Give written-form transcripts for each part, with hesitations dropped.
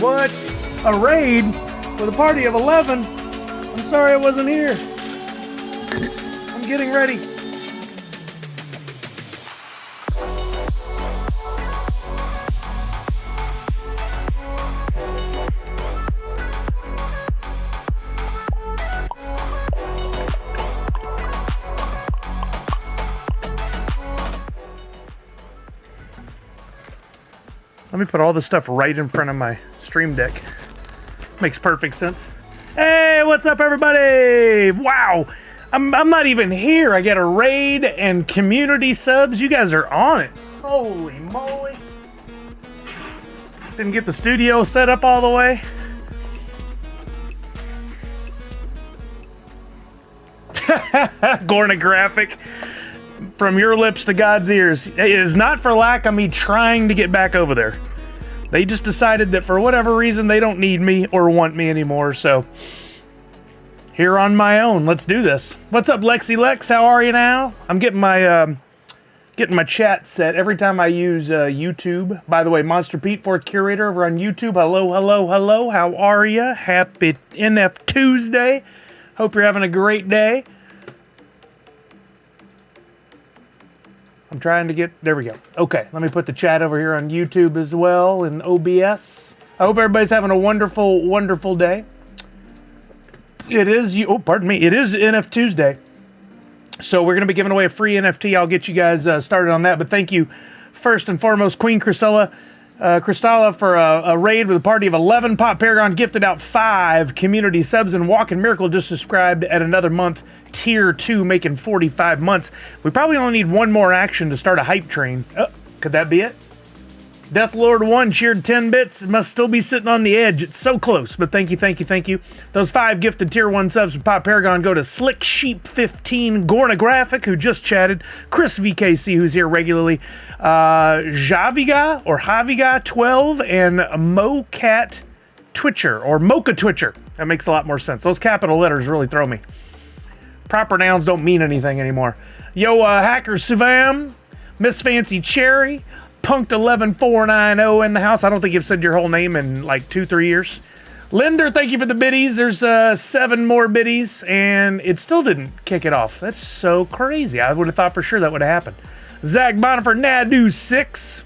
What? A raid with a party of 11? I'm sorry I wasn't here. I'm getting ready. Let me put all this stuff right in front of my stream deck. Makes perfect sense. Hey, what's up, everybody? Wow, I'm not even here. I get a raid and community subs. You guys are on it. Holy moly. Didn't get the studio set up all the way. Gornographic. From your lips to God's ears. It is not for lack of me trying to get back over there. They just decided that for whatever reason they don't need me or want me anymore, so here on my own. Let's do this. What's up, Lexi Lex? How are you now? I'm getting my chat set every time I use YouTube. By the way, Monster Pete, fourth curator over on YouTube. Hello, hello, hello. How are you? Happy NFTuesday. Hope you're having a great day. I'm trying to get, there we go. Okay, let me put the chat over here on YouTube as well in OBS. I hope everybody's having a wonderful, wonderful day. It is, it is NFTuesday. So we're going to be giving away a free NFT. I'll get you guys started on that. But thank you, first and foremost, Queen Cristalla for a raid with a party of 11. Pop Paragon gifted out 5 community subs, and Walking Miracle just subscribed at another month. Tier 2, making 45 months. We probably only need one more action to start a hype train. Oh, could that be it? Death Lord 1 cheered 10 bits. It must still be sitting on the edge. It's so close, but thank you, thank you, thank you. Those 5 gifted Tier 1 subs from Pop Paragon go to Slick Sheep 15, Gornographic, who just chatted, Chris VKC, who's here regularly, Javiga 12, and MoCat Twitcher, or Mocha Twitcher. That makes a lot more sense. Those capital letters really throw me. Proper nouns don't mean anything anymore. Yo, Hacker Suvam, Miss Fancy Cherry, Punked 11490 in the house. I don't think you've said your whole name in like 2-3 years. Linder, thank you for the biddies. There's 7 more biddies, and it still didn't kick it off. That's so crazy. I would have thought for sure that would have happened. Zach Bonifer, Nadu 6,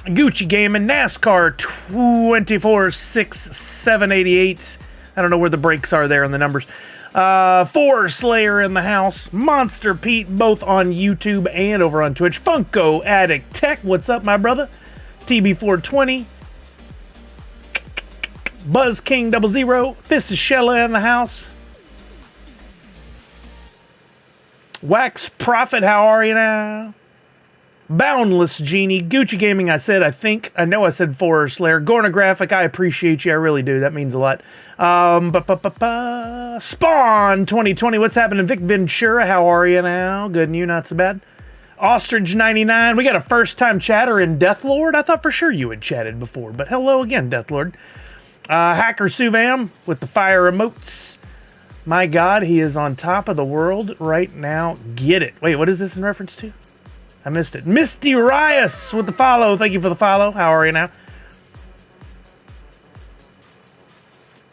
Gucci Gaming, NASCAR 246788. I don't know where the breaks are there on the numbers. 4 Slayer in the house, Monster Pete, both on YouTube and over on Twitch. Funko Addict Tech, what's up, my brother? TB420, Buzz King 00. This is Shella in the house. Wax Prophet, how are you now? Boundless Genie, Gucci Gaming, I know I said 4 Slayer. Gornographic, I appreciate you, I really do, that means a lot. Spawn 2020, what's happening? Vic Ventura, how are you now? Good, and you, not so bad. Ostrich 99, we got a first time chatter in Deathlord. I thought for sure you had chatted before, but hello again, Deathlord. Hacker Suvam with the fire emotes. My God, he is on top of the world right now. Get it. Wait, what is this in reference to? I missed it. Misty Rias with the follow. Thank you for the follow. How are you now?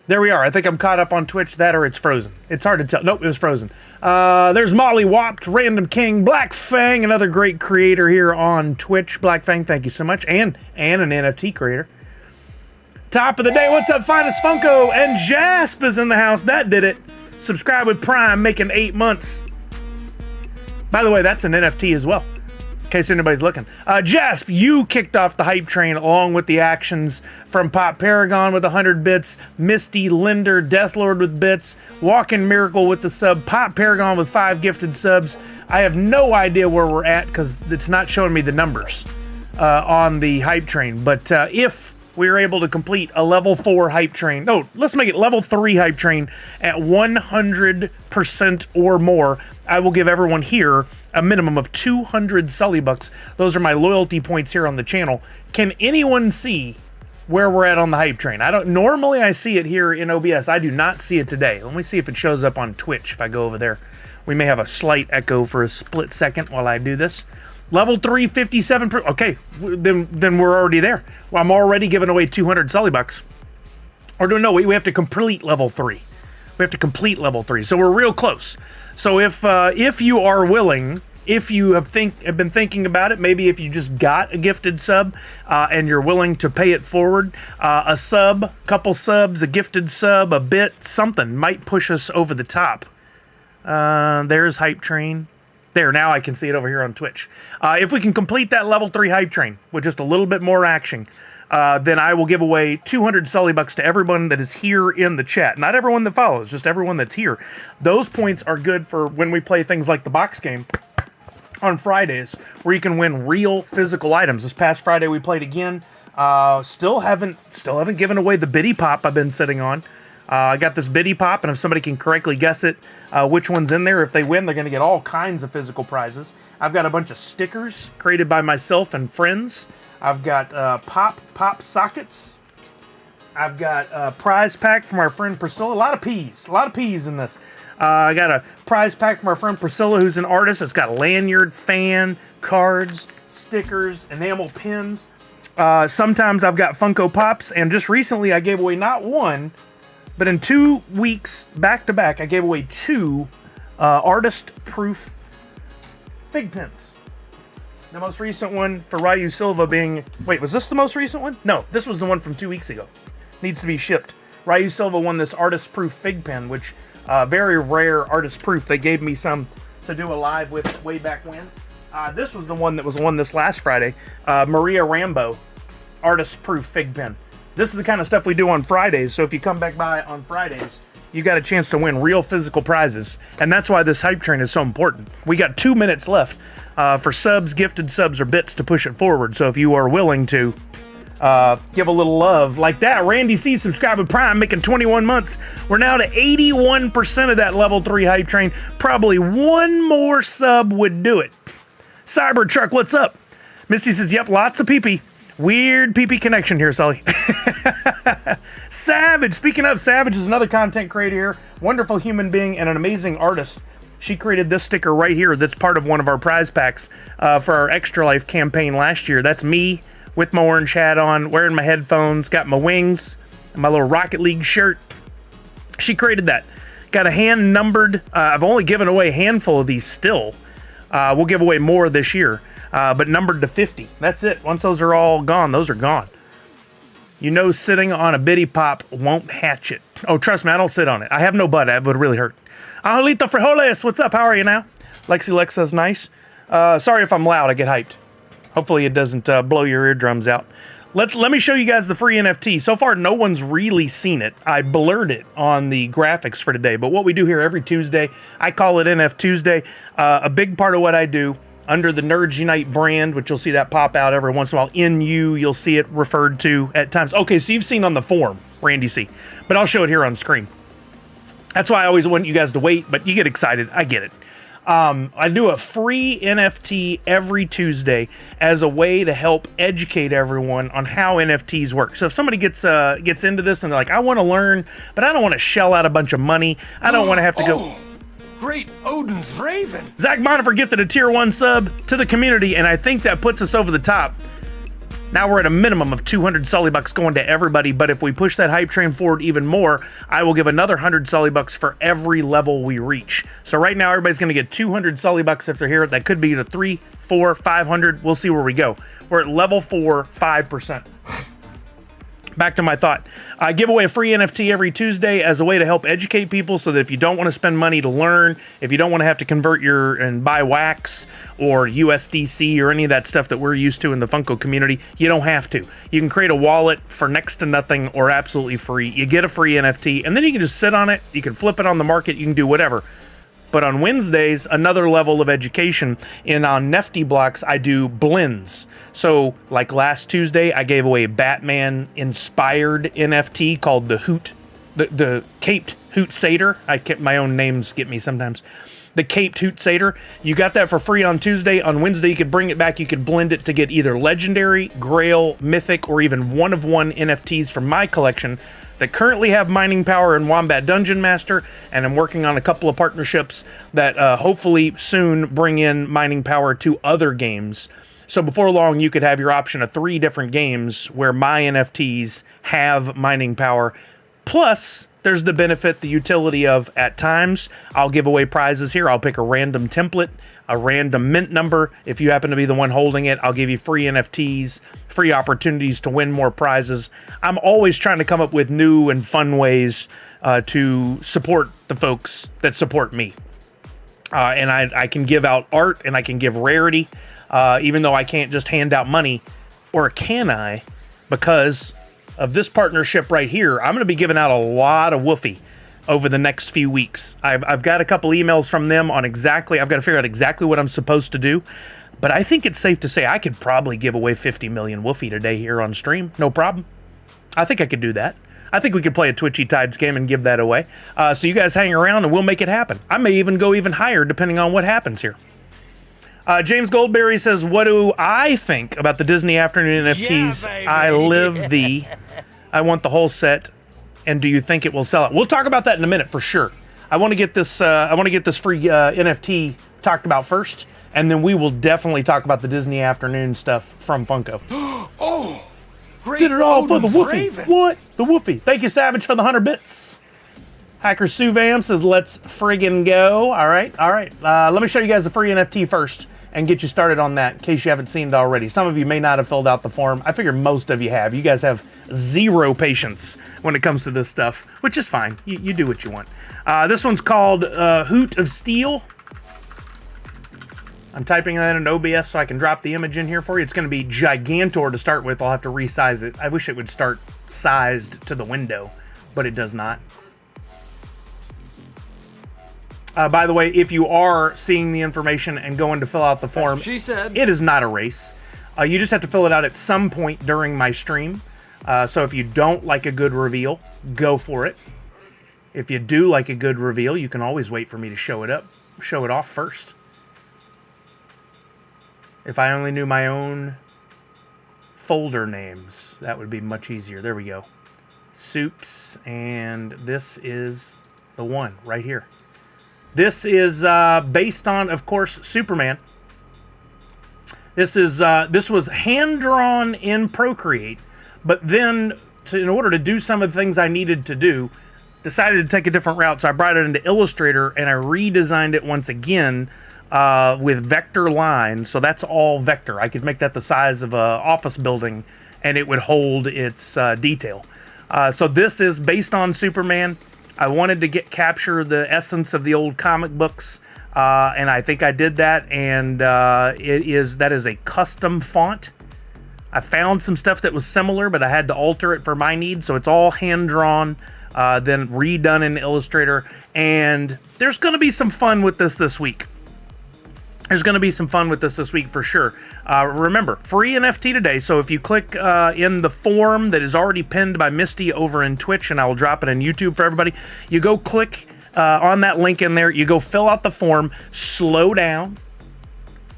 There we are. I think I'm caught up on Twitch. That or it's frozen. It's hard to tell. Nope, it was frozen. There's Molly Wopped, Random King, Black Fang, another great creator here on Twitch. Black Fang, thank you so much. And an NFT creator. Top of the day. What's up, Finest Funko? And Jasp is in the house. That did it. Subscribe with Prime, making 8 months. By the way, that's an NFT as well, in case anybody's looking. Jasp, you kicked off the hype train along with the actions from Pop Paragon with 100 bits, Misty, Linder, Deathlord with bits, Walking Miracle with the sub, Pop Paragon with 5 gifted subs. I have no idea where we're at because it's not showing me the numbers on the hype train. But if we are able to complete a level 4 hype train, no, let's make it level 3 hype train at 100% or more, I will give everyone here a minimum of 200 Sully bucks. Those are my loyalty points here on the channel. Can anyone see where we're at on the hype train? Normally I see it here in OBS. I do not see it today. Let me see if it shows up on Twitch if I go over there. We may have a slight echo for a split second while I do this. Level 3, 57 proof. Okay, then we're already there. Well, I'm already giving away 200 Sully bucks. Or no, we have to complete level 3. We have to complete level 3. So we're real close. So if you are willing, if you have been thinking about it, maybe if you just got a gifted sub and you're willing to pay it forward, a sub, couple subs, a gifted sub, a bit, something might push us over the top. There's Hype Train. There, now I can see it over here on Twitch. If we can complete that level 3 Hype Train with just a little bit more action, then I will give away 200 Sully bucks to everyone that is here in the chat. Not everyone that follows, just everyone that's here. Those points are good for when we play things like the box game on Fridays, where you can win real physical items. This past Friday we played again. Still haven't given away the Biddy Pop I've been sitting on. I got this Biddy Pop, and if somebody can correctly guess it, which one's in there, if they win, they're going to get all kinds of physical prizes. I've got a bunch of stickers created by myself and friends. I've got pop sockets. I've got a prize pack from our friend Priscilla. A lot of peas in this. I got a prize pack from our friend Priscilla, who's an artist. It's got lanyard, fan, cards, stickers, enamel pins. Sometimes I've got Funko Pops, and just recently I gave away not one, but in 2 weeks back to back, I gave away 2 artist-proof fig pins. The most recent one for Ryu Silva being... Wait, was this the most recent one? No, this was the one from 2 weeks ago. Needs to be shipped. Ryu Silva won this artist-proof fig pin, which very rare artist-proof. They gave me some to do a live with way back when. This was the one that was won this last Friday. Maria Rambo, artist-proof fig pin. This is the kind of stuff we do on Fridays, so if you come back by on Fridays, you got a chance to win real physical prizes. And that's why this hype train is so important. We got 2 minutes left for subs, gifted subs, or bits to push it forward. So if you are willing to give a little love like that. Randy C, subscribe with Prime, making 21 months. We're now to 81% of that level 3 hype train. Probably one more sub would do it. Cybertruck, what's up? Misty says, yep, lots of pee-pee. Weird pee-pee connection here, Sully. Savage, speaking of, Savage is another content creator here. Wonderful human being and an amazing artist. She created this sticker right here that's part of one of our prize packs for our Extra Life campaign last year. That's me with my orange hat on, wearing my headphones, got my wings, and my little Rocket League shirt. She created that. Got a hand-numbered, I've only given away a handful of these still. We'll give away more this year. But numbered to 50. That's it. Once those are all gone, those are gone. You know, sitting on a Biddy Pop won't hatch it. Oh, trust me, I don't sit on it. I have no butt. That would really hurt. Angelito Frijoles, what's up? How are you now? Lexi Lex says nice. Sorry if I'm loud. I get hyped. Hopefully it doesn't blow your eardrums out. Let me show you guys the free NFT. So far, no one's really seen it. I blurred it on the graphics for today. But what we do here every Tuesday, I call it NFTuesday. A big part of what I do under the Nerds Unite brand, which you'll see that pop out every once in a while. You'll see it referred to at times. Okay, so you've seen on the forum, Randy C. But I'll show it here on screen. That's why I always want you guys to wait, but you get excited. I get it. I do a free NFT every Tuesday as a way to help educate everyone on how NFTs work. So if somebody gets into this and they're like, I want to learn, but I don't want to shell out a bunch of money. I don't want to have to go... Great Odin's Raven. Zach Bonifer gifted a tier 1 sub to the community, and I think that puts us over the top. Now we're at a minimum of 200 Sully bucks going to everybody, but if we push that hype train forward even more, I will give another 100 Sully bucks for every level we reach. So right now everybody's going to get 200 Sully bucks if they're here. That could be to 3, 4, 500. We'll see where we go. We're at level 4, 5%. Back to my thought. I give away a free NFT every Tuesday as a way to help educate people so that if you don't want to spend money to learn, if you don't want to have to convert and buy wax or USDC or any of that stuff that we're used to in the Funko community, you don't have to. You can create a wallet for next to nothing or absolutely free. You get a free NFT and then you can just sit on it. You can flip it on the market. You can do whatever. But on Wednesdays, another level of education. And on Nifty blocks, I do blends. So, like last Tuesday, I gave away a Batman-inspired NFT called the Caped Hoot Satyr. My own names get me sometimes. The Caped Hoot Satyr. You got that for free on Tuesday. On Wednesday, you could bring it back. You could blend it to get either Legendary, Grail, Mythic, or even one-of-one NFTs from my collection that currently have mining power in Wombat Dungeon Master, and I'm working on a couple of partnerships that hopefully soon bring in mining power to other games. So before long, you could have your option of 3 different games where my NFTs have mining power. Plus, there's the benefit, the utility of, at times, I'll give away prizes here. I'll pick a random template, a random mint number. If you happen to be the one holding it, I'll give you free NFTs, free opportunities to win more prizes. I'm always trying to come up with new and fun ways to support the folks that support me. And I can give out art and I can give rarity, even though I can't just hand out money. Or can I? Because of this partnership right here, I'm going to be giving out a lot of woofy over the next few weeks. I've got a couple emails from them on exactly, I've got to figure out exactly what I'm supposed to do. But I think it's safe to say I could probably give away 50 million woofy today here on stream. No problem. I think I could do that. I think we could play a Twitchy Tides game and give that away. So you guys hang around and we'll make it happen. I may even go even higher depending on what happens here. James Goldberry says, what do I think about the Disney Afternoon NFTs? Yeah, I live the... I want the whole set. And do you think it will sell out? We'll talk about that in a minute for sure. I want to get this. I want to get this free NFT talked about first, and then we will definitely talk about the Disney Afternoon stuff from Funko. Oh, great. Did it all for the Odin's woofy. Raven. What? The woofy. Thank you, Savage, for the 100 bits. Hacker Suvam says, let's friggin' go. All right. Let me show you guys the free NFT first and get you started on that in case you haven't seen it already. Some of you may not have filled out the form. I figure most of you have. You guys have zero patience when it comes to this stuff, which is fine. You do what you want. This one's called Hoot of Steel. I'm typing that in OBS so I can drop the image in here for you. It's going to be Gigantor to start with. I'll have to resize it. I wish it would start sized to the window, but it does not. By the way, if you are seeing the information and going to fill out the form, she said. It is not a race. You just have to fill it out at some point during my stream. So if you don't like a good reveal, go for it. If you do like a good reveal, you can always wait for me to show it off first. If I only knew my own folder names, that would be much easier. There we go. Soups, and this is the one right here. This is based on, of course, Superman. This was hand-drawn in Procreate, but then, in order to do some of the things I needed to do, decided to take a different route. So I brought it into Illustrator, and I redesigned it once again with vector lines. So that's all vector. I could make that the size of an office building, and it would hold its detail. So this is based on Superman. I wanted to capture the essence of the old comic books, and I think I did that. And that is a custom font. I found some stuff that was similar, but I had to alter it for my needs. So it's all hand drawn, then redone in Illustrator. And there's going to be some fun with this week. There's going to be some fun with this week for sure. Remember, free NFT today. So if you click in the form that is already pinned by Misty over in Twitch, and I will drop it on YouTube for everybody, you go click on that link in there. You go fill out the form, slow down,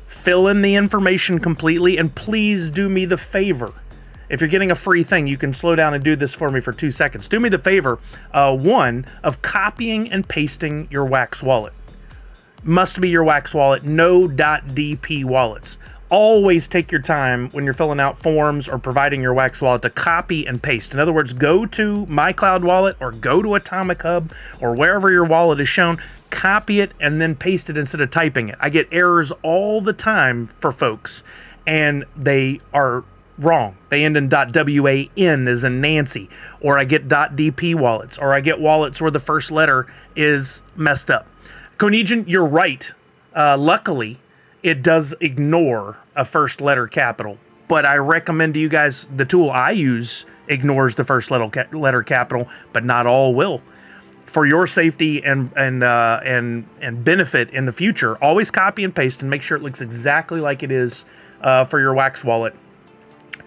fill in the information completely, and please do me the favor. If you're getting a free thing, you can slow down and do this for me for 2 seconds. Do me the favor, one, of copying and pasting your Wax wallet. Must be your Wax wallet, no .dp wallets. Always take your time when you're filling out forms or providing your Wax wallet to copy and paste. In other words, go to My Cloud Wallet or go to Atomic Hub or wherever your wallet is shown, copy it and then paste it instead of typing it. I get errors all the time for folks, and they are wrong. They end in .wan as in Nancy, or I get .dp wallets, or I get wallets where the first letter is messed up. Conegin, you're right. Luckily, it does ignore a first letter capital, but I recommend to you guys the tool I use ignores the first letter capital, but not all will. For your safety and benefit in the future, always copy and paste and make sure it looks exactly like it is for your Wax wallet.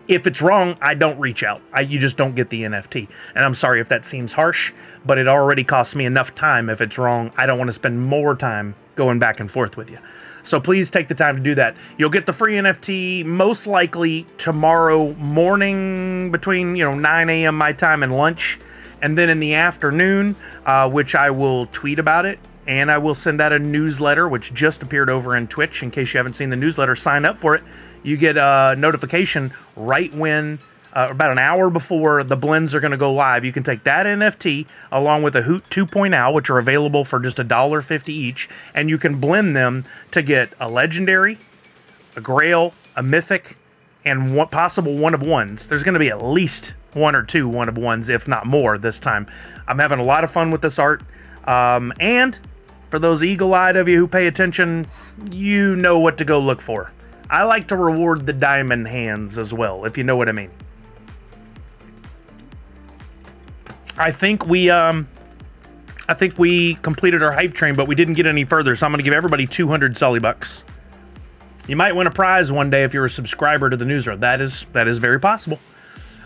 If it's wrong, I don't reach out. You just don't get the NFT. And I'm sorry if that seems harsh, but it already costs me enough time if it's wrong. I don't want to spend more time going back and forth with you. So please take the time to do that. You'll get the free NFT most likely tomorrow morning between 9 a.m. my time and lunch. And then in the afternoon, which I will tweet about it, and I will send out a newsletter, which just appeared over in Twitch. In case you haven't seen the newsletter, sign up for it. You get a notification right when, about an hour before the blends are going to go live. You can take that NFT along with a Hoot 2.0, which are available for just $1.50 each, and you can blend them to get a legendary, a grail, a mythic, and one possible one of ones. There's going to be at least one or two one of ones, if not more, this time. I'm having a lot of fun with this art, and for those eagle-eyed of you who pay attention, you know what to go look for. I like to reward the diamond hands as well, if you know what I mean. I think we completed our hype train, but we didn't get any further, so I'm going to give everybody 200 Sully bucks. You might win a prize one day if you're a subscriber to the newsletter. That is very possible.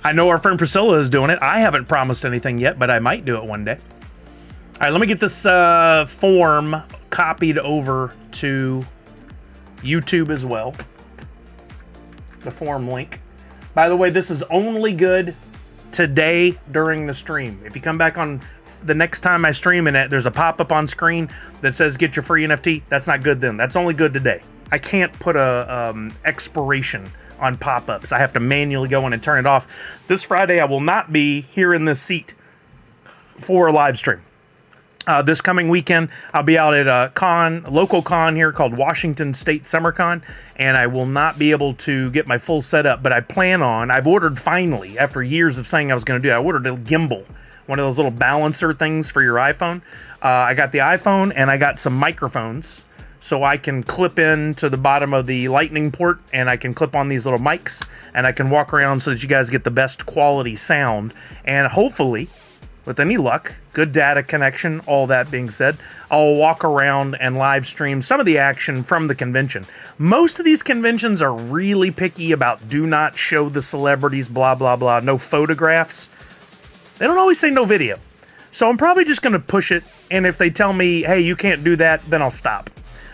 I know our friend Priscilla is doing it. I haven't promised anything yet, but I might do it one day. All right, let me get this form copied over to YouTube as well. The form link. By the way, this is only good today during the stream. If you come back on the next time I stream and there's a pop-up on screen that says get your free NFT, that's not good then. That's only good today. I can't put a expiration on pop-ups. I have to manually go in and turn it off. This Friday I will not be here in this seat for a live stream. This coming weekend, I'll be out at a local con here called Washington State Summer Con, and I will not be able to get my full setup, but I plan on, I've ordered finally, after years of saying I was going to do it, I ordered a gimbal, one of those little balancer things for your iPhone. I got the iPhone, and I got some microphones, so I can clip in to the bottom of the lightning port, and I can clip on these little mics, and I can walk around so that you guys get the best quality sound, and hopefully, with any luck, good data connection, all that being said, I'll walk around and live stream some of the action from the convention. Most of these conventions are really picky about do not show the celebrities, blah, blah, blah, no photographs. They don't always say no video. So I'm probably just going to push it, and if they tell me, hey, you can't do that, then I'll stop.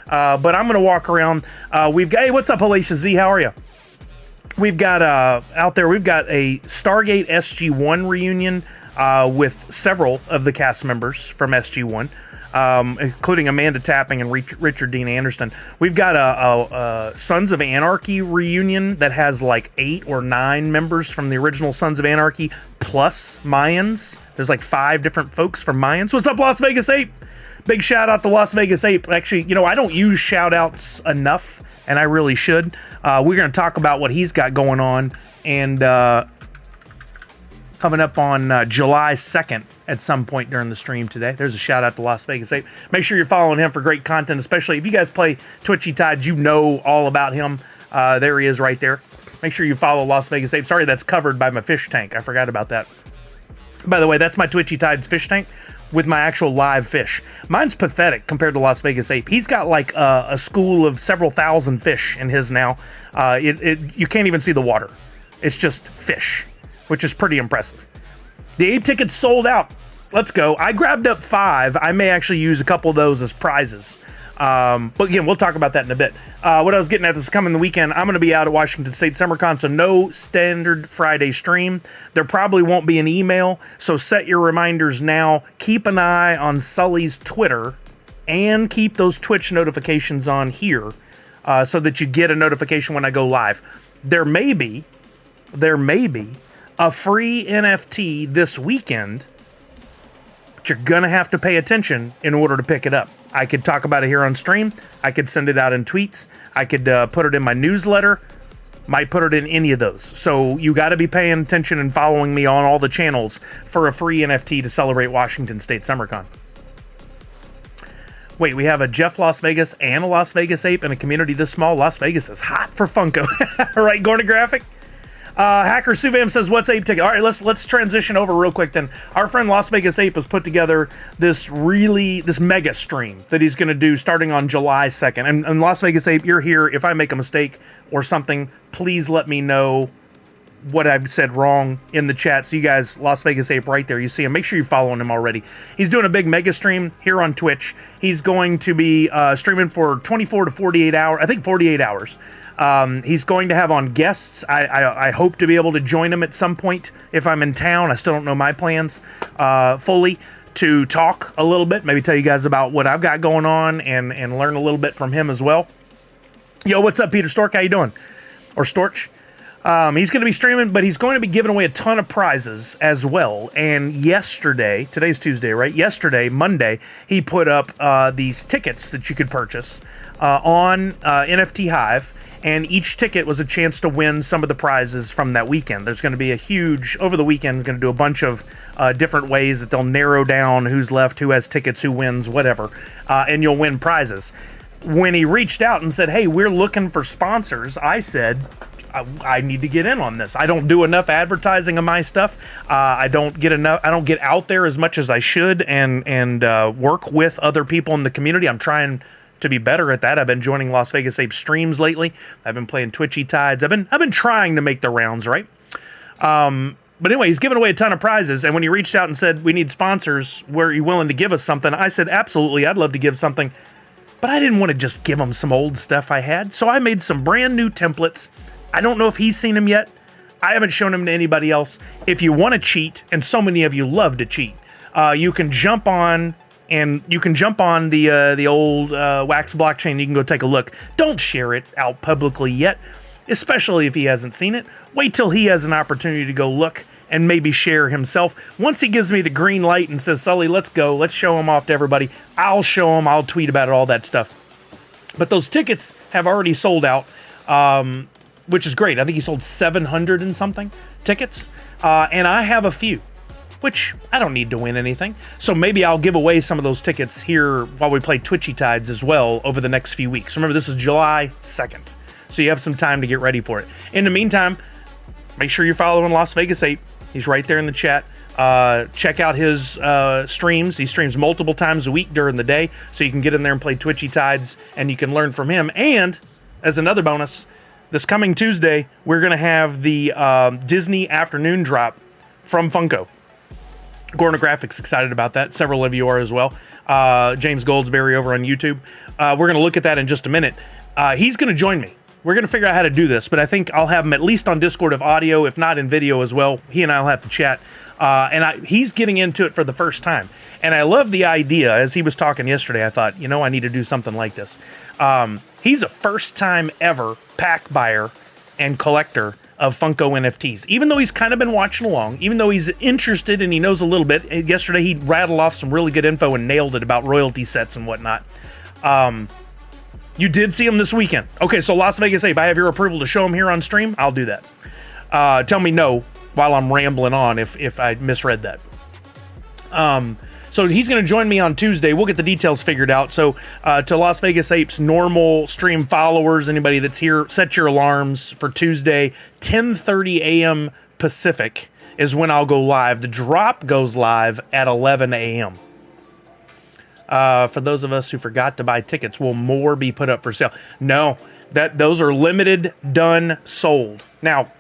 But I'm going to walk around. Hey, what's up, Alicia Z? How are you? We've got, out there, we've got a Stargate SG-1 reunion with several of the cast members from SG-1, including Amanda Tapping and Richard Dean Anderson. We've got a Sons of Anarchy reunion that has like 8 or 9 members from the original Sons of Anarchy, plus Mayans. There's like 5 different folks from Mayans. What's up, Las Vegas Ape? Big shout out to Las Vegas Ape. Actually, you know, I don't use shout outs enough, and I really should. We're going to talk about what he's got going on, and coming up on July 2nd at some point during the stream today. There's a shout out to Las Vegas Ape. Make sure you're following him for great content, especially if you guys play Twitchy Tides, you know all about him. There he is right there. Make sure you follow Las Vegas Ape. Sorry, that's covered by my fish tank. I forgot about that. By the way, that's my Twitchy Tides fish tank with my actual live fish. Mine's pathetic compared to Las Vegas Ape. He's got like a school of several thousand fish in his now. You can't even see the water. It's just fish, which is pretty impressive. The Ape tickets sold out. Let's go. I grabbed up 5. I may actually use a couple of those as prizes. But again, we'll talk about that in a bit. What I was getting at, this coming the weekend, I'm going to be out at Washington State SummerCon, so no standard Friday stream. There probably won't be an email, so set your reminders now. Keep an eye on Sully's Twitter, and keep those Twitch notifications on here, so that you get a notification when I go live. There may be a free NFT this weekend, but you're going to have to pay attention in order to pick it up. I could talk about it here on stream. I could send it out in tweets. I could put it in my newsletter. Might put it in any of those. So you got to be paying attention and following me on all the channels for a free NFT to celebrate Washington State SummerCon. Wait, we have a Jeff Las Vegas and a Las Vegas Ape in a community this small. Las Vegas is hot for Funko. Right, Gordon Graphic? Hacker Suvam says, what's Ape ticket? All right, let's transition over real quick then. Our friend Las Vegas Ape has put together this mega stream that he's going to do starting on July 2nd. And Las Vegas Ape, you're here. If I make a mistake or something, please let me know what I've said wrong in the chat. So you guys, Las Vegas Ape right there, you see him. Make sure you're following him already. He's doing a big mega stream here on Twitch. He's going to be streaming for 24 to 48 hours. I think 48 hours. He's going to have on guests. I hope to be able to join him at some point if I'm in town. I still don't know my plans fully, to talk a little bit, maybe tell you guys about what I've got going on and learn a little bit from him as well. Yo, what's up, Peter Stork? How you doing? Or Storch? He's going to be streaming, but he's going to be giving away a ton of prizes as well. And yesterday, today's Tuesday, right? Yesterday, Monday, he put up these tickets that you could purchase on NFT Hive. And each ticket was a chance to win some of the prizes from that weekend. There's going to be a huge, over the weekend, going to do a bunch of different ways that they'll narrow down who's left, who has tickets, who wins, whatever. And you'll win prizes. When he reached out and said, hey, we're looking for sponsors, I said, I need to get in on this. I don't do enough advertising of my stuff. I don't get out there as much as I should and work with other people in the community. I'm trying to be better at that. I've been joining Las Vegas Ape streams lately. I've been playing Twitchy Tides. I've been trying to make the rounds, right? But anyway, he's giving away a ton of prizes. And when he reached out and said, we need sponsors, were you willing to give us something? I said, absolutely, I'd love to give something. But I didn't want to just give him some old stuff I had. So I made some brand new templates. I don't know if he's seen them yet. I haven't shown them to anybody else. If you want to cheat, and so many of you love to cheat, you can jump on the old Wax blockchain. You can go take a look. Don't share it out publicly yet, especially if he hasn't seen it. Wait till he has an opportunity to go look and maybe share himself. Once he gives me the green light and says, Sully, let's go. Let's show him off to everybody. I'll show him. I'll tweet about it, all that stuff. But those tickets have already sold out, which is great. I think he sold 700 and something tickets. And I have a few, which I don't need to win anything. So maybe I'll give away some of those tickets here while we play Twitchy Tides as well over the next few weeks. Remember, this is July 2nd. So you have some time to get ready for it. In the meantime, make sure you're following Las Vegas Ape. He's right there in the chat. Check out his streams. He streams multiple times a week during the day, so you can get in there and play Twitchy Tides, and you can learn from him. And as another bonus, this coming Tuesday, we're going to have the Disney afternoon drop from Funko. Gorna Graphics excited about that. Several of you are as well. James Goldsberry over on YouTube. We're going to look at that in just a minute. He's going to join me. We're going to figure out how to do this, but I think I'll have him at least on Discord of audio, if not in video as well. He and I will have to chat. He's getting into it for the first time. And I love the idea. As he was talking yesterday, I thought, I need to do something like this. He's a first-time ever pack buyer and collector of Funko NFTs. Even though he's kind of been watching along, even though he's interested and he knows a little bit. Yesterday, he rattled off some really good info and nailed it about royalty sets and whatnot. You did see him this weekend. Okay, so Las Vegas Ape, I have your approval to show him here on stream. I'll do that. Tell me no while I'm rambling on if I misread that. So he's going to join me on Tuesday. We'll get the details figured out. So to Las Vegas Ape's normal stream followers, anybody that's here, set your alarms for Tuesday, 10:30 a.m. Pacific is when I'll go live. The drop goes live at 11 a.m. For those of us who forgot to buy tickets, will more be put up for sale? No, those are limited, done, sold. Now,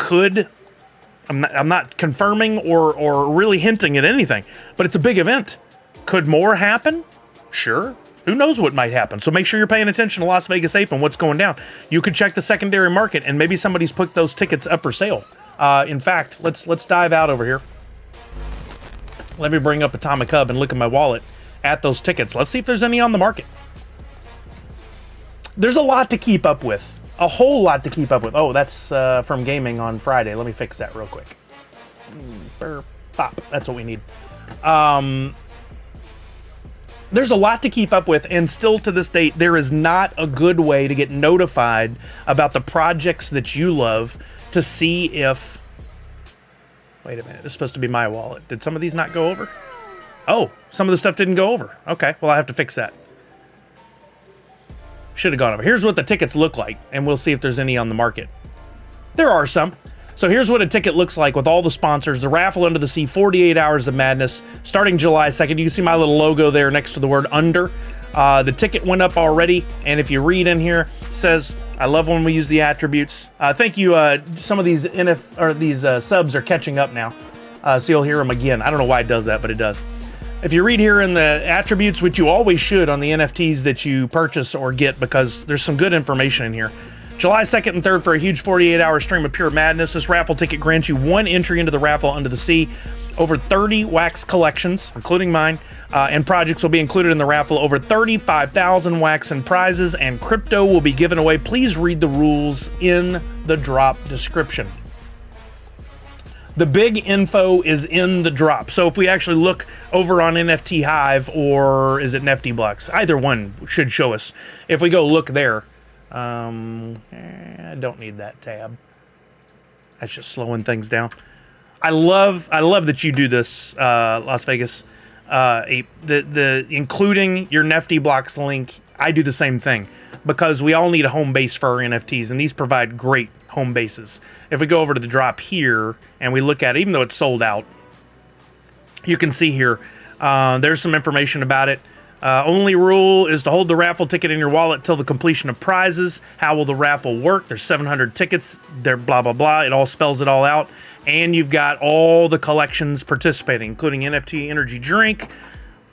I'm not confirming or really hinting at anything, but it's a big event. Could more happen? Sure. Who knows what might happen? So make sure you're paying attention to Las Vegas Ape and what's going down. You could check the secondary market, and maybe somebody's put those tickets up for sale. In fact, let's dive out over here. Let me bring up Atomic Hub and look at my wallet at those tickets. Let's see if there's any on the market. There's a lot to keep up with. A whole lot to keep up with. Oh, that's from gaming on Friday. Let me fix that real quick. Pop. That's what we need. There's a lot to keep up with, and still to this date, there is not a good way to get notified about the projects that you love to see if... Wait a minute. This is supposed to be my wallet. Did some of these not go over? Oh, some of the stuff didn't go over. Okay, well, I have to fix that. Should have gone over. Here's what the tickets look like, and we'll see if there's any on the market. There are some. So here's what a ticket looks like with all the sponsors. The raffle Under the Sea, 48 Hours of Madness, starting July 2nd. You can see my little logo there next to the word under. The ticket went up already, and if you read in here, it says, I love when we use the attributes. Thank you. Some of these subs are catching up now, so you'll hear them again. I don't know why it does that, but it does. If you read here in the attributes, which you always should on the NFTs that you purchase or get, because there's some good information in here. July 2nd and 3rd for a huge 48-hour stream of pure madness. This raffle ticket grants you 1 entry into the raffle Under the Sea. Over 30 wax collections, including mine, and projects will be included in the raffle. Over 35,000 wax and prizes, and crypto will be given away. Please read the rules in the drop description. The big info is in the drop. So if we actually look over on NFT Hive, or is it NFT Blocks? Either one should show us. If we go look there, I don't need that tab. That's just slowing things down. I love that you do this, Las Vegas. The including your NFT Blocks link. I do the same thing because we all need a home base for our NFTs, and these provide great home bases. If we go over to the drop here and we look at it, even though it's sold out, you can see here there's some information about it. Only rule is to hold the raffle ticket in your wallet till the completion of prizes. How will the raffle work? There's 700 tickets. There, blah, blah, blah. It all spells it all out. And you've got all the collections participating, including NFT Energy Drink,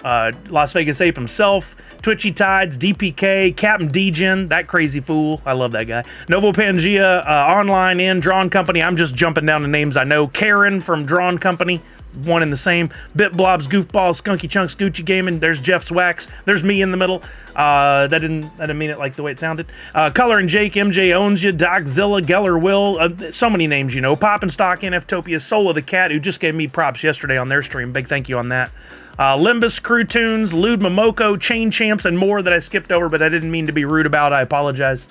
Las Vegas Ape himself, Twitchy Tides, DPK, Captain Degen, that crazy fool. I love that guy. Novo Pangea, Online and Drawn Company. I'm just jumping down to names I know. Karen from Drawn Company. One and the same. Bit Blobs, Goofballs, Skunky Chunks, Gucci Gaming. There's Jeff's Wax. There's me in the middle. That didn't mean it like the way it sounded. Color and Jake, MJ Owns You, Doczilla, Geller Will. So many names, you know. Pop and Stock, NFtopia, Soul of the Cat, who just gave me props yesterday on their stream. Big thank you on that. Limbus, Crew Tunes, Lude Momoko, Chain Champs, and more that I skipped over, but I didn't mean to be rude about. I apologize.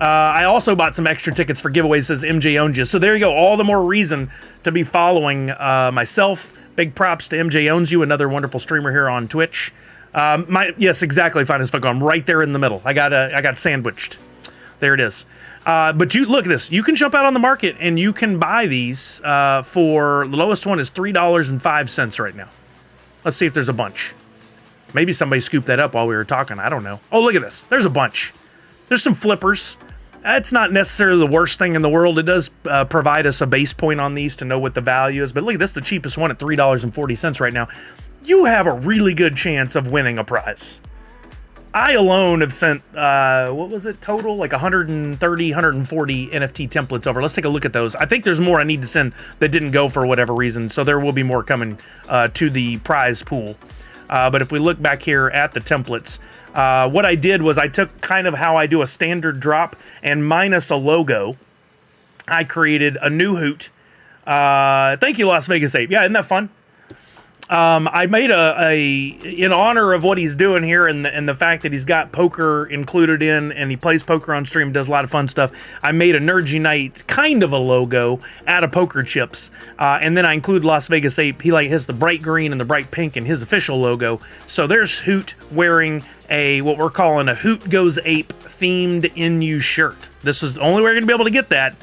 I also bought some extra tickets for giveaways, says MJ Owns You. So there you go. All the more reason to be following myself. Big props to MJ Owns You, another wonderful streamer here on Twitch. Yes, exactly. Finest Funko. I'm right there in the middle. I got sandwiched. There it is. But you look at this. You can jump out on the market and you can buy these for the lowest one is $3.05 right now. Let's see if there's a bunch. Maybe somebody scooped that up while we were talking. I don't know. Oh, look at this. There's a bunch. There's some flippers. That's not necessarily the worst thing in the world. It does provide us a base point on these to know what the value is. But look, this is the cheapest one at $3.40 right now. You have a really good chance of winning a prize. I alone have sent, what was it total? Like 130, 140 NFT templates over. Let's take a look at those. I think there's more I need to send that didn't go for whatever reason. So there will be more coming to the prize pool. But if we look back here at the templates, what I did was I took kind of how I do a standard drop and minus a logo, I created a new hoot. Thank you, Las Vegas Ape. Yeah, isn't that fun? I made in honor of what he's doing here and the fact that he's got poker included in and he plays poker on stream, does a lot of fun stuff. I made a Nerd Unite kind of a logo out of poker chips. And then I include Las Vegas Ape. He has the bright green and the bright pink in his official logo. So there's Hoot wearing what we're calling a Hoot Goes Ape themed NU shirt. This is the only way you're going to be able to get that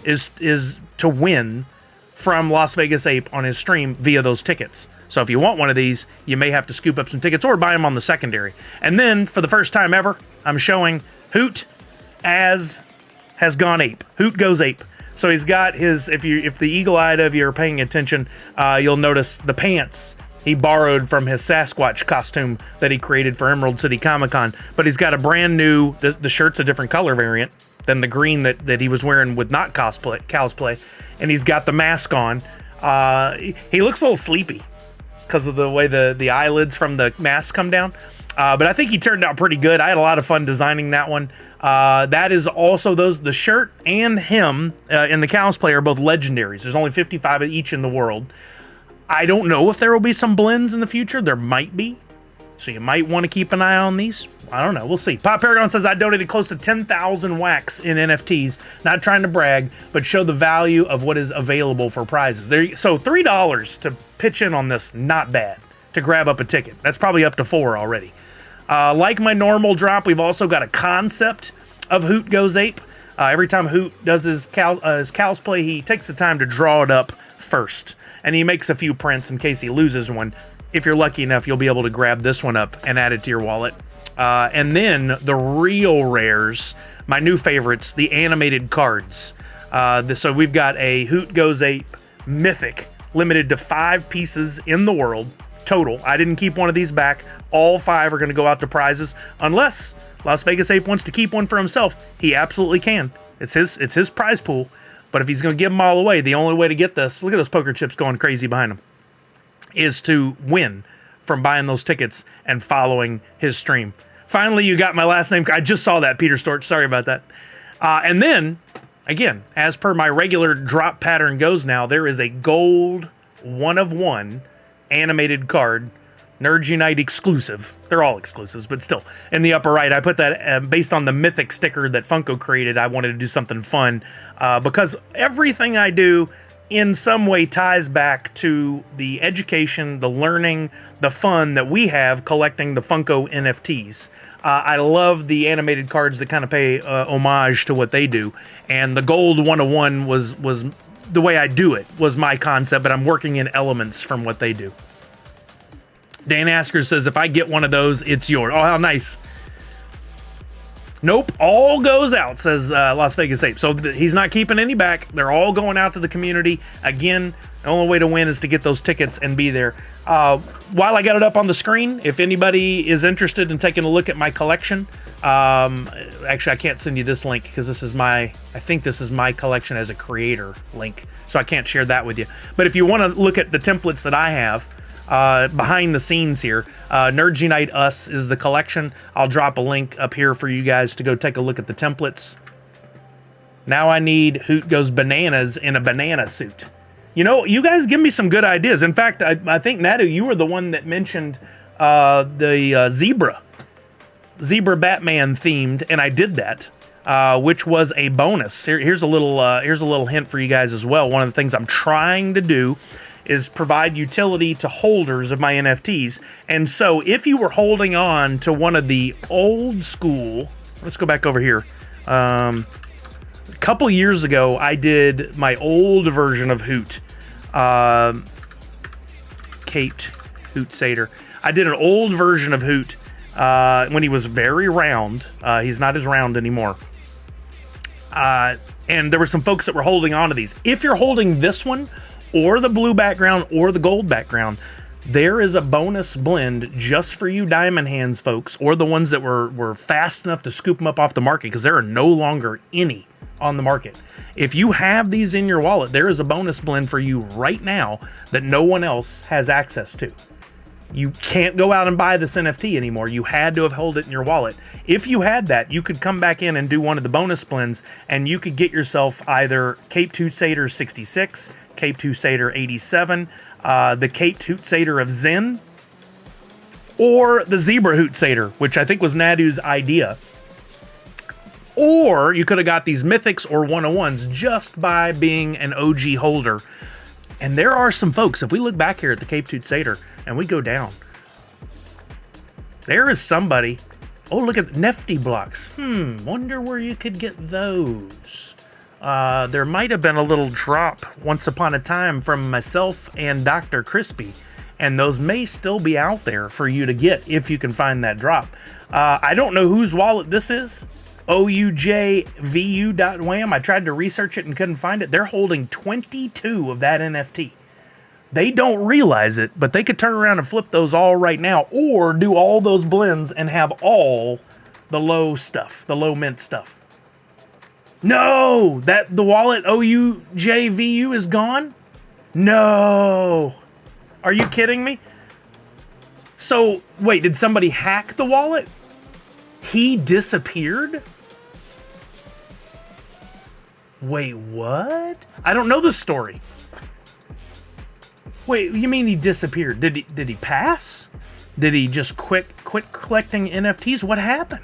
is to win from Las Vegas Ape on his stream via those tickets. So if you want one of these, you may have to scoop up some tickets or buy them on the secondary. And then, for the first time ever, I'm showing Hoot as has gone ape. Hoot goes ape. So he's got his, if the eagle-eyed of you are paying attention, you'll notice the pants he borrowed from his Sasquatch costume that he created for Emerald City Comic Con. But he's got a brand new, the shirt's a different color variant than the green that he was wearing with not cosplay. And he's got the mask on. He looks a little sleepy because of the way the eyelids from the mask come down. But I think he turned out pretty good. I had a lot of fun designing that one. That is also the shirt and him and the cosplay are both legendaries. There's only 55 of each in the world. I don't know if there will be some blends in the future. There might be. So you might want to keep an eye on these. I don't know. We'll see. Pop Paragon says, I donated close to 10,000 wax in NFTs. Not trying to brag, but show the value of what is available for prizes. So $3 to pitch in on this, not bad. To grab up a ticket. That's probably up to $4 already. Like my normal drop, we've also got a concept of Hoot Goes Ape. Every time Hoot does his cosplay, he takes the time to draw it up first. And he makes a few prints in case he loses one. If you're lucky enough, you'll be able to grab this one up and add it to your wallet. And then the real rares, my new favorites, the animated cards. So we've got a Hoot Goes Ape Mythic, limited to 5 pieces in the world total. I didn't keep one of these back. All 5 are going to go out to prizes, unless Las Vegas Ape wants to keep one for himself, he absolutely can. It's his prize pool. But if he's going to give them all away, the only way to get this, look at those poker chips going crazy behind him, is to win from buying those tickets and following his stream. Finally, you got my last name. I just saw that, Peter Storch. Sorry about that. And then, again, as per my regular drop pattern goes now, there is a gold 1-of-1 animated card, Nerds Unite exclusive. They're all exclusives, but still. In the upper right, I put that based on the Mythic sticker that Funko created. I wanted to do something fun because everything I do in some way ties back to the education, the learning, the fun that we have collecting the Funko NFTs. I love the animated cards that kind of pay homage to what they do. And the gold 1-of-1 was the way I do it, was my concept, but I'm working in elements from what they do. Dan Asker says, if I get one of those, it's yours. Oh, how nice. Nope, all goes out, says Las Vegas Ape. So he's not keeping any back. They're all going out to the community. Again, the only way to win is to get those tickets and be there. While I got it up on the screen, if anybody is interested in taking a look at my collection, actually, I can't send you this link because I think this is my collection as a creator link. So I can't share that with you. But if you want to look at the templates that I have, behind the scenes here, Nerds Unite Us is the collection. I'll drop a link up here for you guys to go take a look at the templates. Now I need Hoot Goes Bananas in a banana suit. You know, you guys give me some good ideas. In fact, I think, Nadu, you were the one that mentioned the Zebra Batman themed, and I did that, which was a bonus. Here's a little hint for you guys as well. One of the things I'm trying to do is provide utility to holders of my NFTs. And so if you were holding on to one of the old school, let's go back over here. A couple years ago, I did my old version of Hoot, Caped Hoot Satyr. I did an old version of Hoot when he was very round. He's not as round anymore. And there were some folks that were holding on to these. If you're holding this one, or the blue background, or the gold background, there is a bonus blend just for you diamond hands folks, or the ones that were fast enough to scoop them up off the market, because there are no longer any on the market. If you have these in your wallet, there is a bonus blend for you right now that no one else has access to. You can't go out and buy this NFT anymore. You had to have held it in your wallet. If you had that, you could come back in and do one of the bonus blends, and you could get yourself either Caped Hoot Satyr 66, Caped Hoot Satyr 87, the Caped Hoot Satyr of Zen, or the Zebra Hoot Satyr, which I think was Nadu's idea. Or you could have got these Mythics or 1-of-1s just by being an OG holder. And there are some folks, if we look back here at the Caped Hoot Satyr and we go down, there is somebody. Oh, look at Nifty blocks. Wonder where you could get those. There might have been a little drop once upon a time from myself and Dr. Crispy, and those may still be out there for you to get if you can find that drop. I don't know whose wallet this is. OUJVU.wham. I tried to research it and couldn't find it. They're holding 22 of that NFT. They don't realize it, but they could turn around and flip those all right now, or do all those blends and have all the low stuff, the low mint stuff. No, the wallet OUJVU is gone? No. Are you kidding me? So, wait, did somebody hack the wallet? He disappeared? Wait, what? I don't know the story. Wait, you mean he disappeared? Did he pass? Did he just quit collecting NFTs? What happened?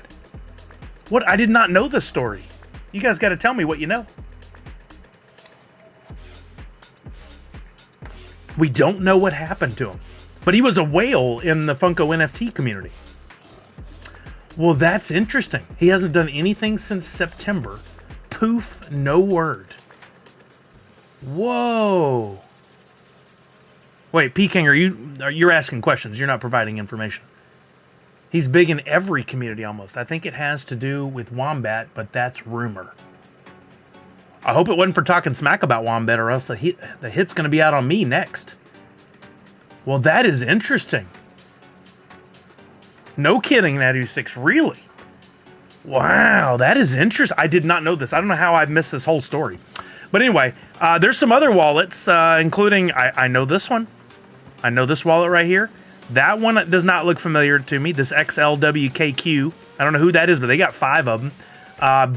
What? I did not know the story. You guys got to tell me what you know. We don't know what happened to him, but he was a whale in the Funko NFT community. Well, that's interesting. He hasn't done anything since September. Poof, no word. Whoa. Wait, P-King, you're asking questions. You're not providing information. He's big in every community almost. I think it has to do with Wombat, but that's rumor. I hope it wasn't for talking smack about Wombat, or else the hit's going to be out on me next. Well, that is interesting. No kidding, Nadu6, really? Wow, that is interesting. I did not know this. I don't know how I missed this whole story. But anyway, there's some other wallets, including, I know this one. I know this wallet right here. That one does not look familiar to me. This XLWKQ. I don't know who that is, but they got 5 of them.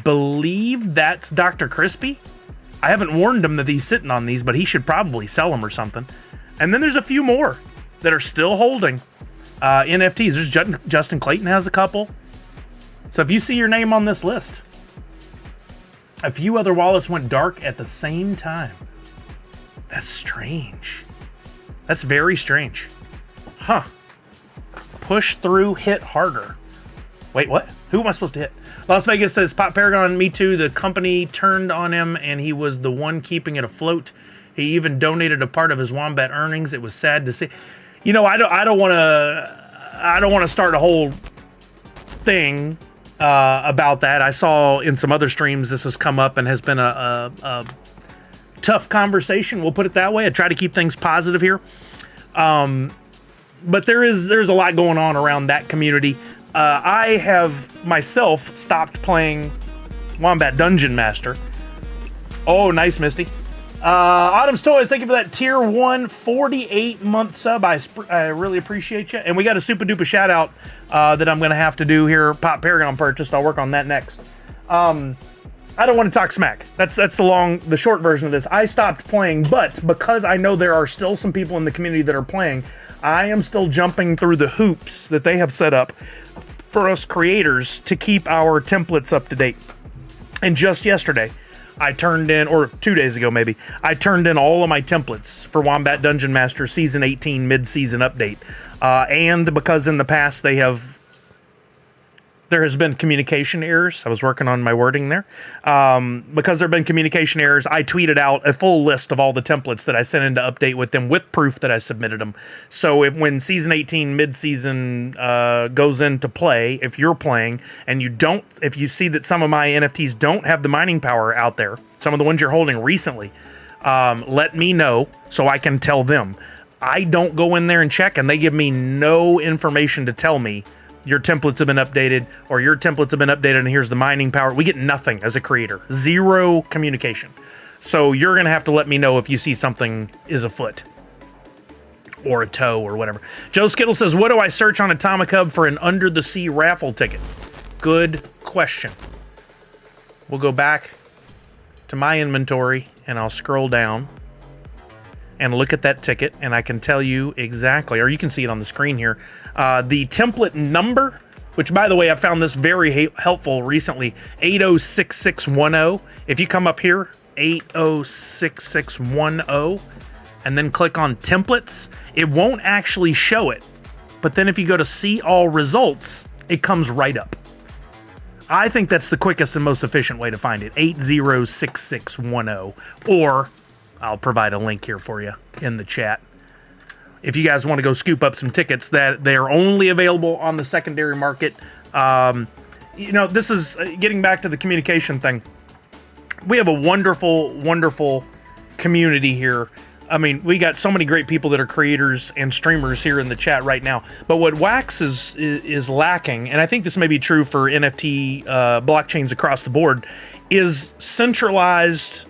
Believe that's Dr. Crispy. I haven't warned him that he's sitting on these, but he should probably sell them or something. And then there's a few more that are still holding NFTs. There's Justin Clayton has a couple. So if you see your name on this list, a few other wallets went dark at the same time. That's strange. That's very strange. Huh. Push through, hit harder. Wait, what? Who am I supposed to hit? Las Vegas says, Pop Paragon, me too. The company turned on him and he was the one keeping it afloat. He even donated a part of his Wombat earnings. It was sad to see. You know, I don't want to start a whole thing about that. I saw in some other streams this has come up and has been a tough conversation. We'll put it that way. I try to keep things positive here. But there's a lot going on around that community. I have myself stopped playing Wombat Dungeon Master. Oh, nice, Misty. Autumn's Toys, thank you for that tier 1 48-month sub. I really appreciate you. And we got a super duper shout out that I'm going to have to do here. Pop Paragon purchased. I'll work on that next. I don't want to talk smack. That's the short version of this. I stopped playing, but because I know there are still some people in the community that are playing, I am still jumping through the hoops that they have set up for us creators to keep our templates up to date. And just yesterday, I turned in, or 2 days ago maybe, I turned in all of my templates for Wombat Dungeon Master Season 18 mid-season update. And because in the past there has been communication errors. I was working on my wording there. Because there have been communication errors, I tweeted out a full list of all the templates that I sent in to update with them with proof that I submitted them. So when Season 18 mid-season goes into play, if you're playing and if you see that some of my NFTs don't have the mining power out there, some of the ones you're holding recently, let me know so I can tell them. I don't go in there and check, and they give me no information to tell me your templates have been updated, or your templates have been updated and here's the mining power. We get nothing as a creator. Zero communication. So you're going to have to let me know if you see something is afoot. Or a toe or whatever. Joe Skittle says, what do I search on Atomic Hub for an Under the Sea raffle ticket? Good question. We'll go back to my inventory and I'll scroll down and look at that ticket, and I can tell you exactly, or you can see it on the screen here, the template number, which, by the way, I found this very helpful recently, 806610. If you come up here, 806610, and then click on templates, it won't actually show it. But then if you go to see all results, it comes right up. I think that's the quickest and most efficient way to find it, 806610, or I'll provide a link here for you in the chat. If you guys want to go scoop up some tickets, that they're only available on the secondary market. You know, this is getting back to the communication thing. We have a wonderful, wonderful community here. I mean, we got so many great people that are creators and streamers here in the chat right now. But what Wax is lacking, and I think this may be true for NFT blockchains across the board, is centralized,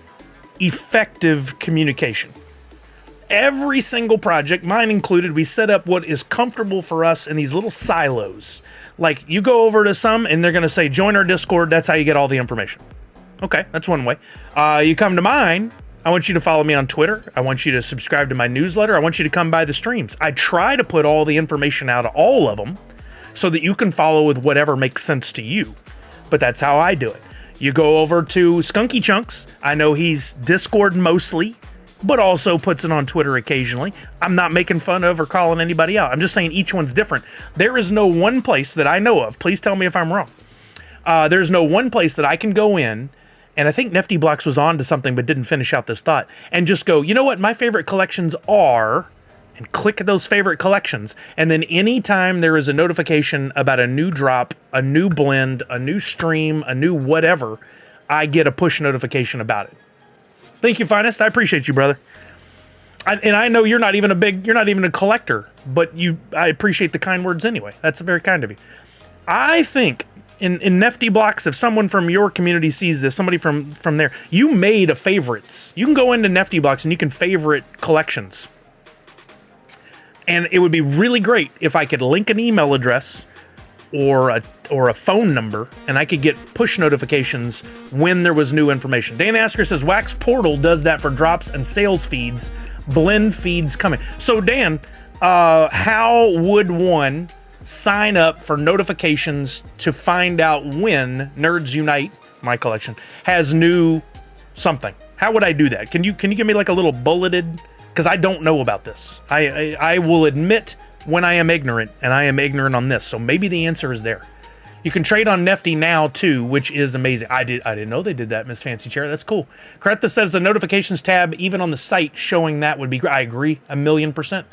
effective communication. Every single project, mine included, we set up what is comfortable for us in these little silos. Like, you go over to some and they're going to say, join our Discord. That's how you get all the information. Okay, that's one way. You come to mine. I want you to follow me on Twitter. I want you to subscribe to my newsletter. I want you to come by the streams. I try to put all the information out of all of them so that you can follow with whatever makes sense to you. But that's how I do it. You go over to Skunky Chunks. I know he's Discord mostly, but also puts it on Twitter occasionally. I'm not making fun of or calling anybody out. I'm just saying each one's different. There is no one place that I know of. Please tell me if I'm wrong. There's no one place that I can go in, and I think Nifty Blocks was on to something but didn't finish out this thought, and just go, you know what my favorite collections are, and click those favorite collections. And then anytime there is a notification about a new drop, a new blend, a new stream, a new whatever, I get a push notification about it. Thank you, Finest. I appreciate you, brother. And I know you're not even a collector, but I appreciate the kind words anyway. That's very kind of you. I think in Nifty Blocks, if someone from your community sees this, somebody from there, you made a favorites. You can go into Nifty Blocks and you can favorite collections. And it would be really great if I could link an email address or a phone number, and I could get push notifications when there was new information. Dan Asker says Wax Portal does that for drops and sales feeds, blend feeds coming. So Dan, how would one sign up for notifications to find out when Nerds Unite, my collection, has new something? How would I do that? Can you give me like a little bulleted? Because I don't know about this. I will admit when I am ignorant, and I am ignorant on this. So maybe the answer is there. You can trade on Nifty now too, which is amazing. I didn't know they did that, Miss Fancy Chair. That's cool. Kretha says the notifications tab, even on the site, showing that would be great. I agree 1,000,000%.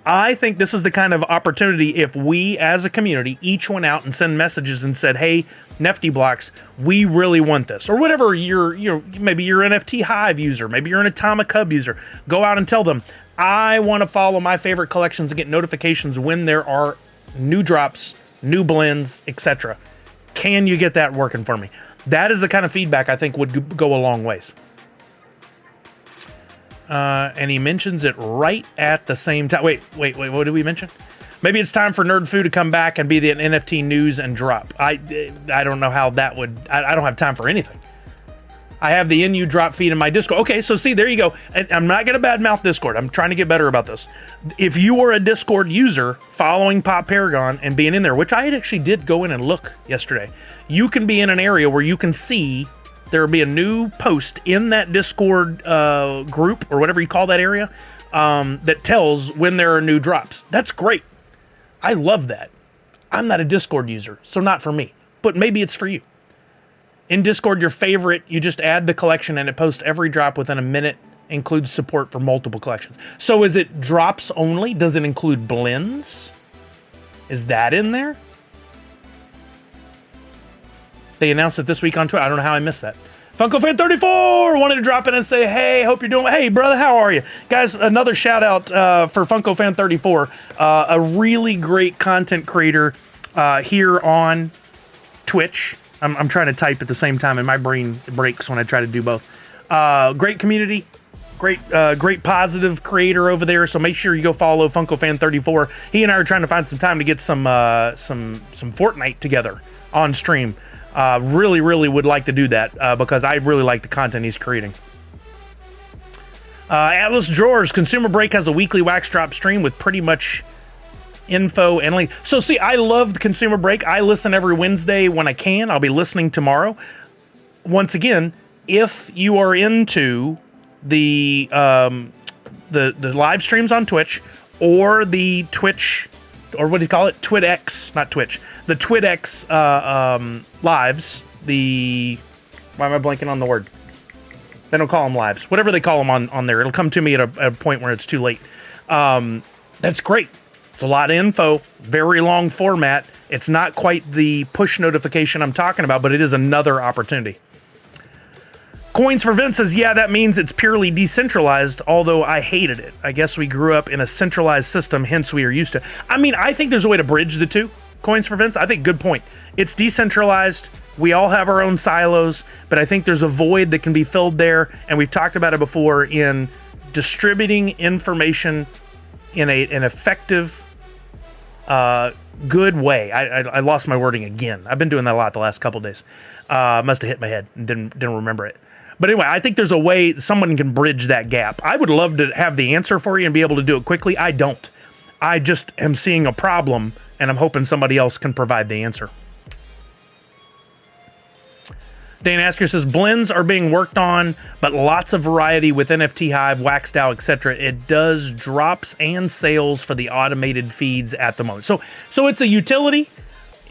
I think this is the kind of opportunity if we as a community each went out and send messages and said, hey, Nifty Blocks, we really want this. Or whatever maybe you're an NFT Hive user, maybe you're an Atomic Hub user. Go out and tell them, I want to follow my favorite collections and get notifications when there are new drops, new blends, etc. Can you get that working for me? That is the kind of feedback I think would go a long ways. And he mentions it right at the same time. Wait, what did we mention? Maybe it's time for Nerd Foo to come back and be the NFT news and drop. I don't know how that would... I don't have time for anything. I have the NU drop feed in my Discord. Okay, so see, there you go. And I'm not going to badmouth Discord. I'm trying to get better about this. If you are a Discord user following Pop Paragon and being in there, which I actually did go in and look yesterday, you can be in an area where you can see... there will be a new post in that Discord group, or whatever you call that area, that tells when there are new drops. That's great. I love that. I'm not a Discord user, so not for me. But maybe it's for you. In Discord, your favorite, you just add the collection and it posts every drop within a minute, includes support for multiple collections. So is it drops only? Does it include blends? Is that in there? They announced it this week on Twitter. I don't know how I missed that. Funko Fan 34 wanted to drop in and say, hey, hope you're doing well. Hey, brother, how are you? Guys, another shout out for Funko Fan 34, a really great content creator here on Twitch. I'm trying to type at the same time, and my brain breaks when I try to do both. Great community, great positive creator over there. So make sure you go follow Funko Fan 34. He and I are trying to find some time to get some Fortnite together on stream. Really would like to do that because I really like the content he's creating. Atlas Drawers Consumer Break has a weekly wax drop stream with pretty much info and link. So see, I love the Consumer Break. I listen every Wednesday when I can. I'll be listening tomorrow. Once again, if you are into the live streams on Twitch or the Twitch, or what do you call it? TwitX, not Twitch. The TwitX lives, why am I blanking on the word? They don't call them lives. Whatever they call them on there. It'll come to me at a point where it's too late. That's great. It's a lot of info, very long format. It's not quite the push notification I'm talking about, but it is another opportunity. Coins for Vince says, yeah, that means it's purely decentralized, although I hated it. I guess we grew up in a centralized system, hence we are used to. I mean, I think there's a way to bridge the two. Coins for Vince, I think good point. It's decentralized. We all have our own silos, but I think there's a void that can be filled there, and we've talked about it before in distributing information in an effective, good way. I lost my wording again. I've been doing that a lot the last couple days. Must have hit my head and didn't remember it. But anyway, I think there's a way someone can bridge that gap. I would love to have the answer for you and be able to do it quickly. I don't. I just am seeing a problem, and I'm hoping somebody else can provide the answer. Dan Asker says, blends are being worked on, but lots of variety with NFT Hive, Waxed Out, etc. It does drops and sales for the automated feeds at the moment. So it's a utility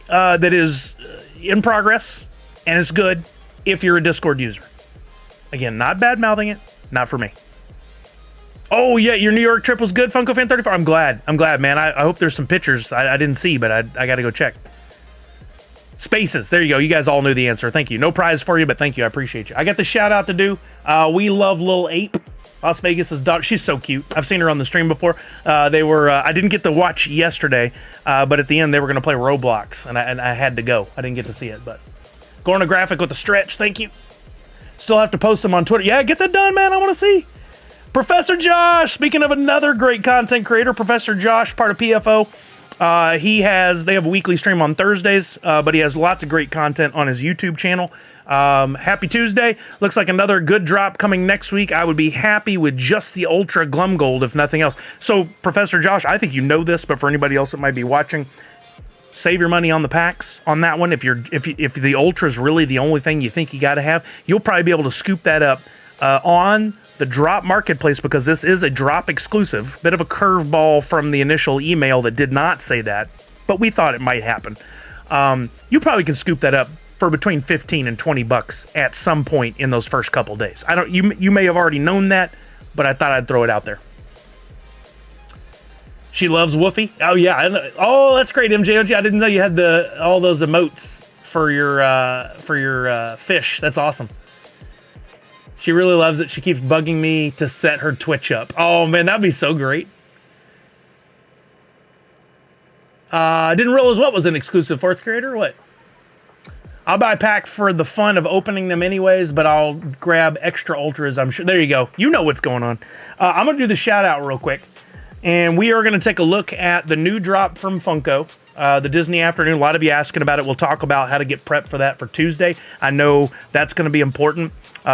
that is in progress, and it's good if you're a Discord user. Again, not bad-mouthing it, not for me. Oh, yeah, your New York trip was good, Funko Fan 34? I'm glad, man. I hope there's some pictures I didn't see, but I got to go check. Spaces, there you go. You guys all knew the answer. Thank you. No prize for you, but thank you. I appreciate you. I got the shout-out to do. We love Lil Ape. Las Vegas's daughter. She's so cute. I've seen her on the stream before. They were. I didn't get to watch yesterday, but at the end they were going to play Roblox, and I had to go. I didn't get to see it, but Gornographic with the stretch. Thank you. Still have to post them on Twitter. Yeah, get that done, man. I want to see. Professor Josh. Speaking of another great content creator, Professor Josh, part of PFO. They have a weekly stream on Thursdays, but he has lots of great content on his YouTube channel. Happy Tuesday. Looks like another good drop coming next week. I would be happy with just the Ultra Glum Gold, if nothing else. So, Professor Josh, I think you know this, but for anybody else that might be watching, save your money on the packs on that one. If the Ultra is really the only thing you think you got to have, you'll probably be able to scoop that up on the drop marketplace, because this is a drop exclusive. Bit of a curveball from the initial email that did not say that, but we thought it might happen. You probably can scoop that up for between 15 and 20 bucks at some point in those first couple days. You may have already known that, but I thought I'd throw it out there. She loves Woofy. Oh yeah. Oh, that's great, MJOG. I didn't know you had all those emotes for your fish. That's awesome. She really loves it. She keeps bugging me to set her Twitch up. Oh man, that'd be so great. I didn't realize what was an exclusive fourth creator. What? I'll buy a pack for the fun of opening them anyways, but I'll grab extra ultras, I'm sure. There you go. You know what's going on. I'm going to do the shout out real quick. And we are going to take a look at the new drop from Funko, the Disney Afternoon. A lot of you asking about it. We'll talk about how to get prepped for that for Tuesday. I know that's going to be important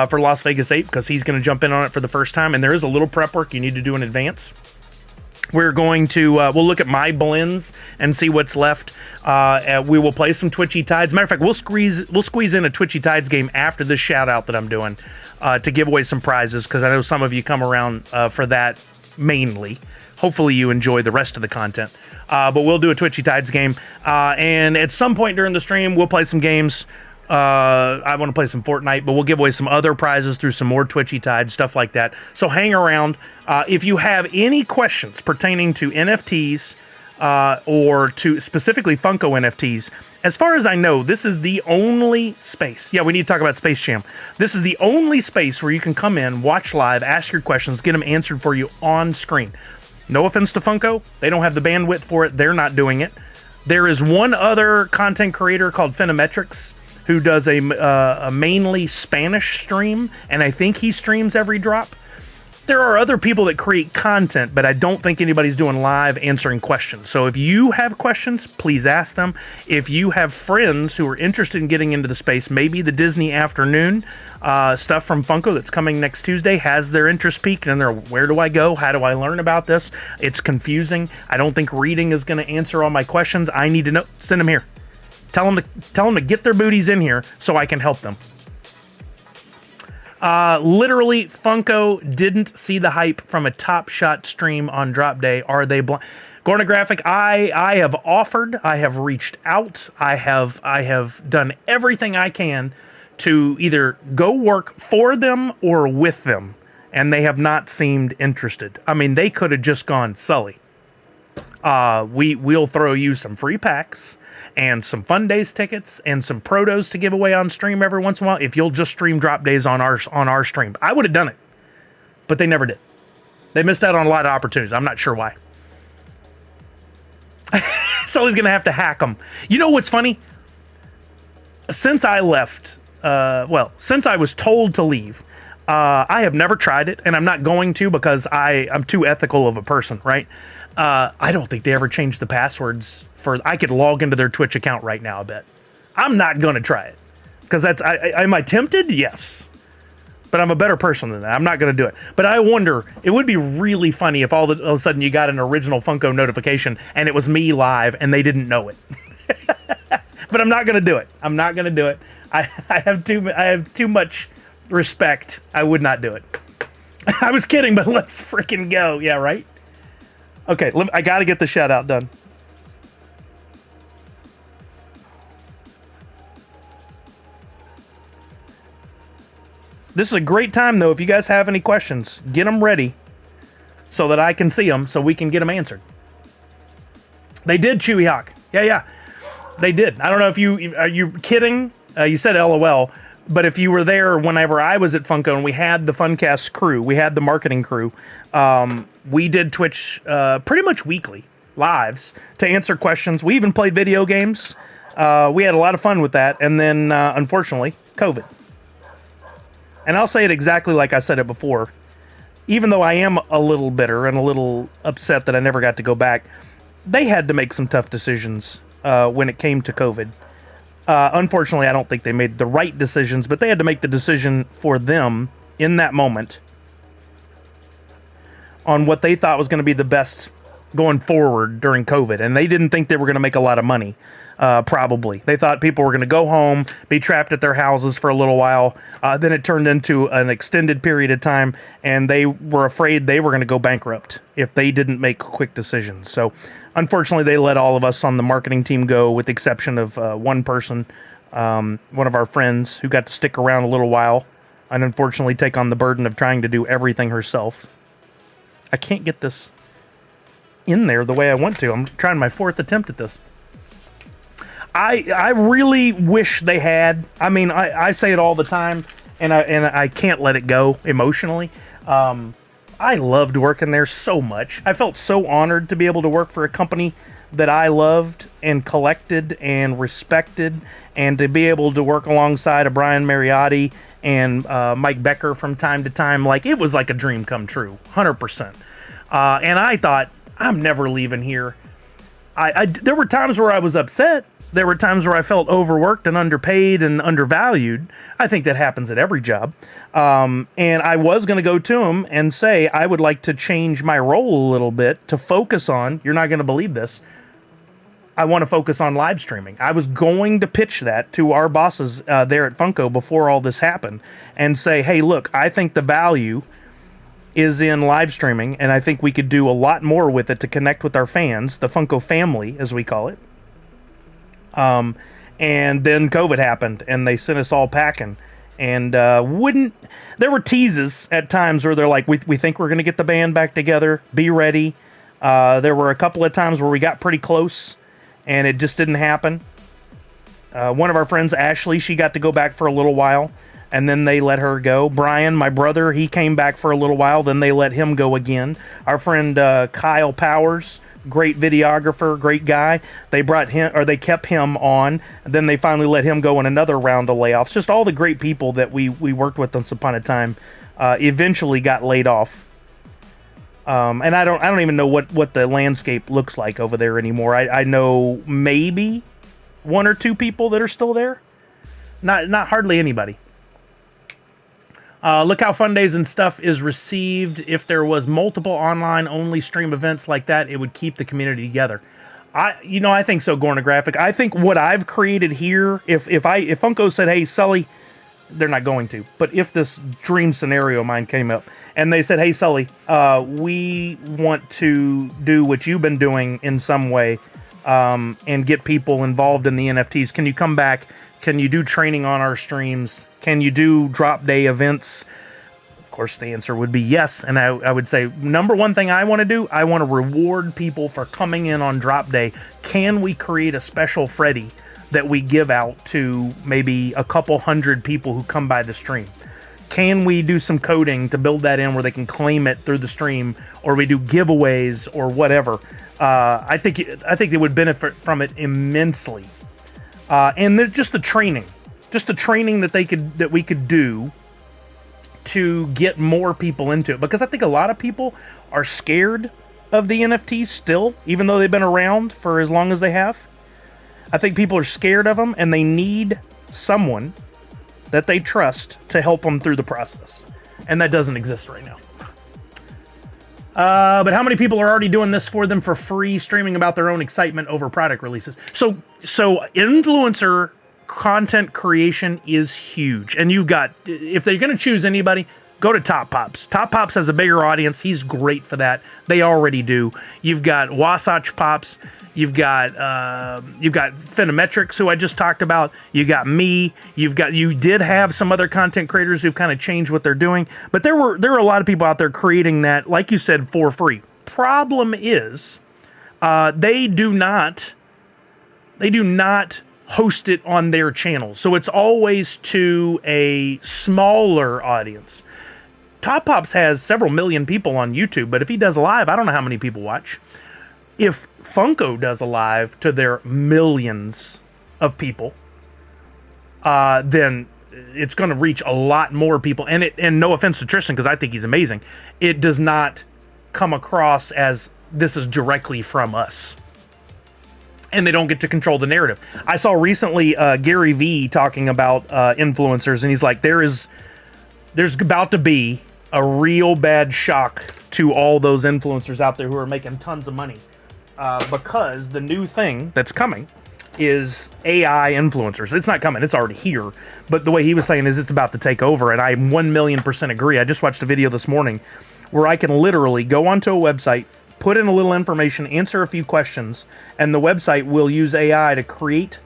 for Las Vegas 8 because he's going to jump in on it for the first time. And there is a little prep work you need to do in advance. We're going to, we'll look at my blends and see what's left. We will play some Twitchy Tides. Matter of fact, we'll squeeze in a Twitchy Tides game after this shout out that I'm doing to give away some prizes, because I know some of you come around for that mainly. Hopefully you enjoy the rest of the content. But we'll do a Twitchy Tides game. And at some point during the stream, we'll play some games. I want to play some Fortnite, but we'll give away some other prizes through some more Twitchy Tides, stuff like that. So hang around. If you have any questions pertaining to NFTs or to specifically Funko NFTs, as far as I know, this is the only space. Yeah, we need to talk about Space Jam. This is the only space where you can come in, watch live, ask your questions, get them answered for you on screen. No offense to Funko. They don't have the bandwidth for it. They're not doing it. There is one other content creator called Phenometrics who does a mainly Spanish stream, and I think he streams every drop. There are other people that create content, but I don't think anybody's doing live answering questions. So if you have questions, please ask them. If you have friends who are interested in getting into the space, maybe the Disney Afternoon stuff from Funko that's coming next Tuesday has their interest peaked, and they're, where do I go? How do I learn about this? It's confusing. I don't think reading is going to answer all my questions. I need to know. Send them here. Tell them to get their booties in here so I can help them. Literally, Funko didn't see the hype from a Top Shot stream on drop day. Are they blind? Gornographic, I have offered, I have reached out, I have done everything I can to either go work for them or with them, and they have not seemed interested. I mean, they could have just gone, Sully, we'll throw you some free packs and some Fun Days tickets and some protos to give away on stream every once in a while if you'll just stream drop days on our stream. I would have done it, but they never did. They missed out on a lot of opportunities. I'm not sure why. Sully's gonna have to hack them. You know what's funny? Since I left, since I was told to leave, I have never tried it, and I'm not going to, because I'm too ethical of a person, right? I don't think they ever changed the passwords I could log into their Twitch account right now, I bet. I'm not going to try it. Because am I tempted? Yes. But I'm a better person than that. I'm not going to do it. But I wonder, it would be really funny if all of a sudden you got an original Funko notification and it was me live and they didn't know it. But I'm not going to do it. I'm not going to do it. I have too much respect. I would not do it. I was kidding, but let's freaking go. Yeah, right? Okay, I got to get the shout out done. This is a great time, though. If you guys have any questions, get them ready so that I can see them so we can get them answered. They did, Chewy Hawk. Yeah. They did. I don't know if are you kidding? You said LOL, But if you were there whenever I was at Funko and we had the Funcast crew, we had the marketing crew, we did Twitch pretty much weekly lives to answer questions. We even played video games. We had a lot of fun with that. And then, unfortunately, COVID. And I'll say it exactly like I said it before. Even though I am a little bitter and a little upset that I never got to go back, they had to make some tough decisions when it came to COVID. Unfortunately, I don't think they made the right decisions, but they had to make the decision for them in that moment on what they thought was going to be the best going forward during COVID. And they didn't think they were going to make a lot of money, probably. They thought people were going to go home, be trapped at their houses for a little while. Then it turned into an extended period of time, and they were afraid they were going to go bankrupt if they didn't make quick decisions. So, unfortunately, they let all of us on the marketing team go, with the exception of one person, one of our friends, who got to stick around a little while and unfortunately take on the burden of trying to do everything herself. I can't get this in there the way I want to. I'm trying my fourth attempt at this. I really wish they had. I mean, I say it all the time, and I can't let it go emotionally. I loved working there so much. I felt so honored to be able to work for a company that I loved and collected and respected, and to be able to work alongside a Brian Mariotti and Mike Becker from time to time. Like, it was like a dream come true, 100%. And I thought, I'm never leaving here. There were times where I was upset. There were times where I felt overworked and underpaid and undervalued. I think that happens at every job. And I was going to go to him and say, I would like to change my role a little bit to focus on, you're not going to believe this, I want to focus on live streaming. I was going to pitch that to our bosses there at Funko before all this happened and say, hey, look, I think the value is in live streaming, and I think we could do a lot more with it to connect with our fans, the Funko family, as we call it. And then COVID happened, and they sent us all packing. And there were teases at times where they're like, we think we're going to get the band back together, be ready. There were a couple of times where we got pretty close, and it just didn't happen. One of our friends, Ashley, she got to go back for a little while, and then they let her go. Brian, my brother, he came back for a little while, then they let him go again. Our friend Kyle Powers, great videographer, great guy. They kept him on, and then they finally let him go in another round of layoffs. Just all the great people that we worked with once upon a time eventually got laid off. And I don't even know what the landscape looks like over there anymore. I know maybe one or two people that are still there. Not hardly anybody. Look how Fun Days and stuff is received. If there was multiple online-only stream events like that, it would keep the community together. I think so, Gornographic. I think what I've created here, if Funko said, hey, Sully, they're not going to, but if this dream scenario of mine came up, and they said, hey, Sully, we want to do what you've been doing in some way, and get people involved in the NFTs. Can you come back? Can you do training on our streams? Can you do drop day events? Of course, the answer would be yes. And I would say, number one thing I want to do, I want to reward people for coming in on drop day. Can we create a special Freddy that we give out to maybe a couple hundred people who come by the stream? Can we do some coding to build that in where they can claim it through the stream, or we do giveaways or whatever? I think they would benefit from it immensely. And there's just the training that we could do to get more people into it, because I think a lot of people are scared of the NFTs still, even though they've been around for as long as they have. I think people are scared of them, and they need someone that they trust to help them through the process, and that doesn't exist right now. But how many people are already doing this for them for free, streaming about their own excitement over product releases? So influencer content creation is huge. And you've got, if they're going to choose anybody, go to Top Pops. Top Pops has a bigger audience. He's great for that. They already do. You've got Wasatch Pops. You've got Phenometrics, who I just talked about. You got me. You did have some other content creators who've kind of changed what they're doing, but there were a lot of people out there creating that, like you said, for free. Problem is, they do not host it on their channels. So it's always to a smaller audience. Top Pops has several million people on YouTube, but if he does a live, I don't know how many people watch. If Funko does a live to their millions of people, then it's going to reach a lot more people. And no offense to Tristan, because I think he's amazing, it does not come across as this is directly from us. And they don't get to control the narrative. I saw recently Gary Vee talking about influencers, and he's like, there's about to be a real bad shock to all those influencers out there who are making tons of money. Because the new thing that's coming is AI influencers. It's not coming, it's already here. But the way he was saying is it's about to take over, and I 1,000,000% agree. I just watched a video this morning where I can literally go onto a website, put in a little information, answer a few questions, and the website will use AI to create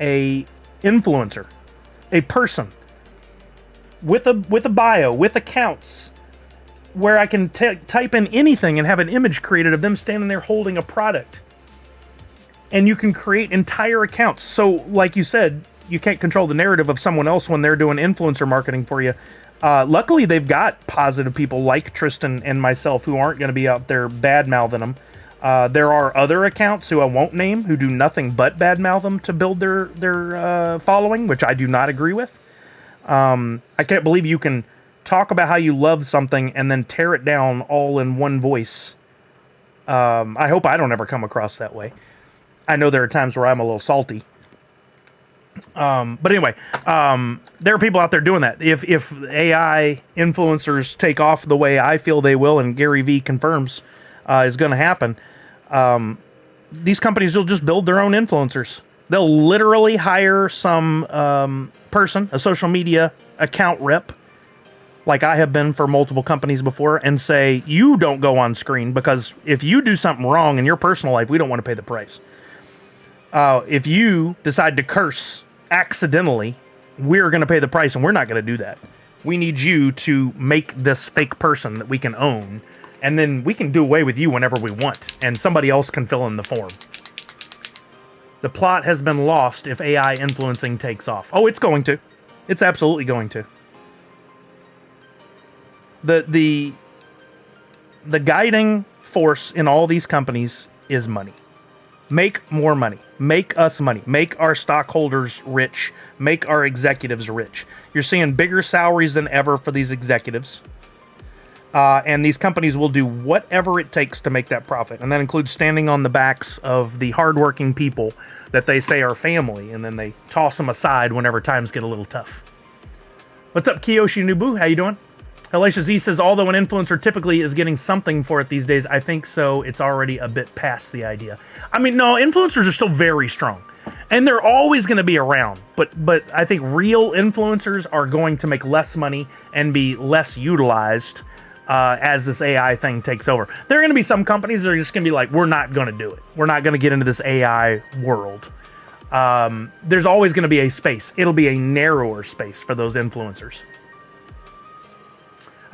a influencer, a person with a bio, with accounts, where I can type in anything and have an image created of them standing there holding a product. And you can create entire accounts. So, like you said, you can't control the narrative of someone else when they're doing influencer marketing for you. Luckily, they've got positive people like Tristan and myself who aren't going to be out there bad-mouthing them. There are other accounts who I won't name who do nothing but bad-mouth them to build their following, which I do not agree with. I can't believe you can talk about how you love something and then tear it down all in one voice. I hope I don't ever come across that way. I know there are times where I'm a little salty. But anyway, there are people out there doing that. If AI influencers take off the way I feel they will, and Gary Vee confirms is going to happen, these companies will just build their own influencers. They'll literally hire some person, a social media account rep, like I have been for multiple companies before, and say, you don't go on screen, because if you do something wrong in your personal life, we don't want to pay the price. If you decide to curse accidentally, we're going to pay the price, and we're not going to do that. We need you to make this fake person that we can own, and then we can do away with you whenever we want, and somebody else can fill in the form. The plot has been lost if AI influencing takes off. Oh, it's going to. It's absolutely going to. The guiding force in all these companies is money. Make more money. Make us money. Make our stockholders rich. Make our executives rich. You're seeing bigger salaries than ever for these executives. And these companies will do whatever it takes to make that profit. And that includes standing on the backs of the hardworking people that they say are family, and then they toss them aside whenever times get a little tough. What's up, Kiyoshi Nubu? How you doing? Elisha Z says, although an influencer typically is getting something for it these days, I think so. It's already a bit past the idea. I mean, no, influencers are still very strong. And they're always going to be around. But I think real influencers are going to make less money and be less utilized as this AI thing takes over. There are going to be some companies that are just going to be like, we're not going to do it. We're not going to get into this AI world. There's always going to be a space. It'll be a narrower space for those influencers.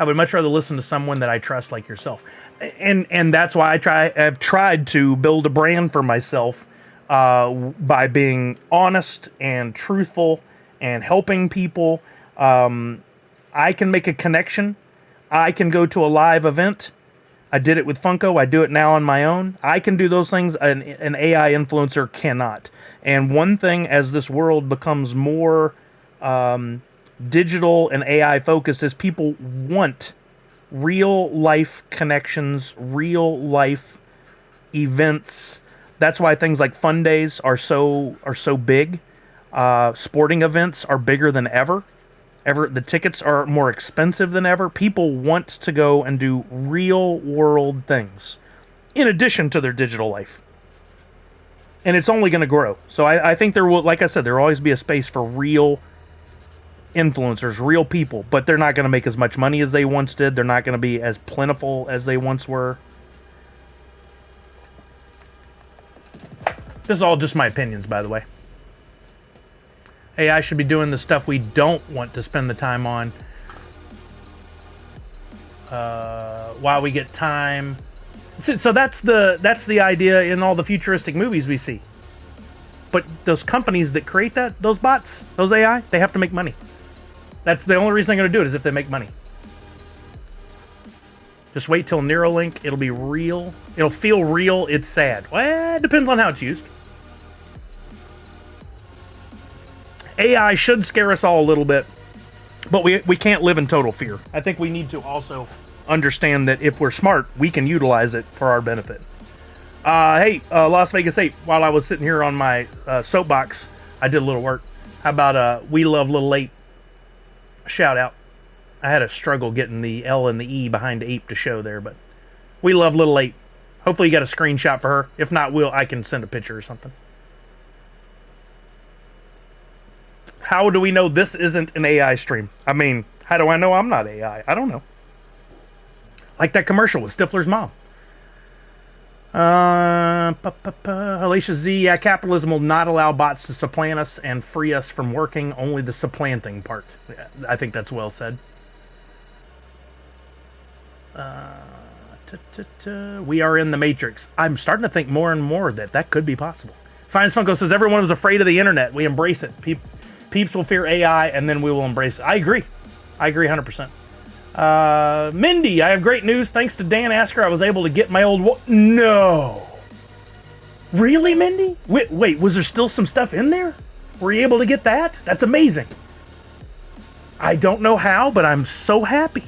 I would much rather listen to someone that I trust like yourself. And that's why I've tried to build a brand for myself by being honest and truthful and helping people. I can make a connection. I can go to a live event. I did it with Funko. I do it now on my own. I can do those things an AI influencer cannot. And one thing, as this world becomes more digital and AI focused, is people want real life connections, real life events. That's why things like fun days are so big. Sporting events are bigger than ever. The tickets are more expensive than ever. People want to go and do real world things in addition to their digital life. And it's only going to grow. So I think there will, like I said, there will always be a space for real influencers, real people, but they're not going to make as much money as they once did. They're not going to be as plentiful as they once were. This is all just my opinions, by the way. AI should be doing the stuff we don't want to spend the time on while we get time. So that's the idea in all the futuristic movies we see. But those companies that create those bots, those AI, they have to make money. That's the only reason they're going to do it, is if they make money. Just wait till Neuralink. It'll be real. It'll feel real. It's sad. Well, it depends on how it's used. AI should scare us all a little bit, but we can't live in total fear. I think we need to also understand that if we're smart, we can utilize it for our benefit. Hey, Las Vegas 8, while I was sitting here on my soapbox, I did a little work. How about We Love Little Ape? Shout out. I had a struggle getting the L and the E behind Ape to show there, but We Love Little Ape. Hopefully you got a screenshot for her. If not, I can send a picture or something. How do we know this isn't an AI stream? I mean, how do I know I'm not AI? I don't know. Like that commercial with Stifler's mom. Alicia Z, yeah, capitalism will not allow bots to supplant us and free us from working, only the supplanting part. Yeah, I think that's well said. We are in the Matrix. I'm starting to think more and more that could be possible. Finance Funko says, everyone was afraid of the internet. We embrace it. Peeps will fear AI, and then we will embrace it. I agree 100%. Mindy, I have great news. Thanks to Dan Asker, I was able to get my old... No. Really, Mindy? Wait, was there still some stuff in there? Were you able to get that? That's amazing. I don't know how, but I'm so happy.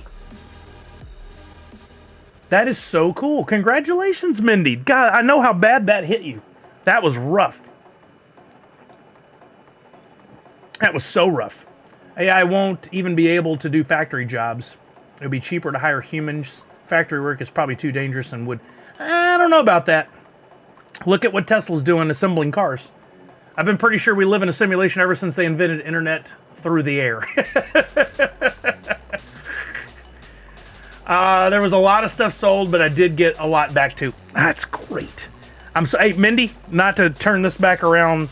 That is so cool. Congratulations, Mindy. God, I know how bad that hit you. That was rough. That was so rough. AI won't even be able to do factory jobs. It'll be cheaper to hire humans. Factory work is probably too dangerous and would... I don't know about that. Look at what Tesla's doing assembling cars. I've been pretty sure we live in a simulation ever since they invented internet through the air. There was a lot of stuff sold, but I did get a lot back too. That's great. Hey, Mindy, not to turn this back around...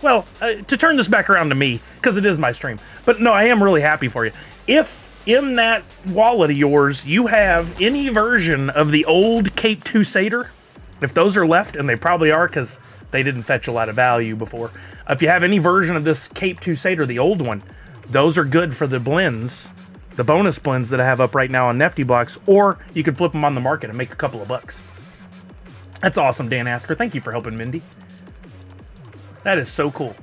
Well, to turn this back around to me, because it is my stream. But no, I am really happy for you. If in that wallet of yours you have any version of the old Cape Crusader, if those are left, and they probably are because they didn't fetch a lot of value before. If you have any version of this Cape Crusader, the old one, those are good for the blends, the bonus blends that I have up right now on Nifty Blocks, or you could flip them on the market and make a couple of bucks. That's awesome, Dan Asker. Thank you for helping Mindy. That is so cool.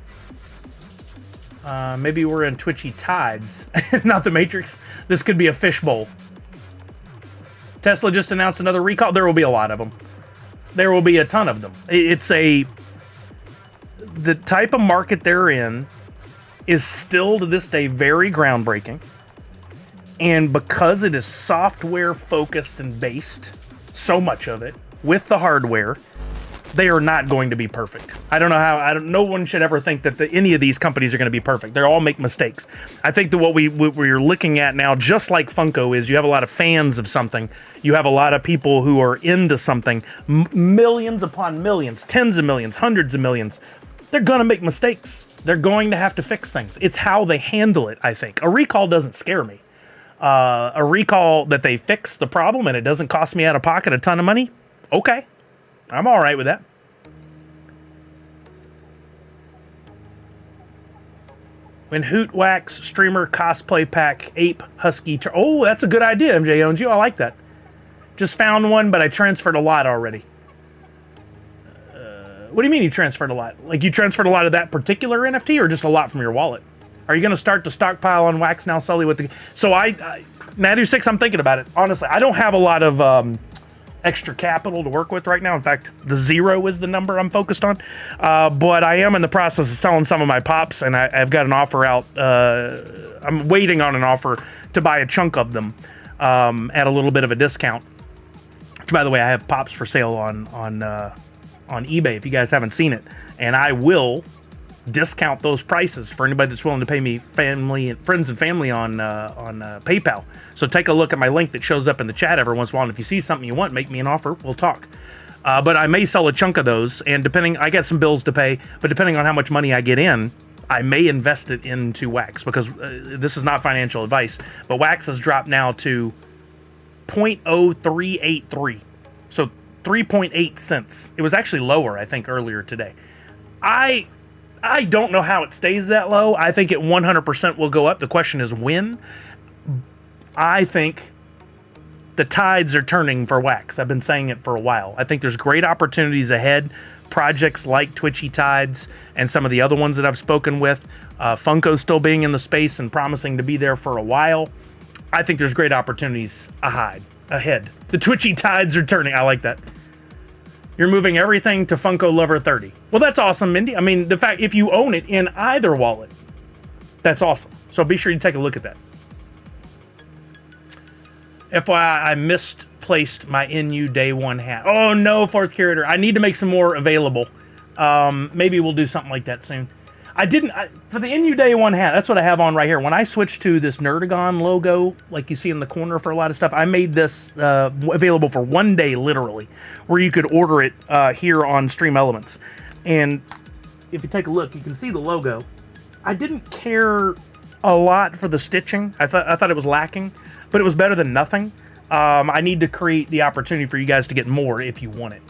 Maybe we're in Twitchy Tides, not the Matrix. This could be a fishbowl. Tesla just announced another recall. There will be a lot of them. There will be a ton of them. The type of market they're in is still to this day very groundbreaking. And because it is software focused and based, so much of it, with the hardware, they are not going to be perfect. I don't know how. No one should ever think that any of these companies are going to be perfect. They all make mistakes. I think that what we're looking at now, just like Funko, is you have a lot of fans of something. You have a lot of people who are into something. Millions upon millions, tens of millions, hundreds of millions. They're going to make mistakes. They're going to have to fix things. It's how they handle it, I think. A recall doesn't scare me. A recall that they fix the problem and it doesn't cost me out of pocket a ton of money, okay. I'm all right with that. When Hoot Wax streamer cosplay pack ape husky. Oh, that's a good idea, MJ owns you. I like that. Just found one, but I transferred a lot already. What do you mean you transferred a lot? Like you transferred a lot of that particular NFT, or just a lot from your wallet? Are you going to start to stockpile on wax now, Sully? So Nadu6, I'm thinking about it. Honestly, I don't have a lot of extra capital to work with right now. In fact, the 0 is the number I'm focused on. But I am in the process of selling some of my pops, and I've got an offer out. I'm waiting on an offer to buy a chunk of them at a little bit of a discount. Which, by the way, I have pops for sale on eBay if you guys haven't seen it. And I will discount those prices for anybody that's willing to pay me friends and family on PayPal. So take a look at my link that shows up in the chat every once in a while. And if you see something you want, make me an offer. We'll talk. But I may sell a chunk of those, and I got some bills to pay, but depending on how much money I get in, I may invest it into wax, because this is not financial advice, but wax has dropped now to 0.0383. So 3.8 cents. It was actually lower, I think, earlier today. I don't know how it stays that low. I think it 100% will go up. The question is when. I think the tides are turning for wax. I've been saying it for a while. I think there's great opportunities ahead. Projects like Twitchy Tides and some of the other ones that I've spoken with. Funko still being in the space and promising to be there for a while. I think there's great opportunities ahead. The Twitchy Tides are turning. I like that. You're moving everything to Funko Lover 30. Well, that's awesome, Mindy. I mean, the fact if you own it in either wallet, that's awesome. So be sure you take a look at that. FYI, I misplaced my NU Day 1 hat. Oh no, fourth curator. I need to make some more available. Maybe we'll do something like that soon. For the NU Day 1 hat, that's what I have on right here. When I switched to this Nerdagon logo, like you see in the corner for a lot of stuff, I made this available for 1 day, literally, where you could order it here on Stream Elements. And if you take a look, you can see the logo. I didn't care a lot for the stitching. I thought it was lacking, but it was better than nothing. I need to create the opportunity for you guys to get more if you want it.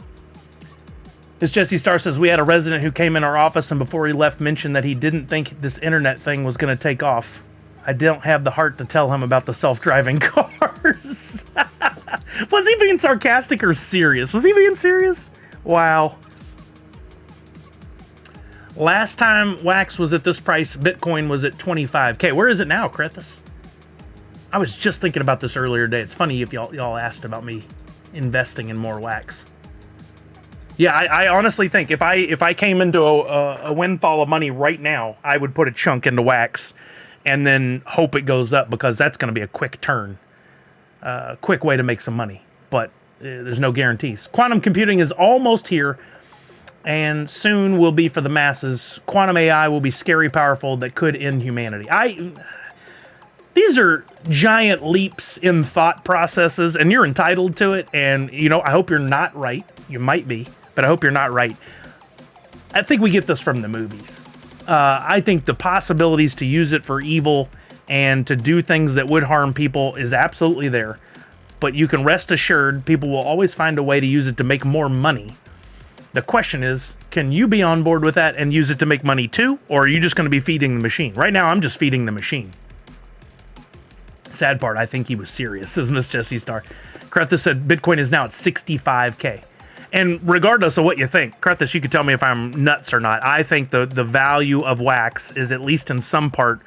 This Jesse Star says, we had a resident who came in our office and before he left mentioned that he didn't think this internet thing was going to take off. I don't have the heart to tell him about the self-driving cars. Was he being sarcastic or serious? Was he being serious? Wow. Last time wax was at this price, Bitcoin was at 25K. Where is it now, Krethus? I was just thinking about this earlier today. It's funny if y'all asked about me investing in more wax. Yeah, I honestly think if I came into a windfall of money right now, I would put a chunk into wax and then hope it goes up because that's going to be a quick turn. Quick way to make some money, but there's no guarantees. Quantum computing is almost here and soon will be for the masses. Quantum AI will be scary powerful that could end humanity. These are giant leaps in thought processes and you're entitled to it. And, you know, I hope you're not right. You might be. But I hope you're not right. I think we get this from the movies. I think the possibilities to use it for evil and to do things that would harm people is absolutely there. But you can rest assured people will always find a way to use it to make more money. The question is, can you be on board with that and use it to make money too? Or are you just going to be feeding the machine? Right now, I'm just feeding the machine. Sad part, I think he was serious, says Miss Jessie Star. Krethus said Bitcoin is now at 65K. And regardless of what you think, Krethus, you could tell me if I'm nuts or not. I think the value of wax is at least in some part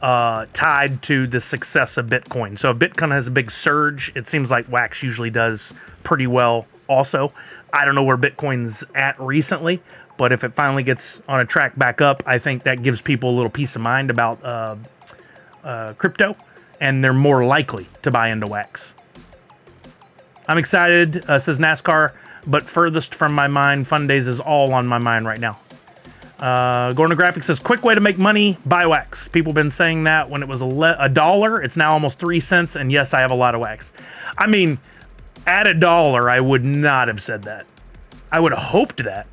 tied to the success of Bitcoin. So if Bitcoin has a big surge, it seems like wax usually does pretty well also. I don't know where Bitcoin's at recently, but if it finally gets on a track back up, I think that gives people a little peace of mind about crypto, and they're more likely to buy into wax. I'm excited, says NASCAR. But furthest from my mind, Fun Days is all on my mind right now. Gordon Graphics says, quick way to make money, buy wax. People have been saying that when it was $1. It's now almost 3 cents. And yes, I have a lot of wax. I mean, at $1, I would not have said that. I would have hoped that.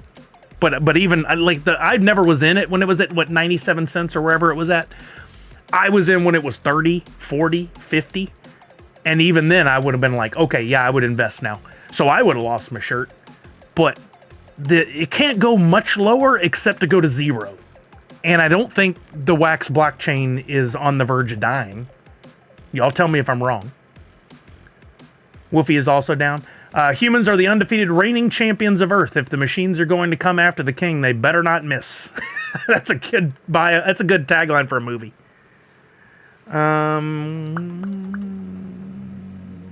But even, I never was in it when it was at, 97 cents or wherever it was at. I was in when it was 30, 40, 50. And even then, I would have been like, okay, yeah, I would invest now. So I would have lost my shirt, but it can't go much lower except to go to 0. And I don't think the wax blockchain is on the verge of dying. Y'all tell me if I'm wrong. Wolfie is also down. Humans are the undefeated reigning champions of Earth. If the machines are going to come after the king, they better not miss. That's a good tagline for a movie.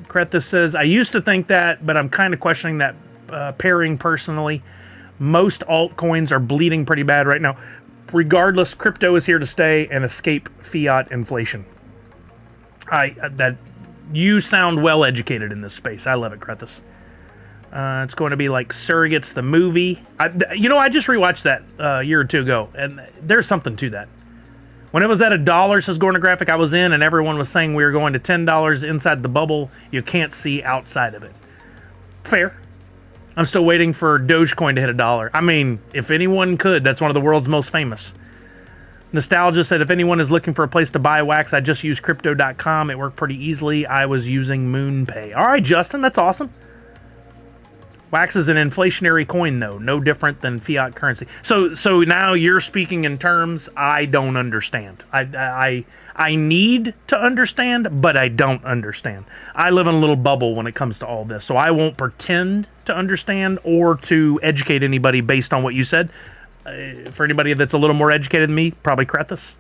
Krethus says, I used to think that, but I'm kind of questioning that pairing personally. Most altcoins are bleeding pretty bad right now. Regardless, crypto is here to stay and escape fiat inflation. You sound well educated in this space. I love it, Krethus. It's going to be like Surrogates, the movie. I just rewatched that a year or two ago, and there's something to that. When it was at $1, says Gordon Graphic, I was in, and everyone was saying we were going to $10 inside the bubble. You can't see outside of it. Fair. I'm still waiting for Dogecoin to hit $1. I mean, if anyone could, that's one of the world's most famous. Nostalgia said, if anyone is looking for a place to buy wax, I just use crypto.com. It worked pretty easily. I was using MoonPay. All right, Justin, that's awesome. Wax is an inflationary coin, though, no different than fiat currency. So now you're speaking in terms I don't understand. I need to understand, but I don't understand. I live in a little bubble when it comes to all this, so I won't pretend to understand or to educate anybody based on what you said. For anybody that's a little more educated than me, probably Krethus.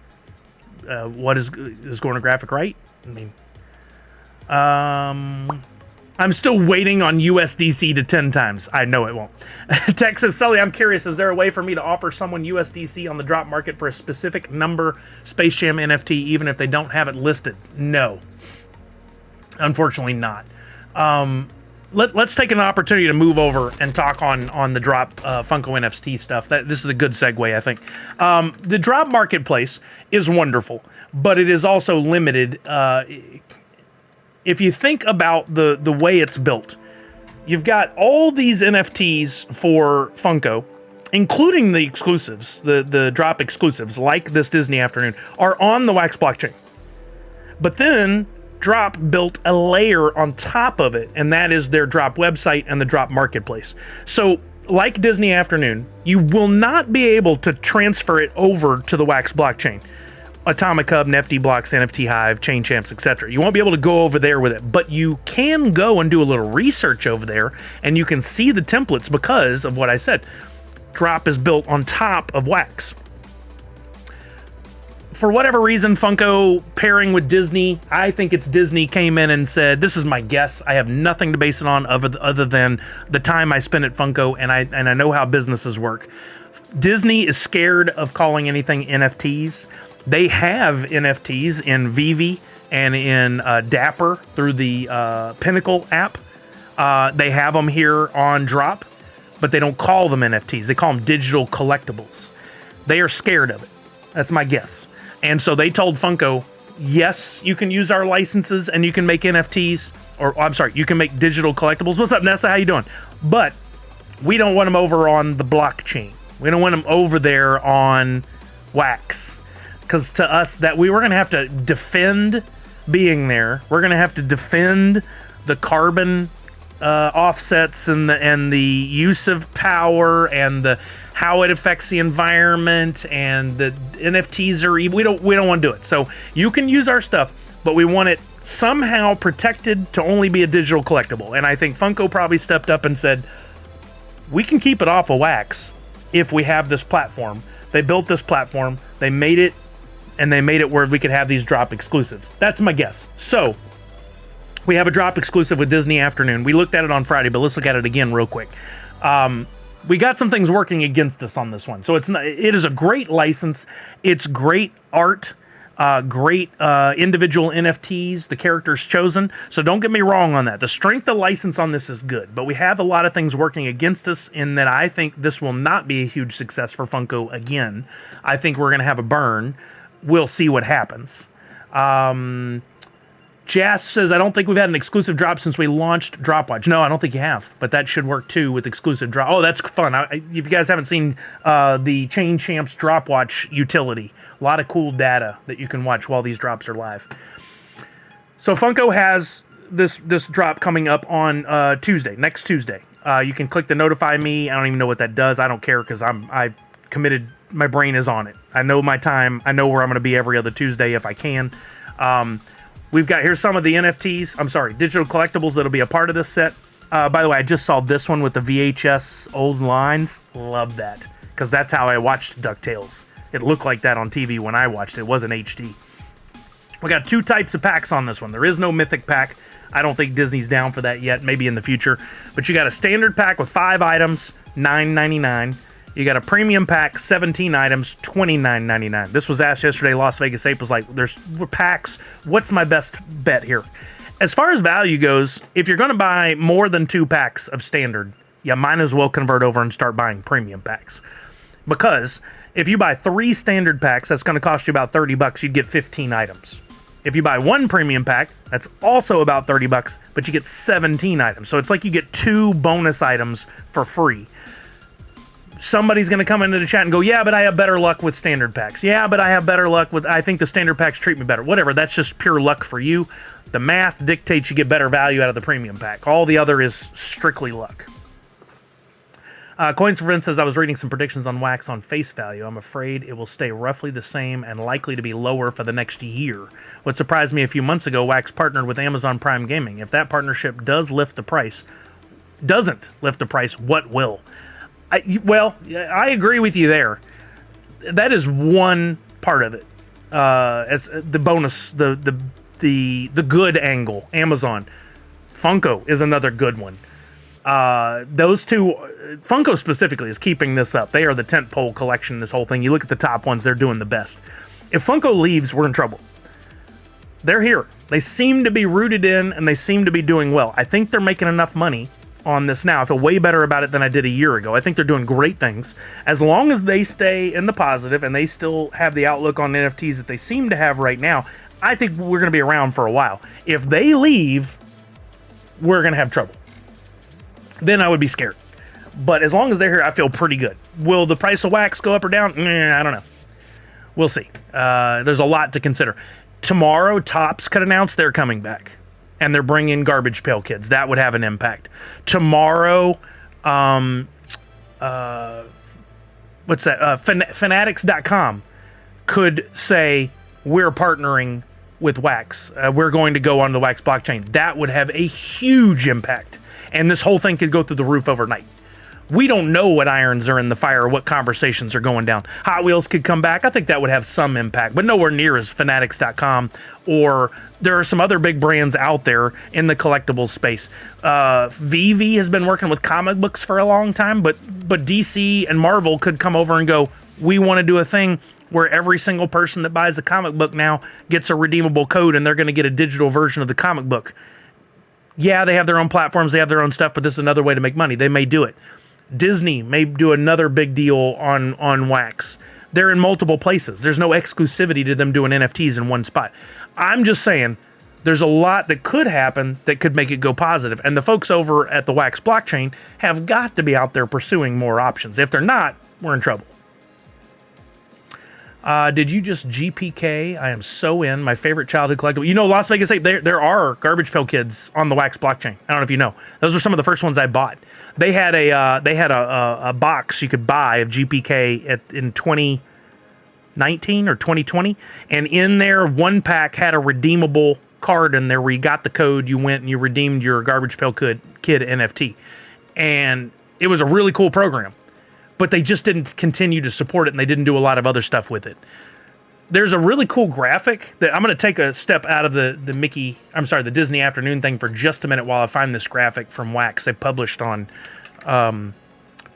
What is going to graphic right? I mean, I'm still waiting on USDC to 10 times. I know it won't. Texas Sully, I'm curious, is there a way for me to offer someone USDC on the drop market for a specific number Space Jam NFT, even if they don't have it listed? No. Unfortunately not. Let's take an opportunity to move over and talk on the drop Funko NFT stuff. This is a good segue, I think. The drop marketplace is wonderful, but it is also limited. If you think about the way it's built, you've got all these NFTs for Funko, including the exclusives, the drop exclusives, like this Disney Afternoon, are on the Wax blockchain. But then Drop built a layer on top of it, and that is their Drop website and the Drop marketplace. So, like Disney Afternoon, you will not be able to transfer it over to the Wax blockchain. Atomic Hub, NFT Blocks, NFT Hive, Chain Champs, etc. You won't be able to go over there with it, but you can go and do a little research over there, and you can see the templates because of what I said. Drop is built on top of Wax. For whatever reason, Funko pairing with Disney, I think it's Disney came in and said, this is my guess, I have nothing to base it on other than the time I spent at Funko, and I know how businesses work. Disney is scared of calling anything NFTs. They have NFTs in Vivi and in Dapper through the Pinnacle app. They have them here on Drop, but they don't call them NFTs. They call them digital collectibles. They are scared of it. That's my guess. And so they told Funko, yes, you can use our licenses and you can make NFTs, or I'm sorry, you can make digital collectibles. What's up, Nessa? How you doing? But we don't want them over on the blockchain. We don't want them over there on Wax. Because to us, that we were going to have to defend being there. We're going to have to defend the carbon offsets and the use of power and how it affects the environment, and the NFTs are we don't want to do it. So you can use our stuff, but we want it somehow protected to only be a digital collectible. And I think Funko probably stepped up and said, we can keep it off of Wax if we have this platform. They built this platform. They made it. And they made it where we could have these drop exclusives. That's my guess. So, we have a drop exclusive with Disney Afternoon. We looked at it on Friday, but let's look at it again real quick. We got some things working against us on this one. So, it is a great license. It's great art, great individual NFTs, the characters chosen. So, don't get me wrong on that. The strength of license on this is good, but we have a lot of things working against us in that I think this will not be a huge success for Funko again. I think we're going to have a burn. We'll see what happens. Jas says, I don't think we've had an exclusive drop since we launched Dropwatch. No, I don't think you have, but that should work too with exclusive drop. Oh, that's fun. If you guys haven't seen the Chain Champs Dropwatch utility, a lot of cool data that you can watch while these drops are live. So Funko has this drop coming up on Tuesday, next Tuesday. You can click the notify me. I don't even know what that does. I don't care because I committed. My brain is on it. I know my time. I know where I'm going to be every other Tuesday if I can. Here's some of the NFTs. Digital collectibles that'll be a part of this set. By the way, I just saw this one with the VHS old lines. Love that. Because that's how I watched DuckTales. It looked like that on TV when I watched it. It wasn't HD. We got two types of packs on this one. There is no Mythic pack. I don't think Disney's down for that yet. Maybe in the future. But you got a standard pack with 5 items, $9.99. You got a premium pack, 17 items, $29.99. This was asked yesterday. Las Vegas Ape was like, there's packs. What's my best bet here? As far as value goes, if you're going to buy more than 2 packs of standard, you might as well convert over and start buying premium packs. Because if you buy 3 standard packs, that's going to cost you about $30. You'd get 15 items. If you buy 1 premium pack, that's also about $30, but you get 17 items. So it's like you get 2 bonus items for free. Somebody's going to come into the chat and go, yeah, but I have better luck with standard packs. Yeah, but I have better luck with, I think the standard packs treat me better. Whatever, that's just pure luck for you. The math dictates you get better value out of the premium pack. All the other is strictly luck. Coins for Vince says, I was reading some predictions on Wax on face value. I'm afraid it will stay roughly the same and likely to be lower for the next year. What surprised me a few months ago, Wax partnered with Amazon Prime Gaming. If that partnership doesn't lift the price, what will? I agree with you there. That is one part of it. As the bonus, the good angle, Amazon. Funko is another good one. Those two, Funko specifically, is keeping this up. They are the tentpole collection in this whole thing. You look at the top ones, they're doing the best. If Funko leaves, we're in trouble. They're here. They seem to be rooted in, and they seem to be doing well. I think they're making enough money on this now. I feel way better about it than I did a year ago. I think they're doing great things. As long as they stay in the positive and they still have the outlook on NFTs that they seem to have right now, I think we're going to be around for a while. If they leave, we're going to have trouble. Then I would be scared. But as long as they're here, I feel pretty good. Will the price of Wax go up or down? I don't know. We'll see. There's a lot to consider. Tomorrow, Topps could announce they're coming back. And they're bringing Garbage Pail Kids. That would have an impact. Tomorrow, Fanatics.com could say, we're partnering with Wax. We're going to go on the Wax blockchain. That would have a huge impact. And this whole thing could go through the roof overnight. We don't know what irons are in the fire or what conversations are going down. Hot Wheels could come back. I think that would have some impact, but nowhere near as Fanatics.com, or there are some other big brands out there in the collectibles space. VV has been working with comic books for a long time, but DC and Marvel could come over and go, we want to do a thing where every single person that buys a comic book now gets a redeemable code, and they're going to get a digital version of the comic book. Yeah, they have their own platforms, they have their own stuff, but this is another way to make money. They may do it. Disney may do another big deal on Wax. They're in multiple places. There's no exclusivity to them doing NFTs in one spot. I'm just saying, there's a lot that could happen that could make it go positive. And the folks over at the Wax blockchain have got to be out there pursuing more options. If they're not, we're in trouble. Did you just GPK? I am so in. My favorite childhood collectible. You know, Las Vegas 8, there are Garbage Pail Kids on the Wax blockchain. I don't know if you know. Those were some of the first ones I bought. They had a box you could buy of GPK in 2019 or 2020, and in there, one pack had a redeemable card in there where you got the code, you went and you redeemed your Garbage Pail Kid NFT, and it was a really cool program. But they just didn't continue to support it, and they didn't do a lot of other stuff with it. There's a really cool graphic that I'm going to take a step out of the Disney Afternoon thing for just a minute while I find this graphic from Wax. They published on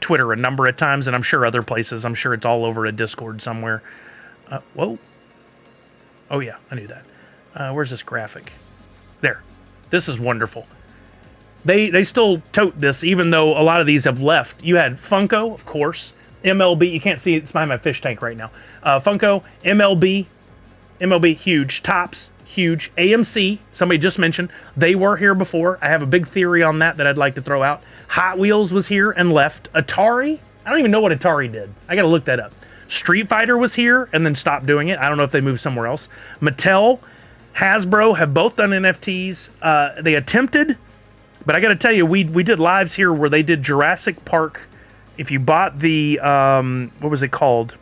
Twitter a number of times, and I'm sure other places. I'm sure it's all over a Discord somewhere. Whoa. Oh, yeah, I knew that. Where's this graphic? There. This is wonderful. They still tote this, even though a lot of these have left. You had Funko, of course. MLB, you can't see it, it's behind my fish tank right now. Funko, MLB, huge. Topps, huge. AMC, somebody just mentioned, they were here before. I have a big theory on that I'd like to throw out. Hot Wheels was here and left. Atari, I don't even know what Atari did. I gotta look that up. Street Fighter was here and then stopped doing it. I don't know if they moved somewhere else. Mattel, Hasbro have both done NFTs. They attempted, but I gotta tell you, we did lives here where they did Jurassic Park. If you bought the, what was it called?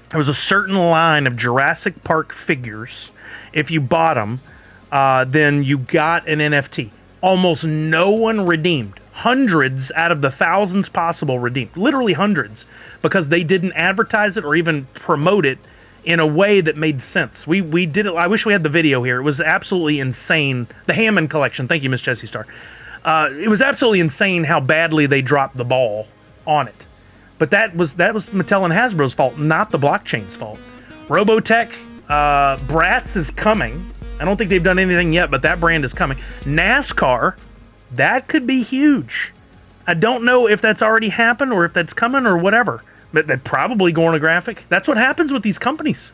There was a certain line of Jurassic Park figures. If you bought them, then you got an NFT. Almost no one redeemed. Hundreds out of the thousands possible redeemed. Literally hundreds. Because they didn't advertise it or even promote it in a way that made sense. We did it. I wish we had the video here. It was absolutely insane. The Hammond collection. Thank you, Miss Jessie Star. It was absolutely insane how badly they dropped the ball on it. But that was Mattel and Hasbro's fault, not the blockchain's fault. Robotech, Bratz is coming. I don't think they've done anything yet, but that brand is coming. NASCAR, that could be huge. I don't know if that's already happened or if that's coming or whatever. But they're probably going to graphic. That's what happens with these companies.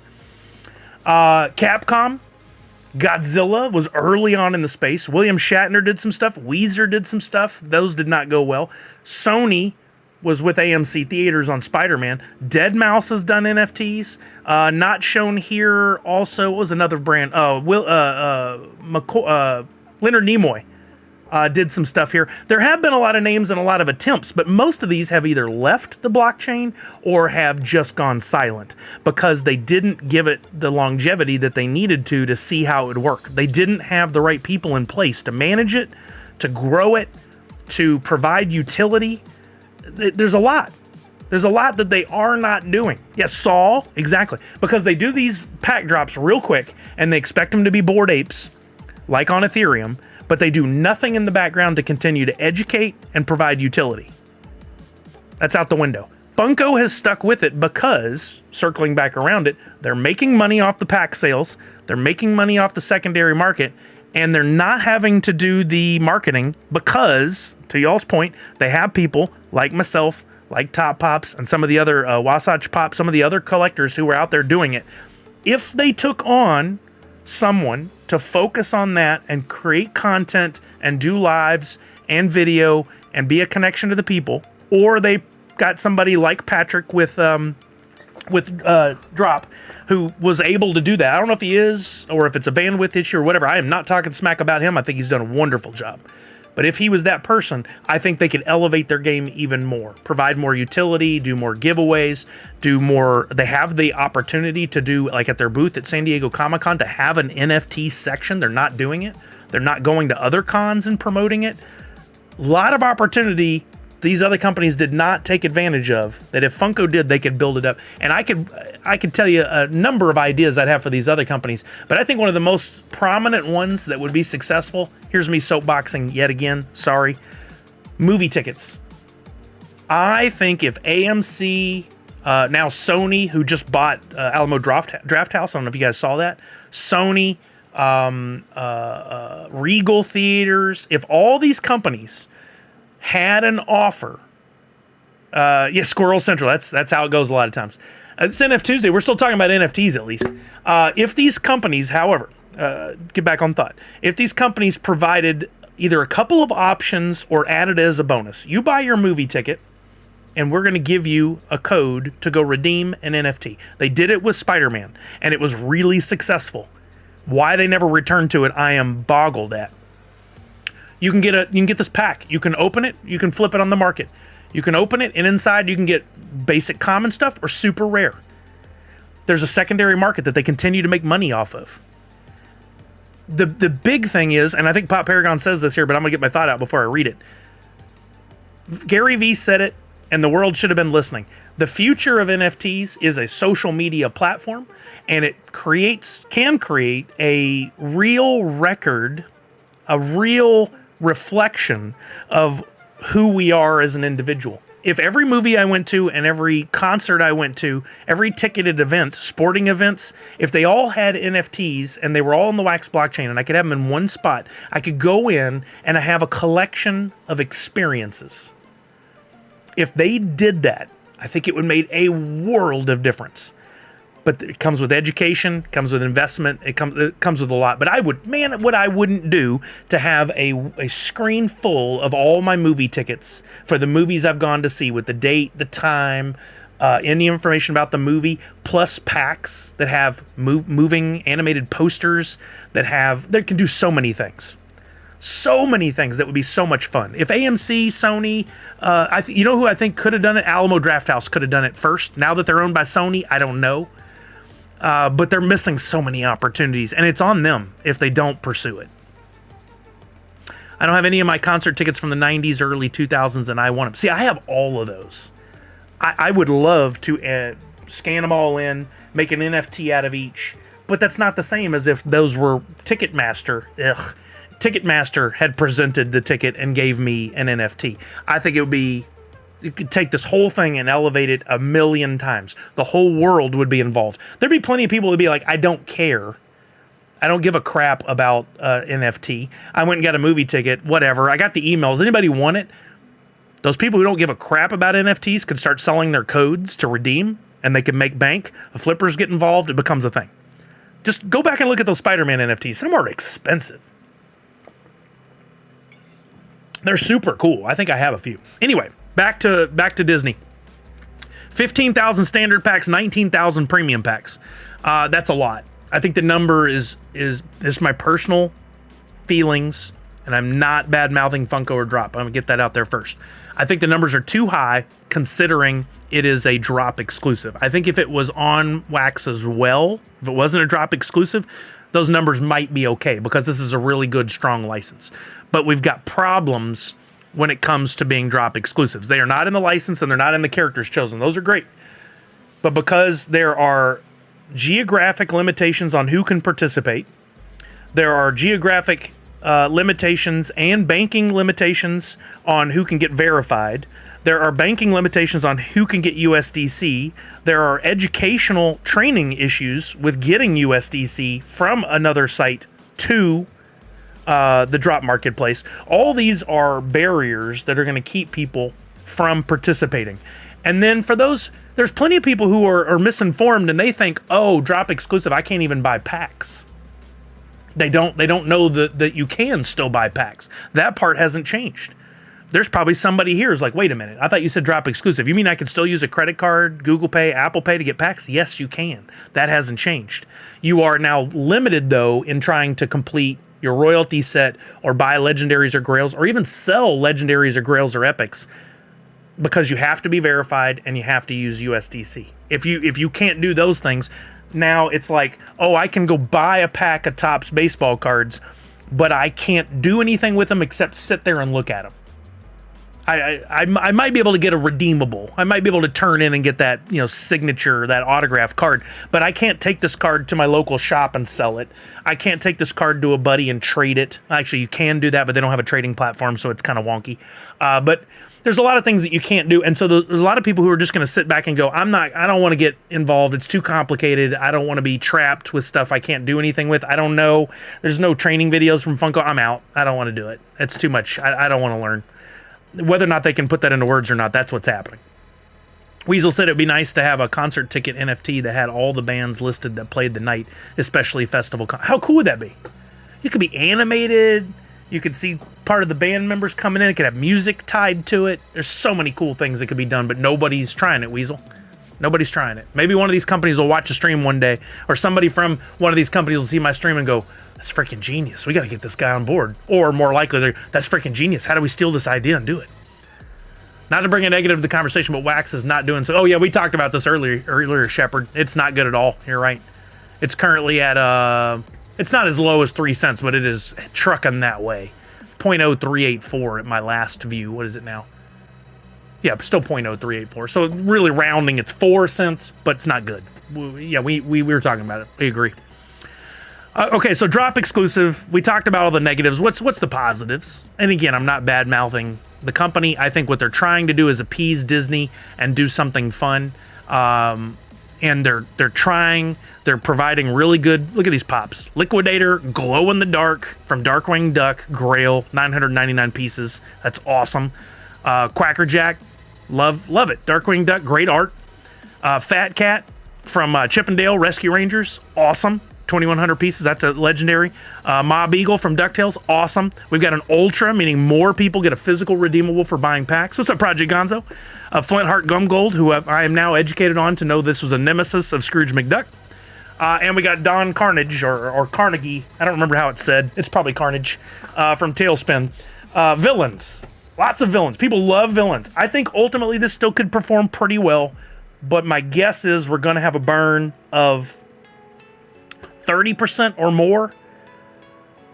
Capcom, Godzilla was early on in the space. William Shatner did some stuff. Weezer did some stuff. Those did not go well. Sony was with AMC Theaters on Spider-Man. Deadmau5 has done NFTs. Not shown here. Also, what was another brand? Leonard Nimoy did some stuff here. There have been a lot of names and a lot of attempts, but most of these have either left the blockchain or have just gone silent because they didn't give it the longevity that they needed to see how it would work. They didn't have the right people in place to manage it, to grow it, to provide utility. There's a lot. There's a lot that they are not doing. Yes, Saul, exactly. Because they do these pack drops real quick and they expect them to be Bored Apes, like on Ethereum, but they do nothing in the background to continue to educate and provide utility. That's out the window. Funko has stuck with it because, circling back around it, they're making money off the pack sales, they're making money off the secondary market, and they're not having to do the marketing because, to y'all's point, they have people like myself, like Top Pops, and some of the other Wasatch Pop, some of the other collectors who were out there doing it. If they took on someone to focus on that and create content and do lives and video and be a connection to the people, or they got somebody like Patrick with Drop who was able to do that. I don't know if he is or if it's a bandwidth issue or whatever. I am not talking smack about him. I think he's done a wonderful job. But if he was that person, I think they could elevate their game even more, provide more utility, do more giveaways, do more. They have the opportunity to do, like at their booth at San Diego Comic-Con, to have an NFT section. They're not doing it. They're not going to other cons and promoting it. A lot of opportunity these other companies did not take advantage of, that if Funko did, they could build it up. And I could tell you a number of ideas I'd have for these other companies, but I think one of the most prominent ones that would be successful, here's me soapboxing yet again, sorry, movie tickets. I think if AMC, now Sony, who just bought Alamo Draft House, I don't know if you guys saw that, Sony, Regal Theaters, if all these companies had an offer, Squirrel Central, that's how it goes a lot of times. It's NFTuesday, we're still talking about NFTs at least. If these companies, however, get back on thought, if these companies provided either a couple of options or added as a bonus, you buy your movie ticket and we're going to give you a code to go redeem an NFT. They did it with Spider-Man and it was really successful. Why they never returned to it, I am boggled at. You can get this pack. You can open it. You can flip it on the market. You can open it, and inside you can get basic common stuff or super rare. There's a secondary market that they continue to make money off of. The big thing is, and I think Pop Paragon says this here, but I'm gonna get my thought out before I read it. Gary Vee said it, and the world should have been listening. The future of NFTs is a social media platform, and it can create a real record, a real reflection of who we are as an individual. If every movie I went to and every concert I went to, every ticketed event, sporting events, if they all had NFTs and they were all in the Wax blockchain and I could have them in one spot, I could go in and I have a collection of experiences. If they did that, I think it would make a world of difference. But it comes with education, comes with investment, it comes with a lot. But what I wouldn't do to have a screen full of all my movie tickets for the movies I've gone to see with the date, the time, any information about the movie, plus packs that have moving animated posters that can do so many things. So many things that would be so much fun. If AMC, Sony, you know who I think could have done it? Alamo Drafthouse could have done it first. Now that they're owned by Sony, I don't know. But they're missing so many opportunities, and it's on them if they don't pursue it. I don't have any of my concert tickets from the 90s, early 2000s, and I want them. See, I have all of those. I would love to scan them all in, make an NFT out of each, but that's not the same as if those were Ticketmaster. Ticketmaster had presented the ticket and gave me an NFT. I think you could take this whole thing and elevate it 1,000,000 times. The whole world would be involved. There'd be plenty of people who'd be like, I don't care. I don't give a crap about NFT. I went and got a movie ticket, whatever. I got the emails. Anybody want it? Those people who don't give a crap about NFTs could start selling their codes to redeem, and they can make bank. The flippers get involved. It becomes a thing. Just go back and look at those Spider-Man NFTs. Some are expensive. They're super cool. I think I have a few. Anyway. Back to Disney. 15,000 standard packs, 19,000 premium packs. That's a lot. I think the number is my personal feelings and I'm not bad-mouthing Funko or Drop. I'm going to get that out there first. I think the numbers are too high considering it is a Drop exclusive. I think if it was on Wax as well, if it wasn't a Drop exclusive, those numbers might be okay because this is a really good, strong license. But we've got problems when it comes to being Drop exclusives. They are not in the license and they're not in the characters chosen. Those are great. But because there are geographic limitations on who can participate, there are geographic limitations and banking limitations on who can get verified. There are banking limitations on who can get USDC. There are educational training issues with getting USDC from another site to the Drop marketplace. All these are barriers that are going to keep people from participating. And then for those, there's plenty of people who are misinformed and they think, oh, Drop exclusive, I can't even buy packs. They don't know that you can still buy packs. That part hasn't changed. There's probably somebody here who's like, wait a minute, I thought you said Drop exclusive. You mean I could still use a credit card, Google Pay, Apple Pay to get packs? Yes, you can. That hasn't changed. You are now limited, though, in trying to complete your royalty set or buy legendaries or grails or even sell legendaries or grails or epics because you have to be verified and you have to use USDC. If you can't do those things, now it's like, oh, I can go buy a pack of Topps baseball cards, but I can't do anything with them except sit there and look at them. I might be able to get a redeemable. I might be able to turn in and get that, signature, that autograph card, but I can't take this card to my local shop and sell it. I can't take this card to a buddy and trade it. Actually, you can do that, but they don't have a trading platform, so it's kind of wonky. But there's a lot of things that you can't do, and so there's a lot of people who are just going to sit back and go, I don't want to get involved. It's too complicated. I don't want to be trapped with stuff I can't do anything with. I don't know. There's no training videos from Funko. I'm out. I don't want to do it. It's too much. I don't want to learn. Whether or not they can put that into words or not, that's what's happening. Weasel said it'd be nice to have a concert ticket NFT that had all the bands listed that played the night, especially festival. How cool would that be? You could be animated. You could see part of the band members coming in. It could have music tied to it. There's so many cool things that could be done, but nobody's trying it, Weasel. Nobody's trying it. Maybe one of these companies will watch a stream one day, or somebody from one of these companies will see my stream and go, that's freaking genius. We got to get this guy on board. Or more likely, that's freaking genius. How do we steal this idea and do it? Not to bring a negative to the conversation, but Wax is not doing so. Oh, yeah, we talked about this earlier, Shepard. It's not good at all. You're right. It's currently at, it's not as low as 3 cents, but it is trucking that way. 0.0384 at my last view. What is it now? Yeah, still 0.0384. So really rounding, it's 4 cents, but it's not good. Yeah, we were talking about it. We agree. Okay, so Drop exclusive. We talked about all the negatives. What's the positives? And again, I'm not bad-mouthing the company. I think what they're trying to do is appease Disney and do something fun. And they're providing really good, look at these pops. Liquidator, Glow in the Dark from Darkwing Duck, Grail, 999 pieces. That's awesome. Quackerjack, love it. Darkwing Duck, great art. Fat Cat from Chippendale Rescue Rangers, awesome. 2,100 pieces, that's a legendary. Mob Eagle from DuckTales, awesome. We've got an Ultra, meaning more people get a physical redeemable for buying packs. What's up, Project Gonzo? Flintheart Gumgold, who I am now educated on to know this was a nemesis of Scrooge McDuck. And we got Don Carnage, or Carnegie, I don't remember how it's said. It's probably Carnage, from Tailspin. Villains, lots of villains. People love villains. I think ultimately this still could perform pretty well, but my guess is we're going to have a burn of 30% or more,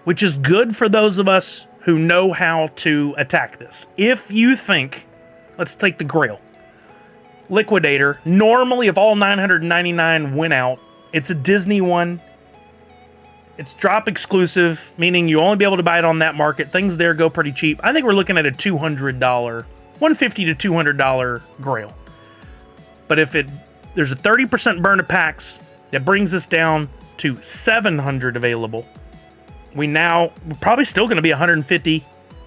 which is good for those of us who know how to attack this. If you think, let's take the Grail. Liquidator, normally if all 999 went out, it's a Disney one. It's Drop exclusive, meaning you only be able to buy it on that market. Things there go pretty cheap. I think we're looking at a $200, $150 to $200 Grail. But if there's a 30% burn of packs, that brings us down to 700 available. We're probably still going to be 150,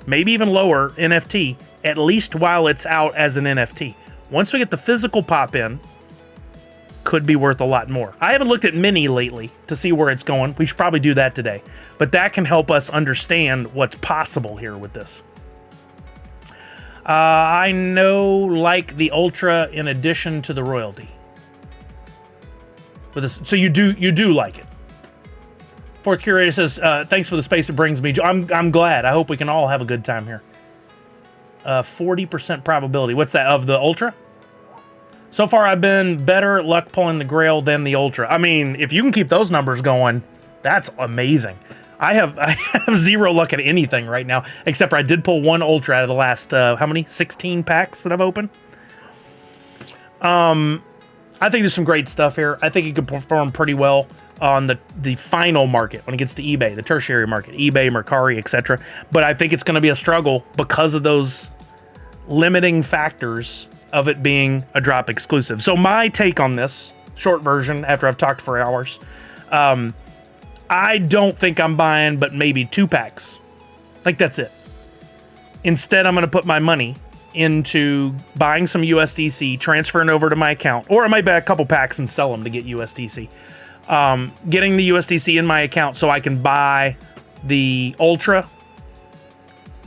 maybe even lower NFT, at least while it's out as an NFT. Once we get the physical pop in, could be worth a lot more. I haven't looked at Mini lately to see where it's going. We should probably do that today. But that can help us understand what's possible here with this. I like the Ultra in addition to the royalty. So you do like it. Fourth Curator says, thanks for the space it brings me joy. I'm glad. I hope we can all have a good time here. 40% probability. What's that, of the Ultra? So far, I've been better at luck pulling the Grail than the Ultra. I mean, if you can keep those numbers going, that's amazing. I have zero luck at anything right now, except for I did pull one Ultra out of the last, how many? 16 packs that I've opened. I think there's some great stuff here. I think it could perform pretty well on the final market when it gets to eBay, the tertiary market, eBay, Mercari, etc. But I think it's going to be a struggle because of those limiting factors of it being a drop exclusive. So my take on this, short version, after I've talked for hours, I don't think I'm buying but maybe 2 packs. Like, that's it. Instead, I'm going to put my money into buying some USDC, transferring over to my account, or I might buy a couple packs and sell them to get USDC. Getting the USDC in my account so I can buy the Ultra,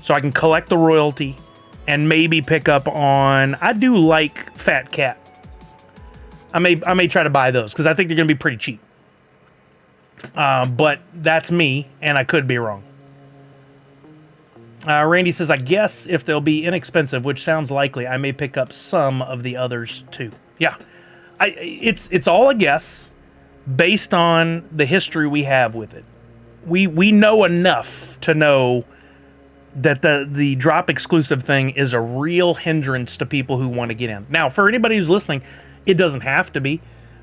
so I can collect the royalty, and maybe pick up on, I do like Fat Cat. I may try to buy those because I think they're going to be pretty cheap. But that's me, and I could be wrong. Randy says, I guess if they'll be inexpensive, which sounds likely, I may pick up some of the others too. Yeah, it's all a guess based on the history we have with it. We know enough to know that the drop exclusive thing is a real hindrance to people who want to get in. Now, for anybody who's listening, it doesn't have to be.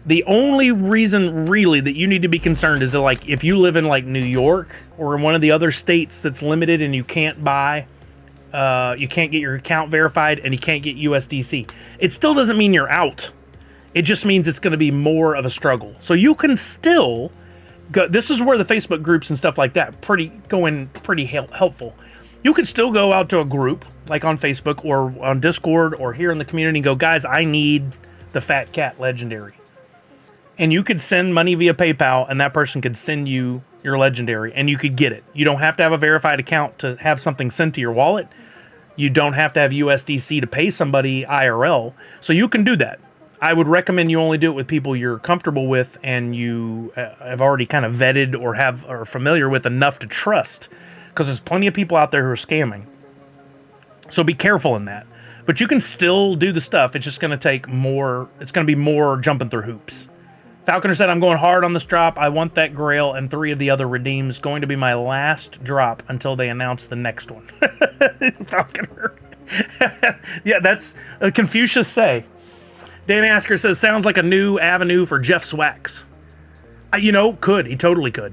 The only reason really that you need to be concerned is that, like, if you live in like New York or in one of the other states that's limited and you can't buy, you can't get your account verified and you can't get USDC, it still doesn't mean you're out. It just means it's going to be more of a struggle. So you can still go. This is where the Facebook groups and stuff like that pretty helpful. You could still go out to a group like on Facebook or on Discord or here in the community and go, guys, I need the Fat Cat Legendary. And you could send money via PayPal, and that person could send you your Legendary, and you could get it. You don't have to have a verified account to have something sent to your wallet. You don't have to have USDC to pay somebody IRL. So you can do that. I would recommend you only do it with people you're comfortable with and you have already kind of vetted or are familiar with enough to trust. Because there's plenty of people out there who are scamming. So be careful in that. But you can still do the stuff. It's just going to take more. It's going to be more jumping through hoops. Falconer said, I'm going hard on this drop. I want that Grail and 3 of the other redeems. Going to be my last drop until they announce the next one. Falconer. Yeah, that's a Confucius say. Dan Asker says, sounds like a new avenue for Jeff Swax. Could. He totally could.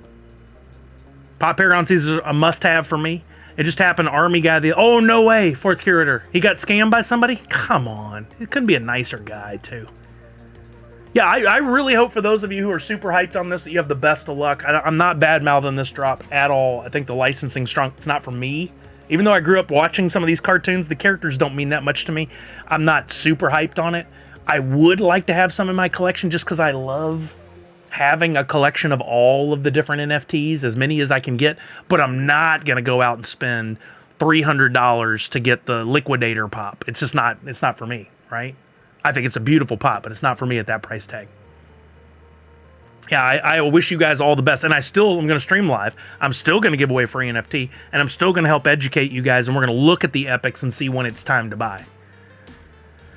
Pop Paragon sees a must-have for me. It just happened. Army guy. Oh, no way. Fourth Curator. He got scammed by somebody? Come on. It couldn't be a nicer guy, too. Yeah, I really hope for those of you who are super hyped on this that you have the best of luck. I'm not bad-mouthing this drop at all. I think the licensing's strong. It's not for me. Even though I grew up watching some of these cartoons, the characters don't mean that much to me. I'm not super hyped on it. I would like to have some in my collection just because I love having a collection of all of the different NFTs, as many as I can get. But I'm not going to go out and spend $300 to get the Liquidator pop. It's just not, it's not for me, right? I think it's a beautiful pop, but it's not for me at that price tag. Yeah, I wish you guys all the best. And I'm going to stream live. I'm still going to give away free NFT. And I'm still going to help educate you guys. And we're going to look at the epics and see when it's time to buy.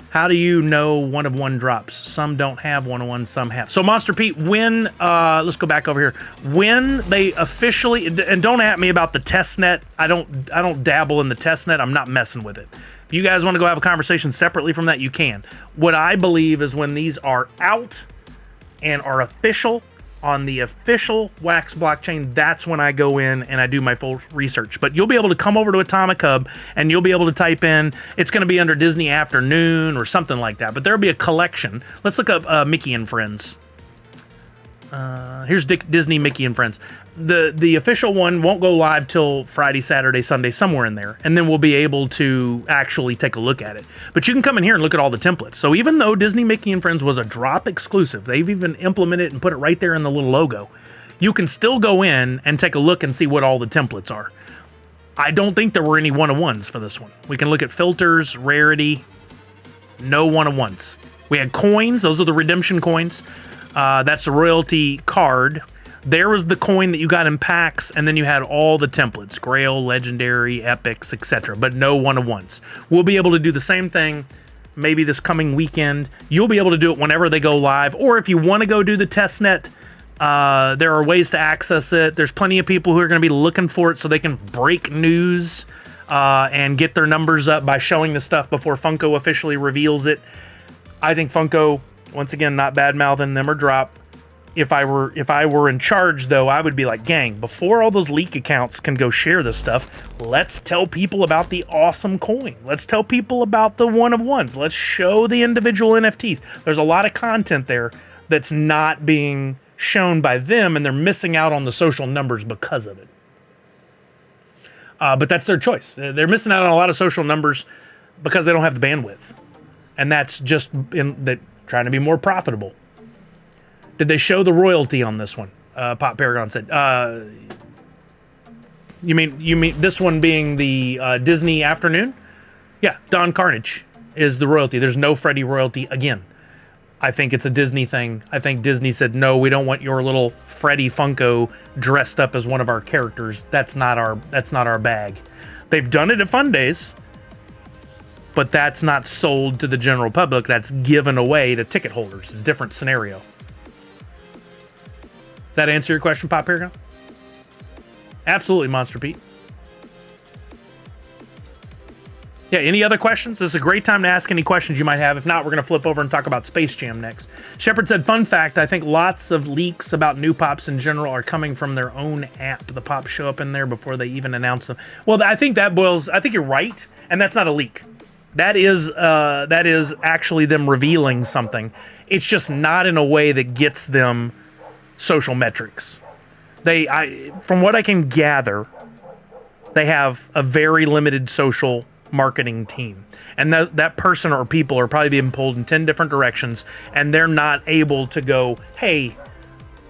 How do you know 1 of 1 drops? Some don't have 1 of 1, some have. So Monster Pete, when, let's go back over here. When they officially, and don't at me about the testnet. I don't dabble in the testnet. I'm not messing with it. If you guys want to go have a conversation separately from that, you can. What I believe is when these are out and are official on the official Wax blockchain, that's when I go in and I do my full research. But you'll be able to come over to Atomic Hub and you'll be able to type in, it's going to be under Disney Afternoon or something like that. But there'll be a collection. Let's look up Mickey and Friends. Here's Disney Mickey and Friends. The official one won't go live till Friday, Saturday, Sunday, somewhere in there. And then we'll be able to actually take a look at it. But you can come in here and look at all the templates. So even though Disney Mickey and Friends was a drop exclusive, they've even implemented it and put it right there in the little logo. You can still go in and take a look and see what all the templates are. I don't think there were any 1 of 1s for this one. We can look at filters, rarity, no 1 of 1s. We had coins. Those are the redemption coins. That's the royalty card. There was the coin that you got in packs, and then you had all the templates, Grail, Legendary, Epics, etc., but no one-of-ones. We'll be able to do the same thing maybe this coming weekend. You'll be able to do it whenever they go live, or if you want to go do the testnet, there are ways to access it. There's plenty of people who are going to be looking for it so they can break news and get their numbers up by showing the stuff before Funko officially reveals it. I think Funko, once again, not bad-mouthing them or drop. If I were in charge, though, I would be like, gang, before all those leak accounts can go share this stuff, let's tell people about the awesome coin. Let's tell people about the one-of-ones. Let's show the individual NFTs. There's a lot of content there that's not being shown by them, and they're missing out on the social numbers because of it. But that's their choice. They're missing out on a lot of social numbers because they don't have the bandwidth. And that's just trying to be more profitable. Did they show the royalty on this one? Pop Paragon said. You mean this one being the Disney Afternoon? Yeah, Don Carnage is the royalty. There's no Freddy royalty again. I think it's a Disney thing. I think Disney said, no, we don't want your little Freddy Funko dressed up as one of our characters. That's not our bag. They've done it at Fun Days, but that's not sold to the general public. That's given away to ticket holders. It's a different scenario. That answer your question, Pop Paragon? Absolutely, Monster Pete. Yeah, any other questions? This is a great time to ask any questions you might have. If not, we're going to flip over and talk about Space Jam next. Shepard said, fun fact, I think lots of leaks about new pops in general are coming from their own app. The pops show up in there before they even announce them. Well, I think you're right, and that's not a leak. That is actually them revealing something. It's just not in a way that gets them social metrics. From what I can gather, they have a very limited social marketing team, and that person or people are probably being pulled in 10 different directions, and they're not able to go, hey,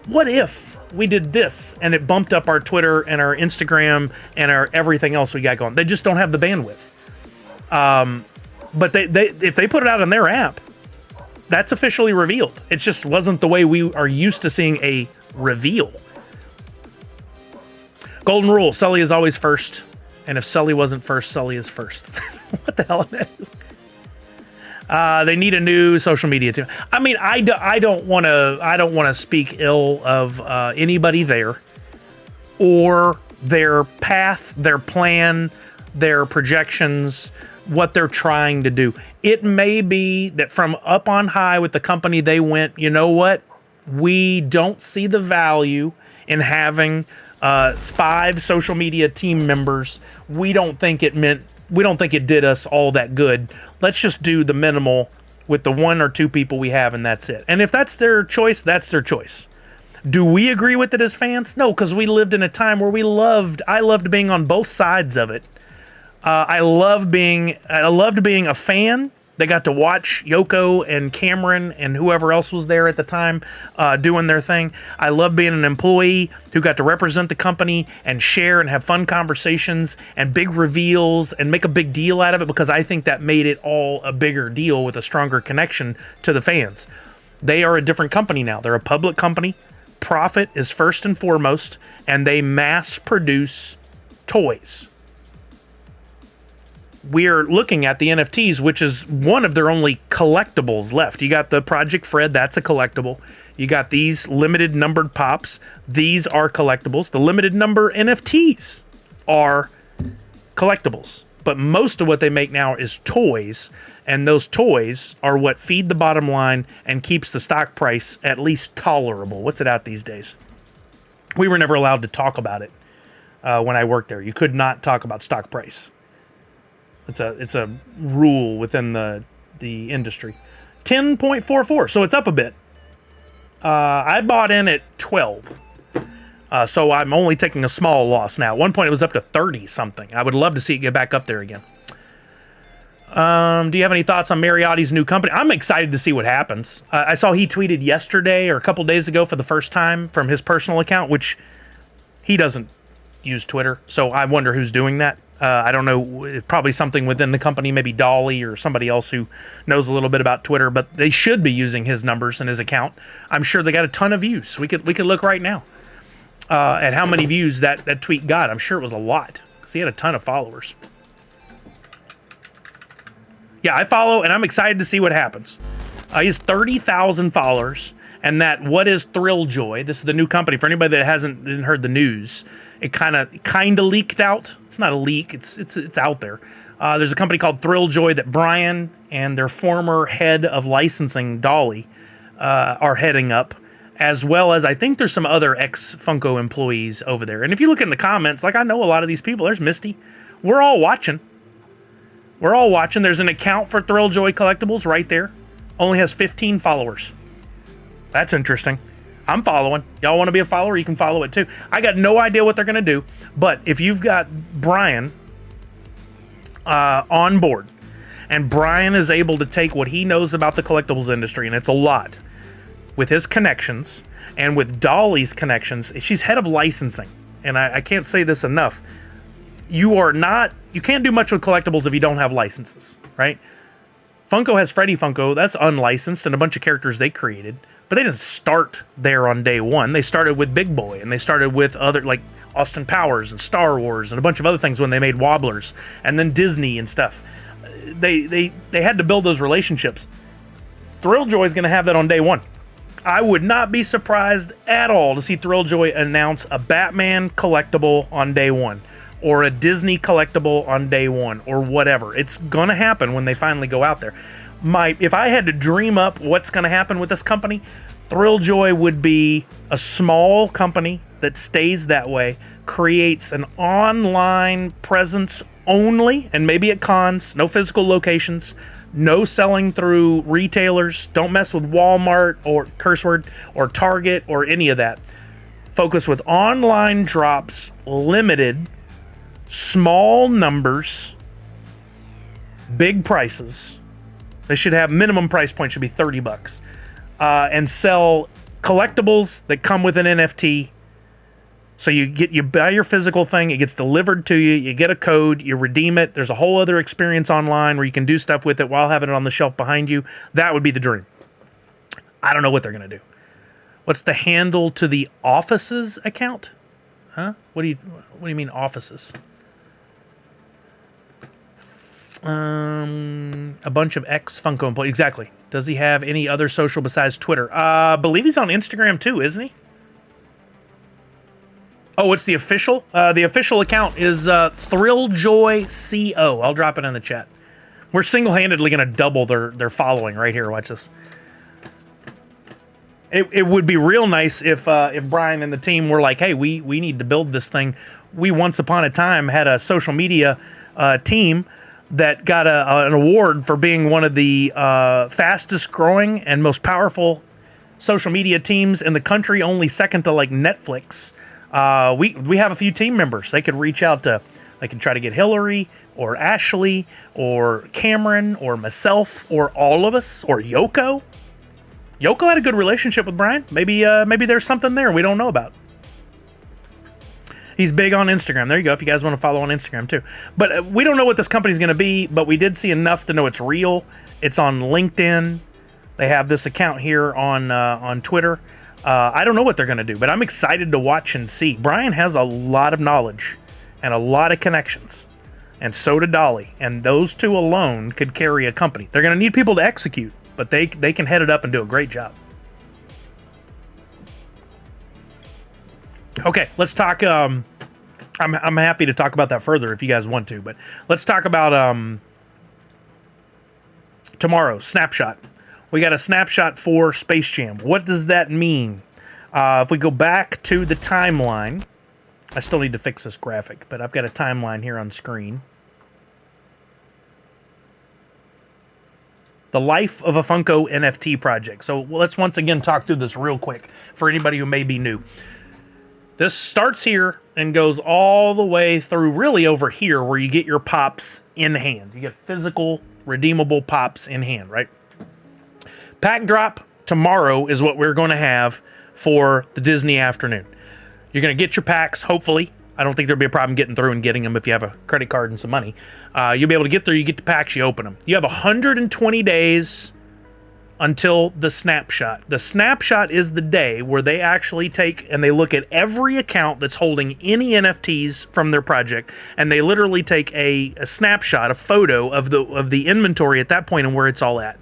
what if we did this and it bumped up our Twitter and our Instagram and our everything else we got going. They just don't have the bandwidth. But if they put it out on their app, that's officially revealed. It just wasn't the way we are used to seeing a reveal. Golden rule, Sully is always first. And if Sully wasn't first, Sully is first. What the hell is that? They need a new social media team. I mean, I don't want to speak ill of anybody there or their path, their plan, their projections, what they're trying to do. It may be that from up on high with the company they went, you know what? We don't see the value in having 5 social media team members. We don't think it did us all that good. Let's just do the minimal with the 1 or 2 people we have, and that's it. And if that's their choice, that's their choice. Do we agree with it as fans? No, because we lived in a time where I loved being on both sides of it. I loved being a fan. They got to watch Yoko and Cameron and whoever else was there at the time doing their thing. I love being an employee who got to represent the company and share and have fun conversations and big reveals and make a big deal out of it, because I think that made it all a bigger deal with a stronger connection to the fans. They are a different company now. They're a public company. Profit is first and foremost, and they mass produce toys. We're looking at the NFTs, which is one of their only collectibles left. You got the Project Fred, that's a collectible. You got these limited numbered pops. These are collectibles. The limited number NFTs are collectibles. But most of what they make now is toys, and those toys are what feed the bottom line and keeps the stock price at least tolerable. What's it at these days? We were never allowed to talk about it when I worked there. You could not talk about stock price. It's a rule within the industry. 10.44, so it's up a bit. I bought in at 12, so I'm only taking a small loss now. At one point, it was up to 30 something. I would love to see it get back up there again. Do you have any thoughts on Mariotti's new company? I'm excited to see what happens. I saw he tweeted yesterday or a couple days ago for the first time from his personal account, which he doesn't use Twitter, so I wonder who's doing that. I don't know, probably something within the company, maybe Dolly or somebody else who knows a little bit about Twitter, but they should be using his numbers and his account. I'm sure they got a ton of views. We could look right now. at how many views that tweet got. I'm sure it was a lot, because he had a ton of followers. Yeah, I follow, and I'm excited to see what happens. He has 30,000 followers, and that What is Thrilljoy? This is the new company. For anybody that didn't heard the news, it kind of leaked out. It's not a leak. It's out there. There's a company called Thrilljoy that Brian and their former head of licensing, Dolly, are heading up, as well as I think there's some other ex-Funko employees over there. And if you look in the comments, like, I know a lot of these people. There's Misty. We're all watching. We're all watching. There's an account for Thrilljoy Collectibles right there. Only has 15 followers. That's interesting. I'm following. Y'all want to be a follower? You can follow it too. I got no idea what they're going to do, but if you've got Brian on board, and Brian is able to take what he knows about the collectibles industry, and it's a lot, with his connections, and with Dolly's connections, she's head of licensing, and I can't say this enough. You can't do much with collectibles if you don't have licenses, right? Funko has Freddy Funko, that's unlicensed, and a bunch of characters they created. But they didn't start there on day one. They started with Big Boy, and they started with other, like Austin Powers and Star Wars and a bunch of other things when they made Wobblers, and then Disney and stuff. They had to build those relationships. Thrilljoy is going to have that on day one. I would not be surprised at all to see Thrilljoy announce a Batman collectible on day one, or a Disney collectible on day one, or whatever. It's going to happen when they finally go out there. If I had to dream up what's going to happen with this company, Thrilljoy would be a small company that stays that way, creates an online presence only, and maybe at cons, no physical locations, no selling through retailers, don't mess with Walmart or curse word or Target or any of that. Focus with online drops, limited, small numbers, big prices. They should have minimum price point should be $30, and sell collectibles that come with an NFT. So you buy your physical thing, it gets delivered to you, you get a code, you redeem it. There's a whole other experience online where you can do stuff with it while having it on the shelf behind you. That would be the dream. I don't know what they're gonna do. What's the handle to the offices account? Huh? What do you mean offices? A bunch of ex-Funko employees. Exactly. Does he have any other social besides Twitter? I believe he's on Instagram too, isn't he? Oh, it's the official? The official account is Thrilljoy CO. I'll drop it in the chat. We're single-handedly going to double their following right here. Watch this. It would be real nice if Brian and the team were like, hey, we need to build this thing. We once upon a time had a social media team that got an award for being one of the fastest growing and most powerful social media teams in the country, only second to like Netflix. We have a few team members. They could reach out to, they could try to get Hillary or Ashley or Cameron or myself or all of us or Yoko. Yoko had a good relationship with Brian. Maybe there's something there we don't know about. He's big on Instagram. There you go, if you guys want to follow on Instagram too. But we don't know what this company's going to be, but we did see enough to know it's real. It's on LinkedIn. They have this account here on Twitter. I don't know what they're going to do, but I'm excited to watch and see. Brian has a lot of knowledge and a lot of connections, and so did Dolly. And those two alone could carry a company. They're going to need people to execute, but they can head it up and do a great job. Okay, let's talk. I'm happy to talk about that further if you guys want to, but let's talk about tomorrow. Snapshot. We got a snapshot for Space Jam. What does that mean? If we go back to the timeline, I still need to fix this graphic, but I've got a timeline here on screen. The life of a Funko NFT project. So let's once again talk through this real quick for anybody who may be new. This starts here and goes all the way through really over here where you get your pops in hand. You get physical, redeemable pops in hand, right? Pack drop tomorrow is what we're going to have for the Disney afternoon. You're going to get your packs, hopefully. I don't think there'll be a problem getting through and getting them if you have a credit card and some money. You'll be able to get through, you get the packs, you open them. You have 120 days until the snapshot. The snapshot is the day where they actually take and they look at every account that's holding any NFTs from their project, and they literally take a snapshot, a photo of the inventory at that point and where it's all at.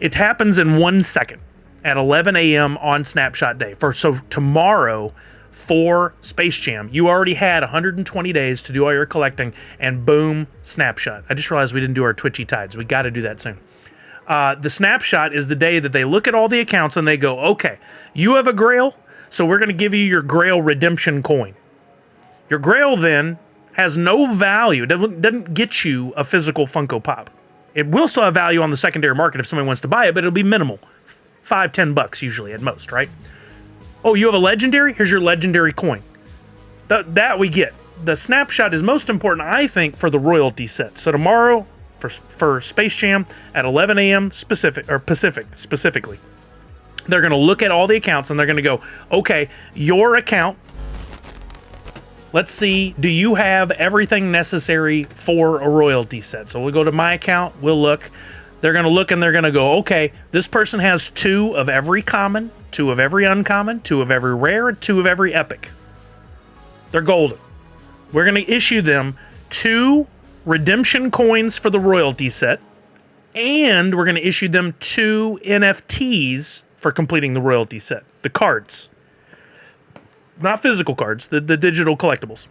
It happens in 1 second at 11 a.m. on snapshot day. So tomorrow for Space Jam, you already had 120 days to do all your collecting, and boom, snapshot. I just realized we didn't do our Twitchy Tides. We got to do that soon. The snapshot is the day that they look at all the accounts and they go, okay, you have a Grail, so we're going to give you your Grail redemption coin. Your Grail then has no value. It doesn't get you a physical Funko Pop. It will still have value on the secondary market if somebody wants to buy it, but it'll be minimal. $5-10 usually at most, right? Oh, you have a legendary? Here's your legendary coin. That we get. The snapshot is most important, I think, for the royalty set. So tomorrow, for Space Jam at 11 a.m. Pacific specifically, they're going to look at all the accounts and they're going to go, okay, your account, let's see, do you have everything necessary for a royalty set? So we'll go to my account, we'll look. They're going to look and they're going to go, okay, this person has 2 of every common, 2 of every uncommon, 2 of every rare, and 2 of every epic. They're golden. We're going to issue them 2 redemption coins for the royalty set, and we're going to issue them 2 NFTs for completing the royalty set. The cards. Not physical cards, the digital collectibles.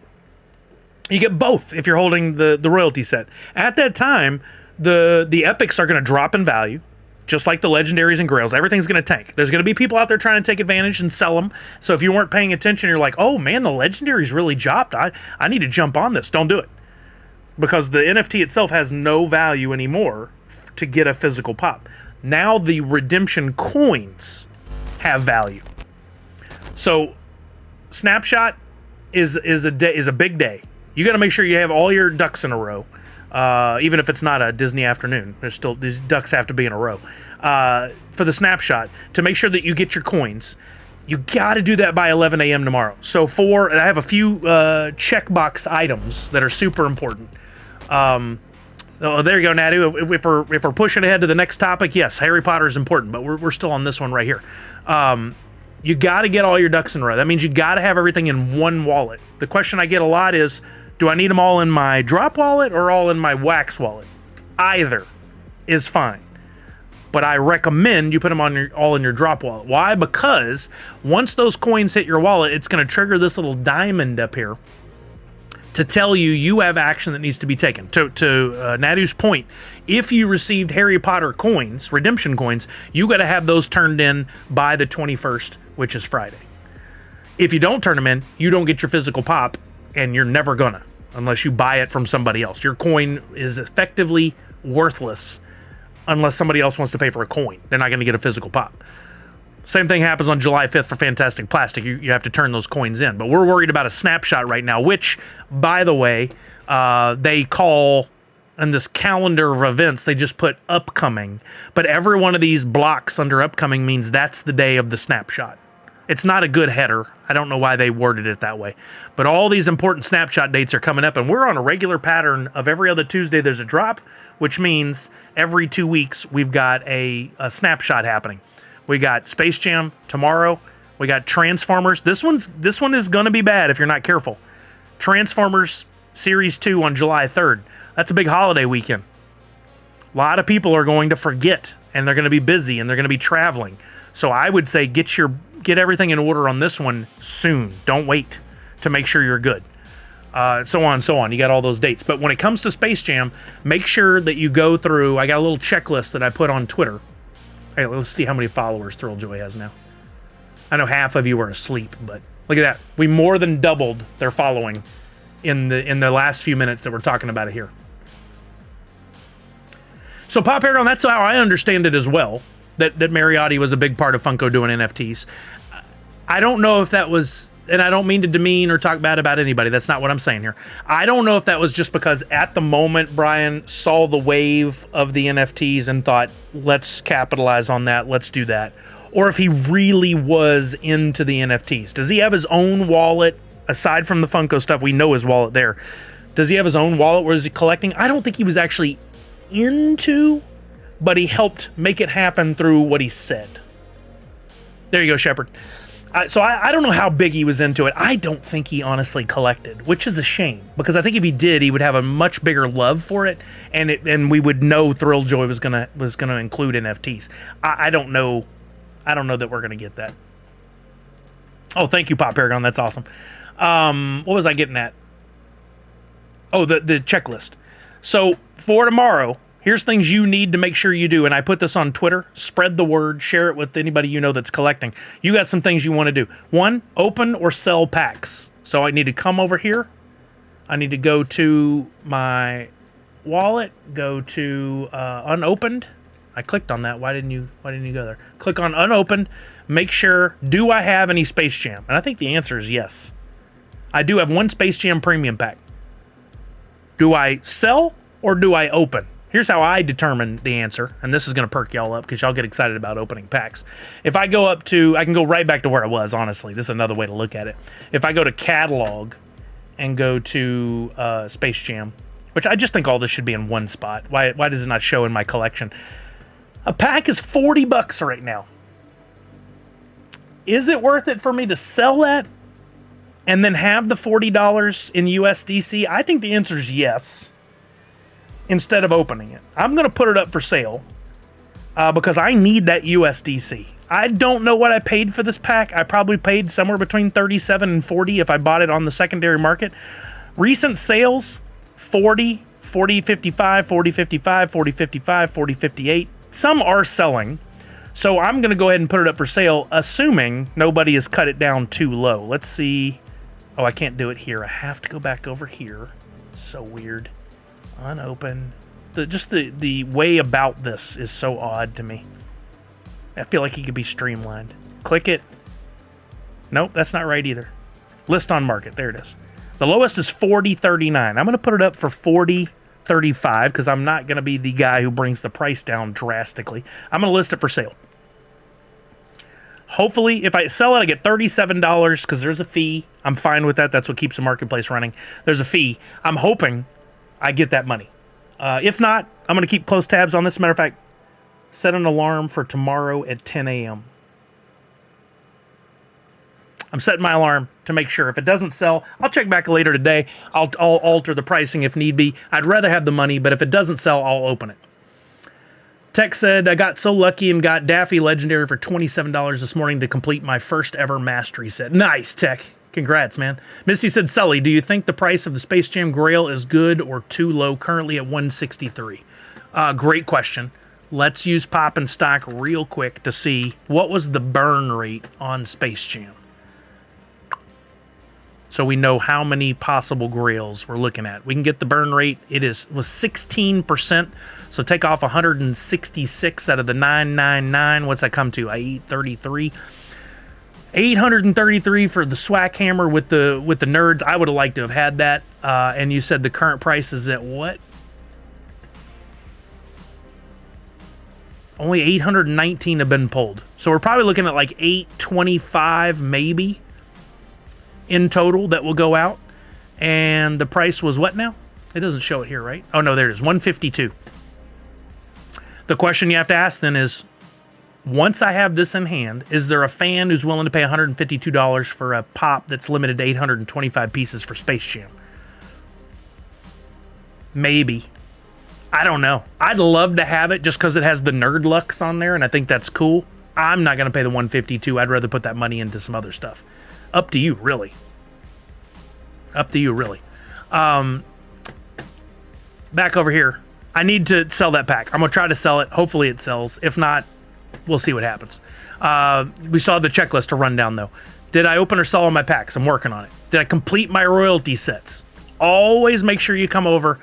You get both if you're holding the royalty set. At that time, the epics are going to drop in value, just like the legendaries and grails. Everything's going to tank. There's going to be people out there trying to take advantage and sell them. So if you weren't paying attention, you're like, oh man, the legendaries really dropped. I need to jump on this. Don't do it. Because the NFT itself has no value anymore to get a physical pop. Now the redemption coins have value. So snapshot is a big day. You got to make sure you have all your ducks in a row. Even if it's not a Disney afternoon, these ducks have to be in a row. For the snapshot, to make sure that you get your coins, you got to do that by 11 a.m. tomorrow. So I have a few checkbox items that are super important. Oh, there you go, Nadu. If we're pushing ahead to the next topic, yes, Harry Potter is important, but we're still on this one right here. You got to get all your ducks in a row. That means you got to have everything in one wallet. The question I get a lot is, do I need them all in my drop wallet or all in my wax wallet? Either is fine. But I recommend you put them all in your drop wallet. Why? Because once those coins hit your wallet, it's going to trigger this little diamond up here to tell you have action that needs to be taken. To Nadu's point, if you received Harry Potter coins, redemption coins, you got to have those turned in by the 21st, which is Friday. If you don't turn them in, you don't get your physical pop, and you're never gonna, unless you buy it from somebody else. Your coin is effectively worthless unless somebody else wants to pay for a coin. They're not going to get a physical pop. Same thing happens on July 5th for Fantastic Plastic. You have to turn those coins in. But we're worried about a snapshot right now, which, by the way, they call, in this calendar of events, they just put upcoming. But every one of these blocks under upcoming means that's the day of the snapshot. It's not a good header. I don't know why they worded it that way. But all these important snapshot dates are coming up, and we're on a regular pattern of every other Tuesday there's a drop, which means every 2 weeks we've got a snapshot happening. We got Space Jam tomorrow. We got Transformers. This one is going to be bad if you're not careful. Transformers Series 2 on July 3rd. That's a big holiday weekend. A lot of people are going to forget, and they're going to be busy, and they're going to be traveling. So I would say get everything in order on this one soon. Don't wait to make sure you're good. So on and so on. You got all those dates. But when it comes to Space Jam, make sure that you go through. I got a little checklist that I put on Twitter. Hey, let's see how many followers Thrilljoy has now. I know half of you are asleep, but look at that. We more than doubled their following in the last few minutes that we're talking about it here. So Pop Paragon, that's how I understand it as well. That Mariotti was a big part of Funko doing NFTs. I don't know if that was, and I don't mean to demean or talk bad about anybody. That's not what I'm saying here. I don't know if that was just because at the moment Brian saw the wave of the NFTs and thought, let's capitalize on that, let's do that. Or if he really was into the NFTs. Does he have his own wallet, aside from the Funko stuff? We know his wallet there. Does he have his own wallet where is he collecting? I don't think he was actually into but he helped make it happen through what he said. There you go, Shepard. So I don't know how big he was into it. I don't think he honestly collected, which is a shame, because I think if he did, he would have a much bigger love for it, and we would know Thrilljoy was gonna include NFTs. I don't know. I don't know that we're gonna get that. Oh, thank you, Pop Paragon. That's awesome. What was I getting at? Oh, the checklist. So for tomorrow, here's things you need to make sure you do. And I put this on Twitter. Spread the word. Share it with anybody you know that's collecting. You got some things you want to do. 1, open or sell packs. So I need to come over here. I need to go to my wallet. Go to unopened. I clicked on that. Why didn't you go there? Click on unopened. Make sure, do I have any Space Jam? And I think the answer is yes. I do have 1 Space Jam premium pack. Do I sell or do I open? Here's how I determine the answer, and this is going to perk y'all up because y'all get excited about opening packs. If I go up to, I can go right back to where I was, honestly. This is another way to look at it. If I go to catalog and go to Space Jam, which I just think all this should be in one spot. Why does it not show in my collection? A pack is $40 right now. Is it worth it for me to sell that and then have the $40 in USDC? I think the answer is yes. Instead of opening it, I'm going to put it up for sale because I need that USDC. I don't know what I paid for this pack. I probably paid somewhere between $37 and $40 if I bought it on the secondary market. Recent sales, $40, $40.55, $40.55, $40.55, $40.58. Some are selling, so I'm going to go ahead and put it up for sale, assuming nobody has cut it down too low. Let's see. Oh, I can't do it here. I have to go back over here. So weird. Unopened. Just the way about this is so odd to me. I feel like it could be streamlined. Click it. Nope, that's not right either. List on market. There it is. The lowest is $40.39. I'm going to put it up for $40.35 because I'm not going to be the guy who brings the price down drastically. I'm going to list it for sale. Hopefully, if I sell it, I get $37 because there's a fee. I'm fine with that. That's what keeps the marketplace running. There's a fee. I'm hoping I get that money. If not, I'm going to keep close tabs on this. Matter of fact, set an alarm for tomorrow at 10 a.m. I'm setting my alarm to make sure. If it doesn't sell, I'll check back later today. I'll alter the pricing if need be. I'd rather have the money, but if it doesn't sell, I'll open it. Tech said, I got so lucky and got Daffy Legendary for $27 this morning to complete my first ever mastery set. Nice, Tech. Congrats, man. Misty said, Sully, do you think the price of the Space Jam Grail is good or too low, currently at $163? Great question. Let's use Pop and Stock real quick to see what was the burn rate on Space Jam. So we know how many possible Grails we're looking at. We can get the burn rate. It was 16%. So take off 166 out of the 999. What's that come to? 833. 833 for the Swack Hammer with the nerds. I would have liked to have had that. And you said the current price is at what? Only 819 have been pulled. So we're probably looking at like 825 maybe in total that will go out. And the price was what now? It doesn't show it here, right? Oh no, there it is, 152. The question you have to ask then is, once I have this in hand, is there a fan who's willing to pay $152 for a pop that's limited to 825 pieces for Space Jam? Maybe. I don't know. I'd love to have it just because it has the Nerd Lux on there, and I think that's cool. I'm not going to pay the $152. I'd rather put that money into some other stuff. Up to you, really. Up to you, really. Back over here. I need to sell that pack. I'm going to try to sell it. Hopefully it sells. If not, we'll see what happens. We saw the checklist to run down, though. Did I open or sell all my packs? I'm working on it. Did I complete my royalty sets? Always make sure you come over,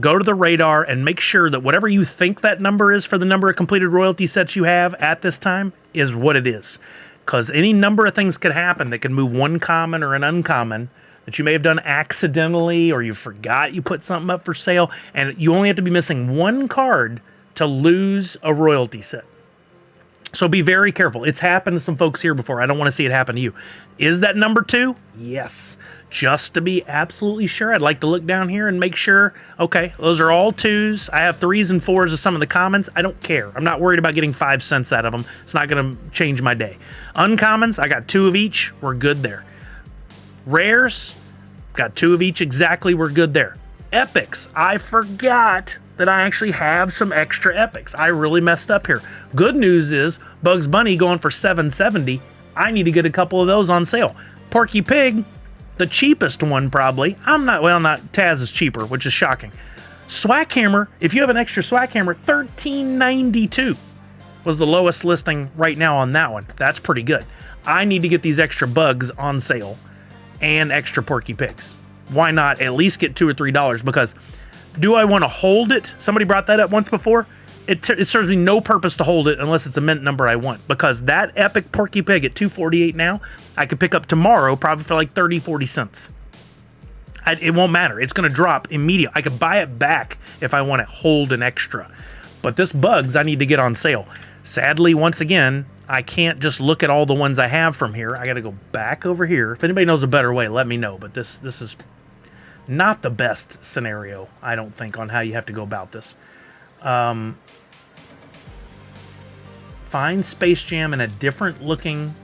go to the radar, and make sure that whatever you think that number is for the number of completed royalty sets you have at this time is what it is. Because any number of things could happen that could move one common or an uncommon that you may have done accidentally, or you forgot you put something up for sale, and you only have to be missing one card to lose a royalty set. So be very careful. It's happened to some folks here before. I don't want to see it happen to you. Is that number 2? Yes. just to be absolutely sure. I'd like to look down here and make sure, okay, those are all 2s. I have 3s and 4s of some of the commons. I don't care. I'm not worried about getting 5 cents out of them. It's not going to change my day. Uncommons, I got 2 of each. We're good there. Rares, got 2 of each exactly. We're good there. Epics, I forgot that I actually have some extra epics. I really messed up here. Good news is Bugs Bunny going for $7.70. I need to get a couple of those on sale. Porky Pig, the cheapest one probably. Not Taz is cheaper, which is shocking. Swack Hammer, if you have an extra Swack Hammer, $13.92 was the lowest listing right now on that one. That's pretty good. I need to get these extra bugs on sale and extra Porky Pigs. Why not at least get $2 or $3? Because do I want to hold it? Somebody brought that up once before. It serves me no purpose to hold it unless it's a mint number I want. Because that epic Porky Pig at $2.48 now, I could pick up tomorrow probably for like 30, 40 cents. It won't matter. It's going to drop immediately. I could buy it back if I want to hold an extra. But this bugs I need to get on sale. Sadly, once again, I can't just look at all the ones I have from here. I got to go back over here. If anybody knows a better way, let me know. But this is not the best scenario, I don't think, on how you have to go about this. Find Space Jam in a different looking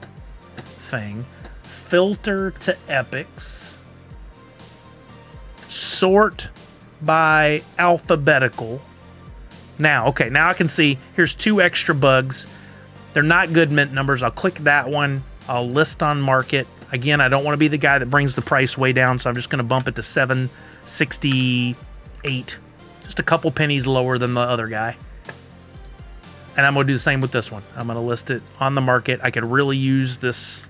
thing. Filter to epics. Sort by alphabetical. Now, okay, now I can see here's 2 extra bugs. They're not good mint numbers. I'll click that one. I'll list on market. Again, I don't want to be the guy that brings the price way down, so I'm just going to bump it to $7.68. Just a couple pennies lower than the other guy. And I'm going to do the same with this one. I'm going to list it on the market. I could really use this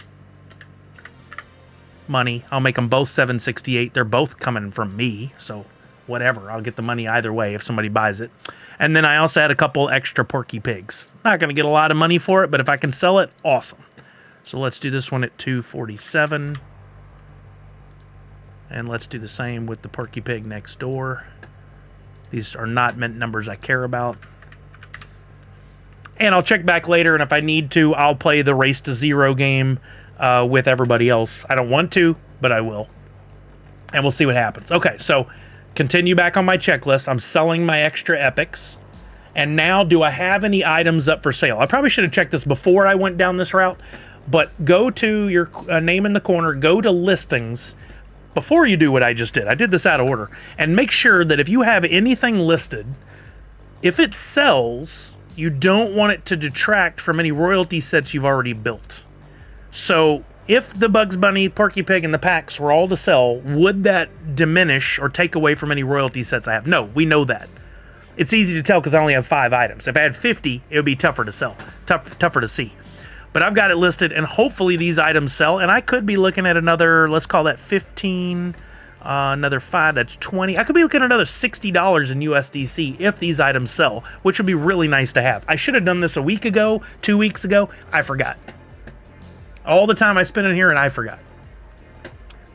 money. I'll make them both $7.68. They're both coming from me, so whatever. I'll get the money either way if somebody buys it. And then I also had a couple extra Porky Pigs. Not going to get a lot of money for it, but if I can sell it, awesome. So let's do this one at $2.47. And let's do the same with the Porky Pig next door. These are not mint numbers I care about. And I'll check back later, and if I need to, I'll play the Race to Zero game with everybody else. I don't want to, but I will. And we'll see what happens. Okay, so continue back on my checklist. I'm selling my extra epics. And now, do I have any items up for sale? I probably should have checked this before I went down this route. But go to your name in the corner, go to listings, before you do what I just did. I did this out of order. And make sure that if you have anything listed, if it sells, you don't want it to detract from any royalty sets you've already built. So if the Bugs Bunny, Porky Pig, and the packs were all to sell, would that diminish or take away from any royalty sets I have? No, we know that. It's easy to tell because I only have 5 items. If I had 50, it would be tougher to sell, tougher to see. But I've got it listed, and hopefully these items sell. And I could be looking at another, let's call that 15, another 5, that's 20. I could be looking at another $60 in USDC if these items sell, which would be really nice to have. I should have done this a week ago, 2 weeks ago. I forgot. All the time I spent in here, and I forgot.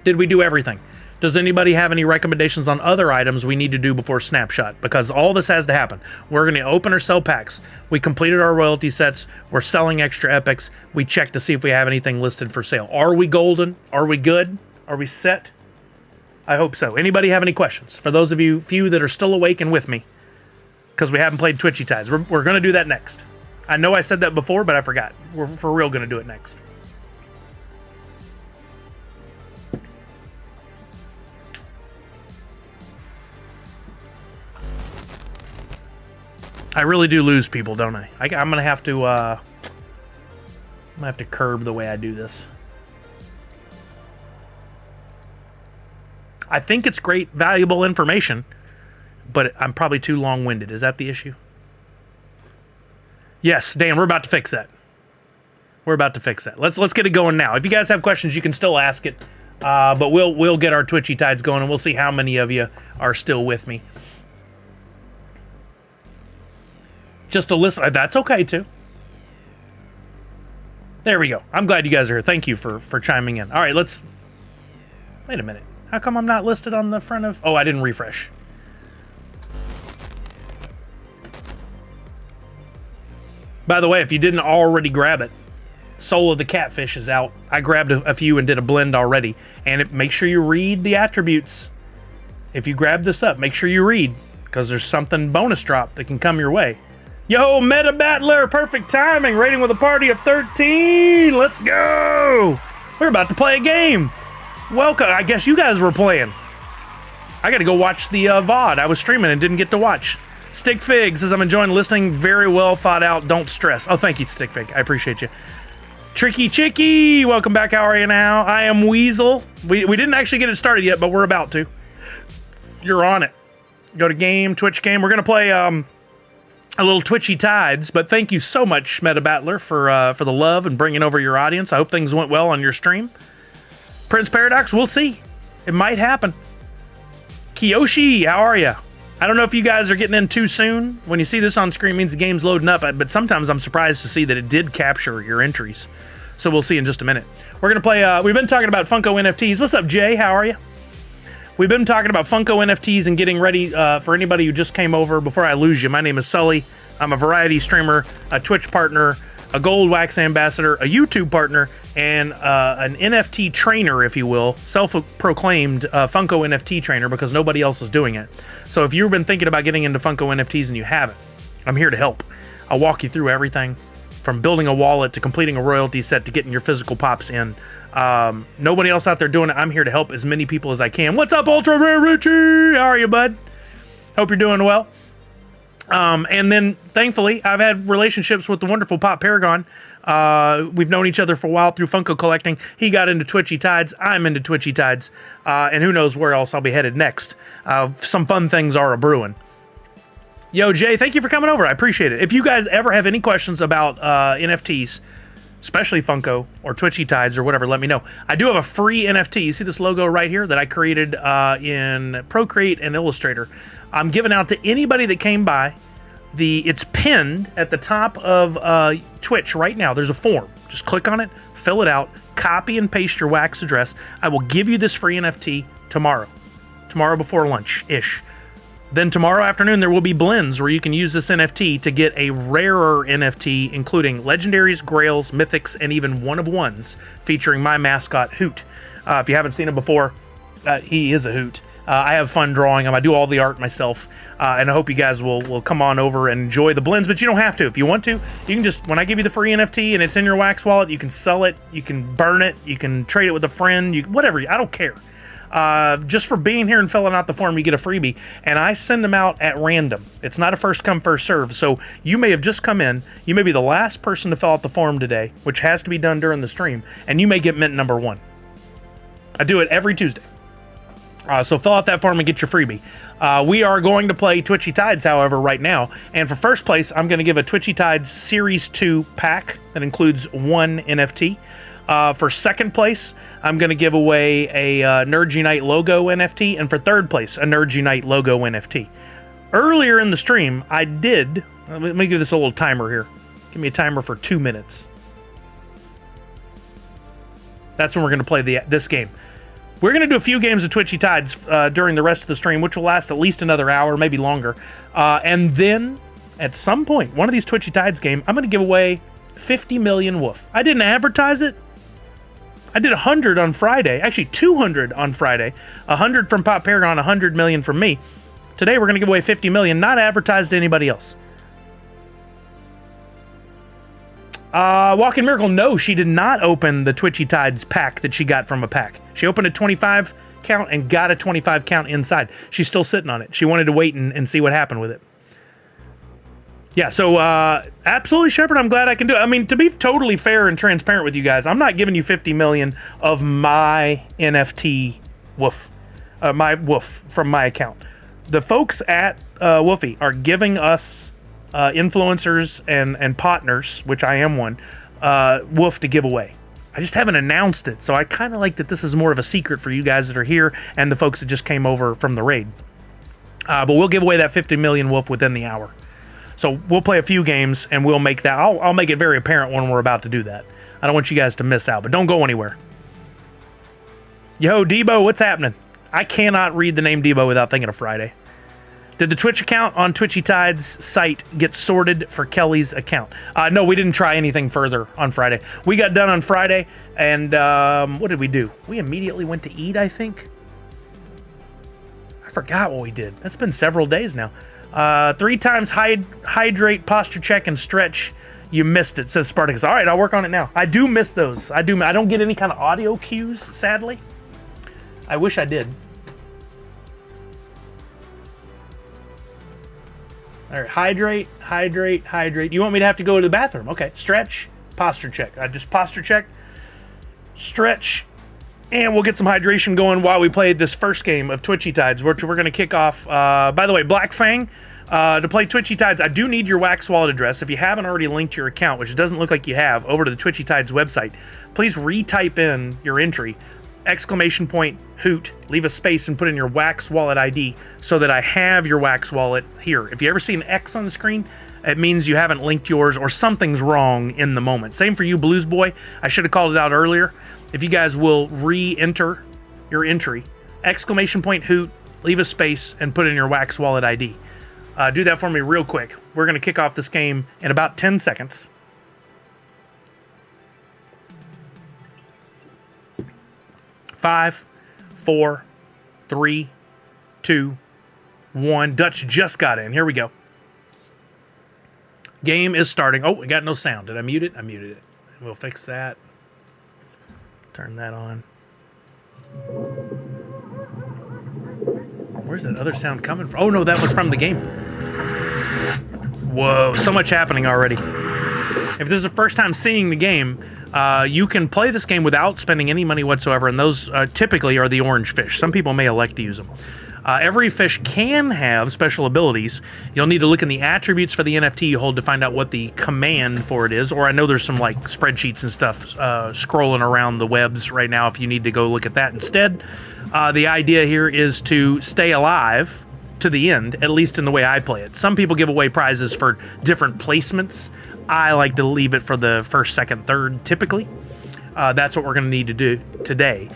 Did we do everything? Does anybody have any recommendations on other items we need to do before Snapshot? Because all this has to happen. We're going to open or sell packs. We completed our royalty sets. We're selling extra epics. We check to see if we have anything listed for sale. Are we golden? Are we good? Are we set? I hope so. Anybody have any questions? For those of you few that are still awake and with me, because we haven't played Twitchy Tides. We're going to do that next. I know I said that before, but I forgot. We're for real going to do it next. I really do lose people, don't I? I'm gonna have to curb the way I do this. I think it's great, valuable information, but I'm probably too long-winded. Is that the issue? Yes, Dan, we're about to fix that. We're about to fix that. Let's get it going now. If you guys have questions, you can still ask it, but we'll get our Twitchy Tides going, and we'll see how many of you are still with me. Just a listen. That's okay, too. There we go. I'm glad you guys are here. Thank you for chiming in. All right, let's... Wait a minute. How come I'm not listed on the front of... Oh, I didn't refresh. By the way, if you didn't already grab it, Soul of the Catfish is out. I grabbed a few and did a blend already. And make sure you read the attributes. If you grab this up, make sure you read, because there's something bonus drop that can come your way. Yo, Meta Battler, perfect timing. Rating with a party of 13. Let's go. We're about to play a game. Welcome. I guess you guys were playing. I got to go watch the VOD. I was streaming and didn't get to watch. Stick Fig says, I'm enjoying listening. Very well thought out. Don't stress. Oh, thank you, Stick Fig. I appreciate you. Tricky Chicky, welcome back. How are you now? I am Weasel. We didn't actually get it started yet, but we're about to. You're on it. Go to game, Twitch game. We're going to play a little Twitchy Tides, but thank you so much, Meta Battler, for the love and bringing over your audience. I hope things went well on your stream. Prince Paradox, we'll see. It might happen. Kiyoshi, how are you? I don't know if you guys are getting in too soon. When you see this on screen, it means the game's loading up, but sometimes I'm surprised to see that it did capture your entries. So we'll see in just a minute. We're going to play, we've been talking about Funko NFTs. What's up, Jay? How are you? We've been talking about Funko NFTs and getting ready for anybody who just came over. Before I lose you, my name is Sully. I'm a variety streamer, a Twitch partner, a Gold Wax ambassador, a YouTube partner, and an NFT trainer, if you will, self-proclaimed Funko NFT trainer, because nobody else is doing it. So if you've been thinking about getting into Funko NFTs and you haven't, I'm here to help. I'll walk you through everything from building a wallet to completing a royalty set to getting your physical pops in. Nobody else out there doing it. I'm here to help as many people as I can. What's up, Ultra Rare Richie? How are you, bud? Hope you're doing well. And then, thankfully, I've had relationships with the wonderful Pop Paragon. We've known each other for a while through Funko collecting. He got into Twitchy Tides. I'm into Twitchy Tides. And who knows where else I'll be headed next. Some fun things are a-brewing. Yo, Jay, thank you for coming over. I appreciate it. If you guys ever have any questions about NFTs, especially Funko or Twitchy Tides or whatever, let me know. I do have a free NFT. You see this logo right here that I created in Procreate and Illustrator. I'm giving out to anybody that came by. It's pinned at the top of Twitch right now. There's a form. Just click on it, fill it out, copy and paste your wax address. I will give you this free NFT tomorrow before lunch-ish. Then tomorrow afternoon, there will be blends where you can use this NFT to get a rarer NFT, including legendaries, grails, mythics, and even one-of-ones, featuring my mascot, Hoot. If you haven't seen him before, he is a hoot. I have fun drawing him. I do all the art myself, and I hope you guys will come on over and enjoy the blends, but you don't have to. If you want to, you can just, when I give you the free NFT and it's in your wax wallet, you can sell it, you can burn it, you can trade it with a friend, whatever, I don't care. Just for being here and filling out the form, you get a freebie, and I send them out at random. It's not a first come, first serve, so you may have just come in, you may be the last person to fill out the form today, which has to be done during the stream, and you may get mint number 1. I do it every Tuesday. So fill out that form and get your freebie. We are going to play Twitchy Tides, however, right now, and for first place, I'm going to give a Twitchy Tides Series 2 pack that includes 1 NFT. For second place, I'm going to give away a Nerd Unite logo NFT, and for third place, a Nerd Unite logo NFT. Earlier in the stream, I did... Let me give this a little timer here. Give me a timer for 2 minutes. That's when we're going to play this game. We're going to do a few games of Twitchy Tides during the rest of the stream, which will last at least another hour, maybe longer. And then, at some point, one of these Twitchy Tides games, I'm going to give away 50 million woof. I didn't advertise it. I did 100 on Friday. Actually, 200 on Friday. 100 from Pop Paragon, 100 million from me. Today, we're going to give away 50 million, not advertised to anybody else. Walking Miracle, no, she did not open the Twitchy Tides pack that she got from a pack. She opened a 25 count and got a 25 count inside. She's still sitting on it. She wanted to wait and see what happened with it. Yeah, so absolutely, Shepard, I'm glad I can do it. I mean, to be totally fair and transparent with you guys, I'm not giving you 50 million of my NFT woof, my woof from my account. The folks at Woofy are giving us influencers and partners, which I am one, woof to give away. I just haven't announced it, so I kind of like that this is more of a secret for you guys that are here and the folks that just came over from the raid. But we'll give away that 50 million woof within the hour. So we'll play a few games and we'll make that. I'll make it very apparent when we're about to do that. I don't want you guys to miss out, but don't go anywhere. Yo, Debo, what's happening? I cannot read the name Debo without thinking of Friday. Did the Twitch account on Twitchy Tides site get sorted for Kelly's account? No, we didn't try anything further on Friday. We got done on Friday, and what did we do? We immediately went to eat, I think. I forgot what we did. That's been several days now. 3 times hydrate, posture check, and stretch. You missed it, says Spartacus. All right, I'll work on it now. I do miss those. I don't get any kind of audio cues, sadly. I wish I did. All right, hydrate, hydrate, hydrate. You want me to have to go to the bathroom? Okay, stretch, posture check. I just posture check, stretch, and we'll get some hydration going while we play this first game of Twitchy Tides, which we're going to kick off. By the way, Black Fang, to play Twitchy Tides, I do need your Wax Wallet address. If you haven't already linked your account, which it doesn't look like you have, over to the Twitchy Tides website, please retype in your entry, ! Hoot, leave a space and put in your Wax Wallet ID so that I have your Wax Wallet here. If you ever see an X on the screen, it means you haven't linked yours or something's wrong in the moment. Same for you, Blues Boy. I should have called it out earlier. If you guys will re-enter your entry, ! Hoot, leave a space and put in your Wax Wallet ID. Do that for me real quick. We're going to kick off this game in about 10 seconds. Five, 4, 3, 2, 1. Dutch just got in. Here we go. Game is starting. Oh, we got no sound. Did I mute it? I muted it. We'll fix that. Turn that on. Where's that other sound coming from? Oh, no, that was from the game. Whoa, so much happening already. If this is the first time seeing the game, you can play this game without spending any money whatsoever, and those typically are the orange fish. Some people may elect to use them. Every fish can have special abilities. You'll need to look in the attributes for the NFT you hold to find out what the command for it is, or I know there's some like spreadsheets and stuff scrolling around the webs right now if you need to go look at that instead. The idea here is to stay alive to the end, at least in the way I play it. Some people give away prizes for different placements. I like to leave it for the first, second, third, typically. That's what we're going to need to do today.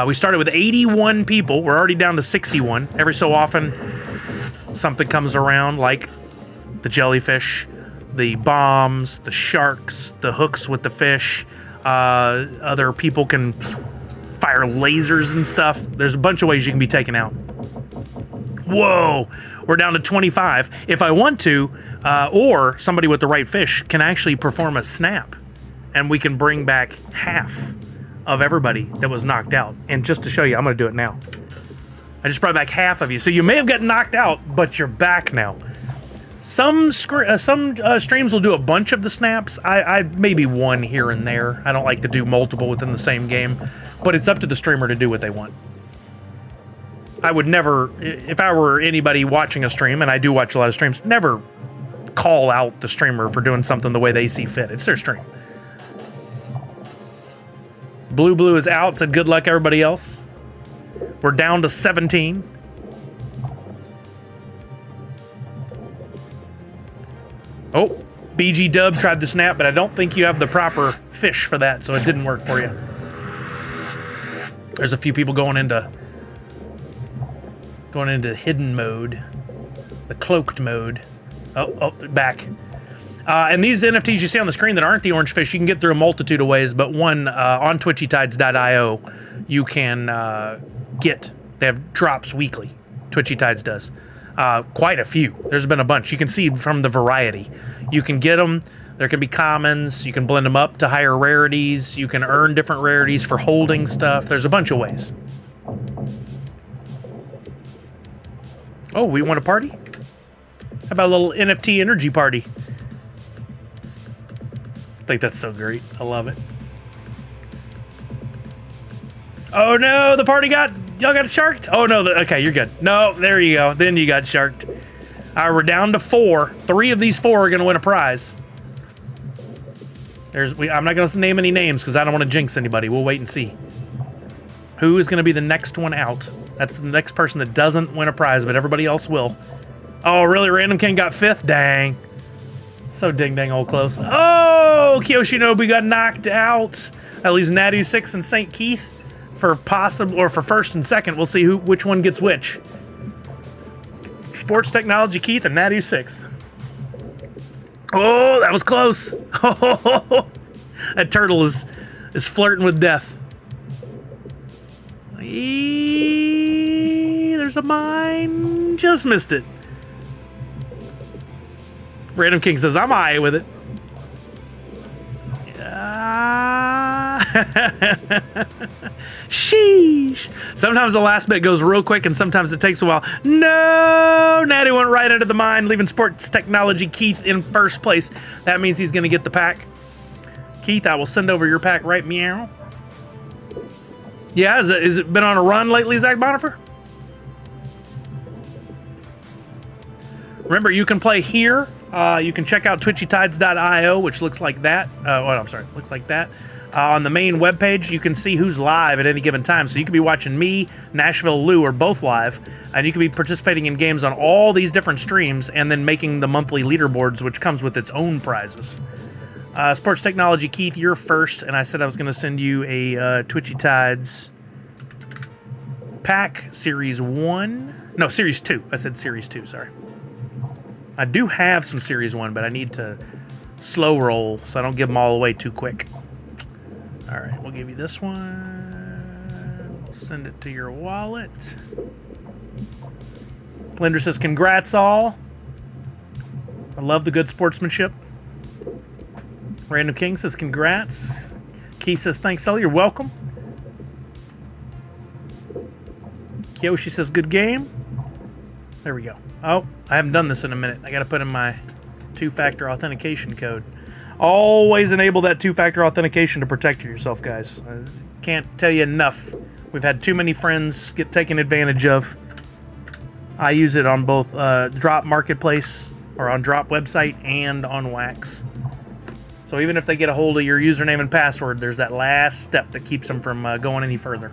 We started with 81 people. We're already down to 61. Every so often, something comes around, like the jellyfish, the bombs, the sharks, the hooks with the fish. Other people can fire lasers and stuff. There's a bunch of ways you can be taken out. Whoa! We're down to 25. If I want to, or somebody with the right fish can actually perform a snap, and we can bring back half of everybody that was knocked out. And just to show you, I'm going to do it now. I just brought back half of you. So you may have gotten knocked out, but you're back now. Some streams will do a bunch of the snaps. I maybe one here and there. I don't like to do multiple within the same game, but it's up to the streamer to do what they want. I would never, if I were anybody watching a stream, and I do watch a lot of streams, never call out the streamer for doing something the way they see fit. It's their stream. Blue is out, said good luck everybody else. We're down to 17. Oh, BG Dub tried the snap, but I don't think you have the proper fish for that, so it didn't work for you. There's a few people going into hidden mode, the cloaked mode. Oh, back. And these NFTs you see on the screen that aren't the orange fish, you can get through a multitude of ways, but one on twitchytides.io you can get. They have drops weekly. Twitchy Tides does. Quite a few. There's been a bunch. You can see from the variety. You can get them. There can be commons. You can blend them up to higher rarities. You can earn different rarities for holding stuff. There's a bunch of ways. Oh, we want a party? How about a little NFT energy party? I think that's so great. I love it. Oh no, the party y'all got sharked? Oh no, okay, you're good. No, there you go. Then you got sharked. All right, we're down to 4. 3 of these 4 are going to win a prize. I'm not going to name any names because I don't want to jinx anybody. We'll wait and see. Who is going to be the next one out? That's the next person that doesn't win a prize, but everybody else will. Oh, really? Random King got 5th? Dang. So ding-dang old close. Oh, Kyoshinobu got knocked out. That leaves Natty 6 and St. Keith for possible, or for first and second. We'll see which one gets which. Sports Technology Keith and Natu 6. Oh, that was close. That turtle is flirting with death. There's a mine. Just missed it. Random King says, I'm high with it. Sheesh. Sometimes the last bit goes real quick and sometimes it takes a while. No! Natty went right into the mine, leaving Sports Technology Keith in first place. That means he's going to get the pack. Keith, I will send over your pack right meow. Yeah, has it been on a run lately, Zach Bonifer? Remember, you can play here. You can check out twitchytides.io, which looks like that. Looks like that. On the main webpage, you can see who's live at any given time. So you could be watching me, Nashville Lou, are both live, and you could be participating in games on all these different streams and then making the monthly leaderboards, which comes with its own prizes. Sports Technology Keith, you're first, and I said I was going to send you a Twitchy Tides pack, Series 1. No, Series 2. I said Series 2, sorry. I do have some Series 1, but I need to slow roll so I don't give them all away too quick. All right, we'll give you this one. We'll send it to your wallet. Linder says, congrats all. I love the good sportsmanship. Random King says, congrats. Keith says, thanks, Sully. You're welcome. Kyoshi says, good game. There we go. Oh, I haven't done this in a minute. I got to put in my two-factor authentication code. Always enable that two-factor authentication to protect yourself, guys. I can't tell you enough. We've had too many friends get taken advantage of. I use it on both Drop Marketplace, or on Drop website, and on Wax. So even if they get a hold of your username and password, there's that last step that keeps them from going any further.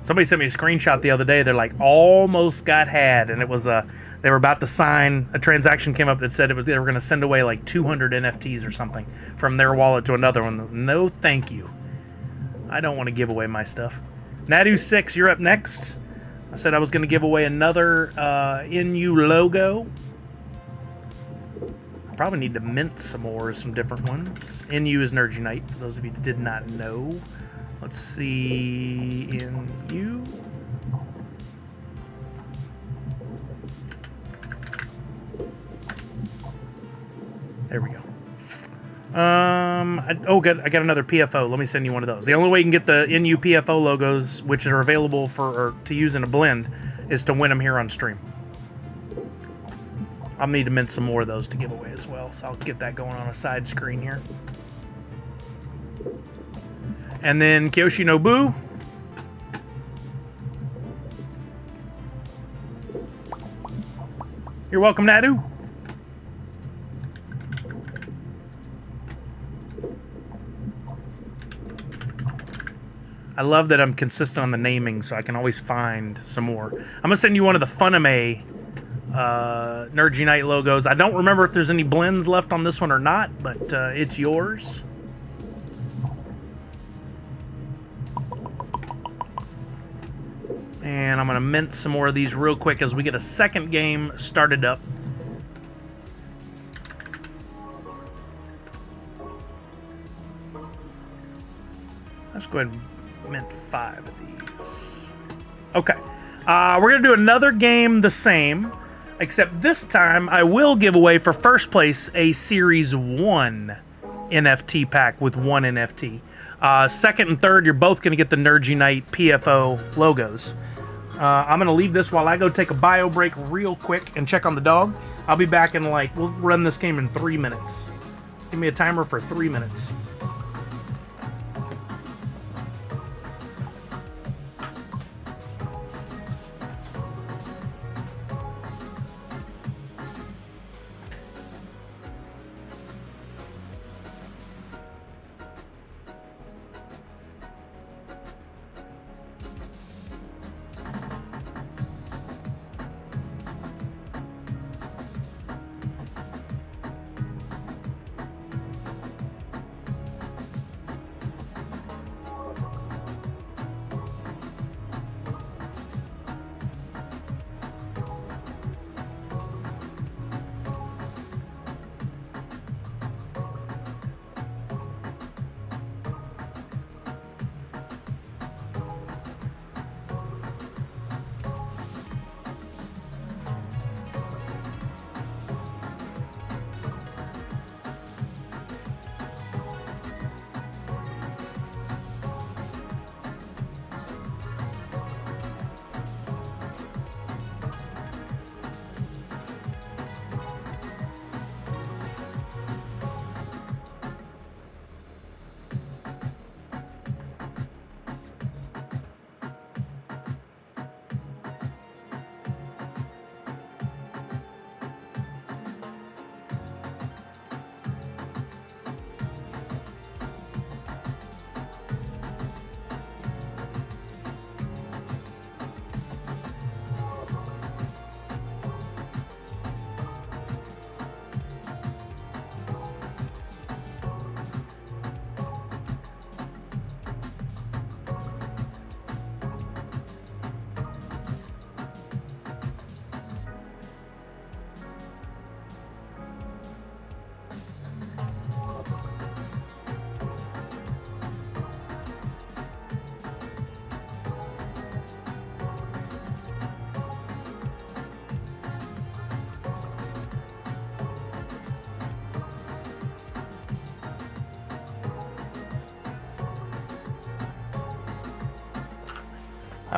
Somebody sent me a screenshot the other day. They're like, almost got had, and it was they were about to sign. A transaction came up that said they were going to send away like 200 NFTs or something from their wallet to another one. No, thank you. I don't want to give away my stuff. Natu6, you're up next. I said I was going to give away another NU logo. I probably need to mint some more, some different ones. NU is Nerd Unite, for those of you that did not know. Let's see, NU. There we go. Good. I got another PFO. Let me send you one of those. The only way you can get the NU PFO logos, which are available to use in a blend, is to win them here on stream. I'll need to mint some more of those to give away as well, so I'll get that going on a side screen here. And then Kyoshi Nobu. You're welcome, Nadu. I love that I'm consistent on the naming, so I can always find some more. I'm going to send you one of the Funame Nerd Unite logos. I don't remember if there's any blends left on this one or not, but it's yours. And I'm going to mint some more of these real quick as we get a second game started up. Let's go ahead and mint 5 of these. Okay. We're going to do another game the same, except this time I will give away for first place a Series 1 NFT pack with 1 NFT. Second and third, you're both going to get the Nerd Unite PFO logos. I'm going to leave this while I go take a bio break real quick and check on the dog. I'll be back in we'll run this game in 3 minutes. Give me a timer for 3 minutes.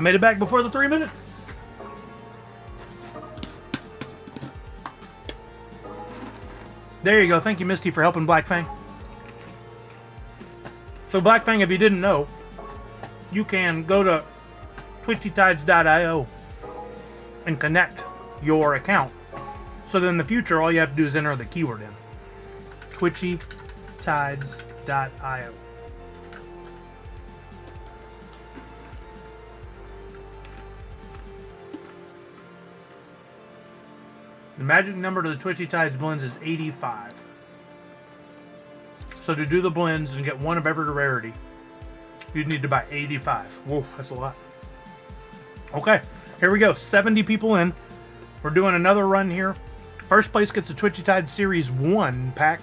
I made it back before the 3 minutes. There you go. Thank you, Misty, for helping Black Fang. So Black Fang, if you didn't know, you can go to twitchytides.io and connect your account. So then in the future, all you have to do is enter the keyword in. twitchytides.io. The magic number to the Twitchy Tides blends is 85. So to do the blends and get one of every rarity, you'd need to buy 85. Whoa, that's a lot. Okay, here we go. 70 people in. We're doing another run here. First place gets the Twitchy Tides Series 1 pack.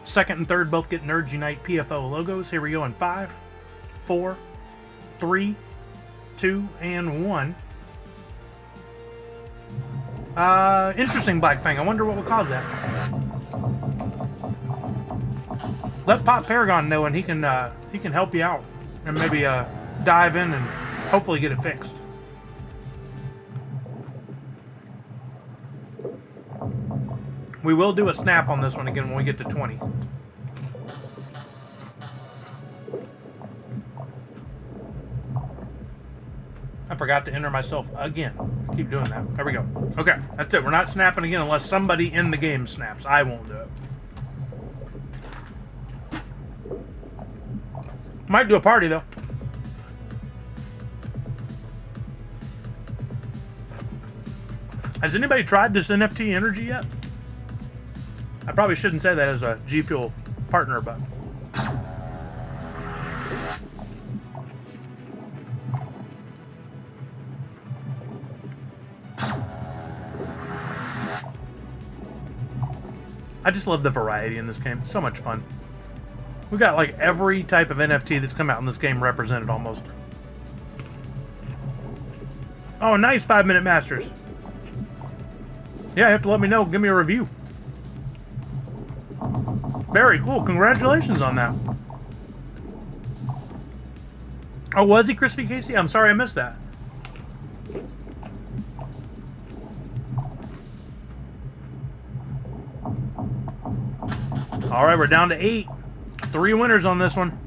Second and third both get Nerds Unite PFO logos. Here we go in 5, 4, 3, 2, and 1. Interesting, Black Fang. I wonder what would cause that. Let Pop Paragon know, and he can help you out and maybe dive in and hopefully get it fixed. We will do a snap on this one again when we get to 20. I forgot to enter myself again. I keep doing that. There we go. Okay, that's it. We're not snapping again unless somebody in the game snaps. I won't do it. Might do a party, though. Has anybody tried this NFT energy yet? I probably shouldn't say that as a G Fuel partner, but... I just love the variety in this game. So much fun. We got like every type of NFT that's come out in this game represented almost. Oh, nice 5-minute masters. Yeah, you have to let me know. Give me a review. Very cool. Congratulations on that. Oh, was he Crispy Casey? I'm sorry I missed that. All right, we're down to 8. 3 winners on this one.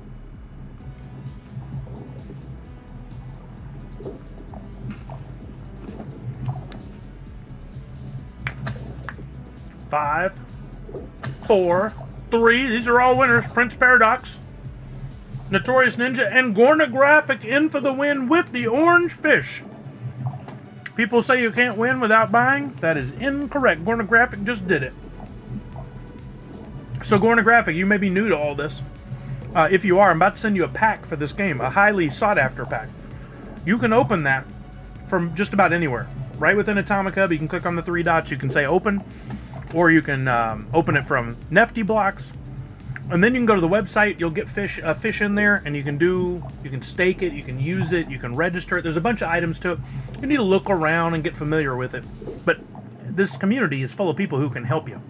Five, 4, 3. These are all winners. Prince Paradox, Notorious Ninja, and Gornographic in for the win with the orange fish. People say you can't win without buying. That is incorrect. Gornographic just did it. So Gornographic, you may be new to all this. If you are, I'm about to send you a pack for this game, a highly sought-after pack. You can open that from just about anywhere. Right within Atomic Hub, you can click on the 3 dots, you can say open, or you can open it from Nifty Blocks, and then you can go to the website. You'll get a fish in there, and you can stake it, you can use it, you can register it. There's a bunch of items to it. You need to look around and get familiar with it. But this community is full of people who can help you.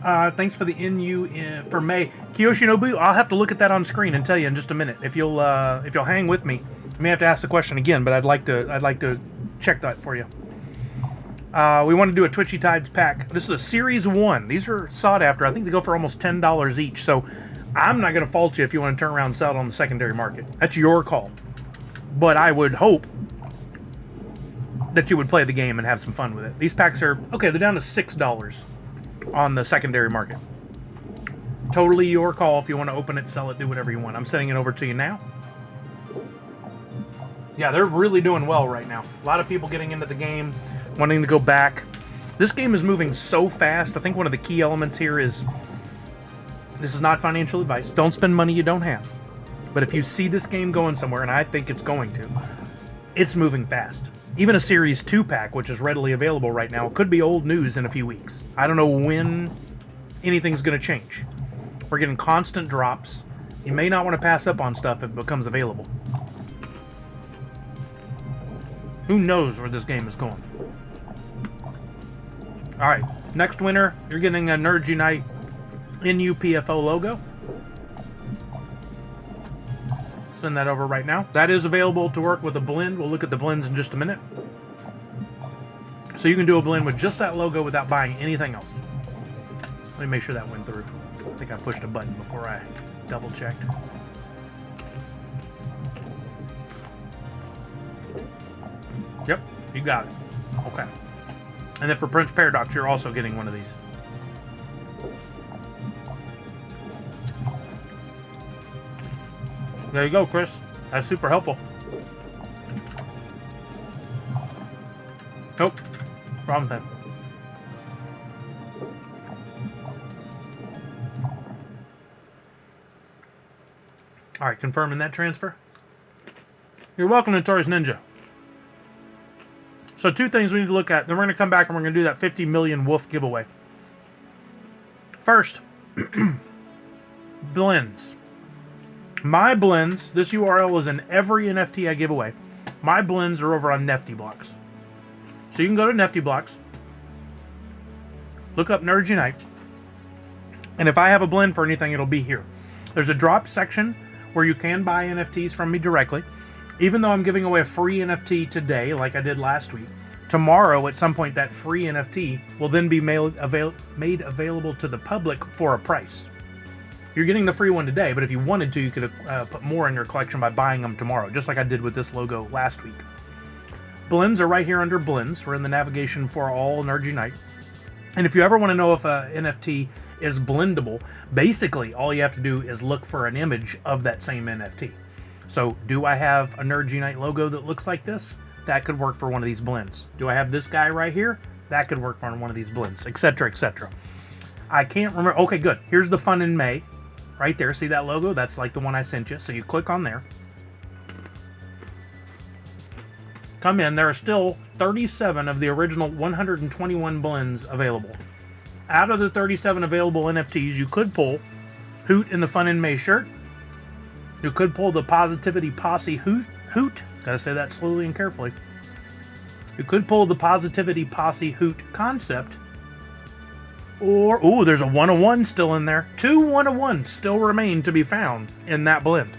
Thanks for the NU for May. Kiyoshinobu, I'll have to look at that on screen and tell you in just a minute. If you'll hang with me, I may have to ask the question again, but I'd like to check that for you. We want to do a Twitchy Tides pack. This is a Series 1. These are sought after. I think they go for almost $10 each. So I'm not going to fault you if you want to turn around and sell it on the secondary market. That's your call. But I would hope that you would play the game and have some fun with it. These packs are, okay, they're down to $6 on the secondary market. Totally your call if you want to open it, sell it, do whatever you want. I'm sending it over to you now. Yeah, they're really doing well right now. A lot of people getting into the game, wanting to go back. This game is moving so fast. I think one of the key elements here is, this is not financial advice. Don't spend money you don't have. But if you see this game going somewhere, and I think it's going to, it's moving fast. Even a Series 2 pack, which is readily available right now, could be old news in a few weeks. I don't know when anything's going to change. We're getting constant drops. You may not want to pass up on stuff if it becomes available. Who knows where this game is going? All right, next winner, you're getting a Nerds Unite NUPFO logo. Send that over right now. That is available to work with a blend. We'll look at the blends in just a minute. So you can do a blend with just that logo without buying anything else. Let me make sure that went through. I think I pushed a button before I double checked. Yep, you got it. Okay. And then for Prince Paradox, you're also getting one of these. There you go, Chris. That's super helpful. Nope. Wrong thing. All right, confirming that transfer. You're welcome, Notorious Ninja. So 2 things we need to look at. Then we're going to come back and we're going to do that 50 million wolf giveaway. First, blends. My blends, this URL is in every NFT I give away. My blends are over on Nifty Blocks. So you can go to Nifty Blocks, look up Nerds Unite, and if I have a blend for anything, it'll be here. There's a drop section where you can buy NFTs from me directly. Even though I'm giving away a free NFT today, like I did last week, tomorrow at some point that free NFT will then be made available to the public for a price. You're getting the free one today, but if you wanted to, you could put more in your collection by buying them tomorrow, just like I did with this logo last week. Blends are right here under Blends. We're in the navigation for all Nerds Unite. And if you ever want to know if a NFT is blendable, basically all you have to do is look for an image of that same NFT. So do I have a Nerds Unite logo that looks like this? That could work for one of these blends. Do I have this guy right here? That could work for one of these blends, etc., etc. I can't remember. Okay, good. Here's the Fun in May. Right there. See that logo? That's like the one I sent you. So you click on there. Come in. There are still 37 of the original 121 blends available. Out of the 37 available NFTs, you could pull Hoot in the Fun in May shirt. You could pull the Positivity Posse Hoot. Gotta say that slowly and carefully. You could pull the Positivity Posse Hoot concept. Or, ooh, there's a 101 still in there. 2 101s still remain to be found in that blend.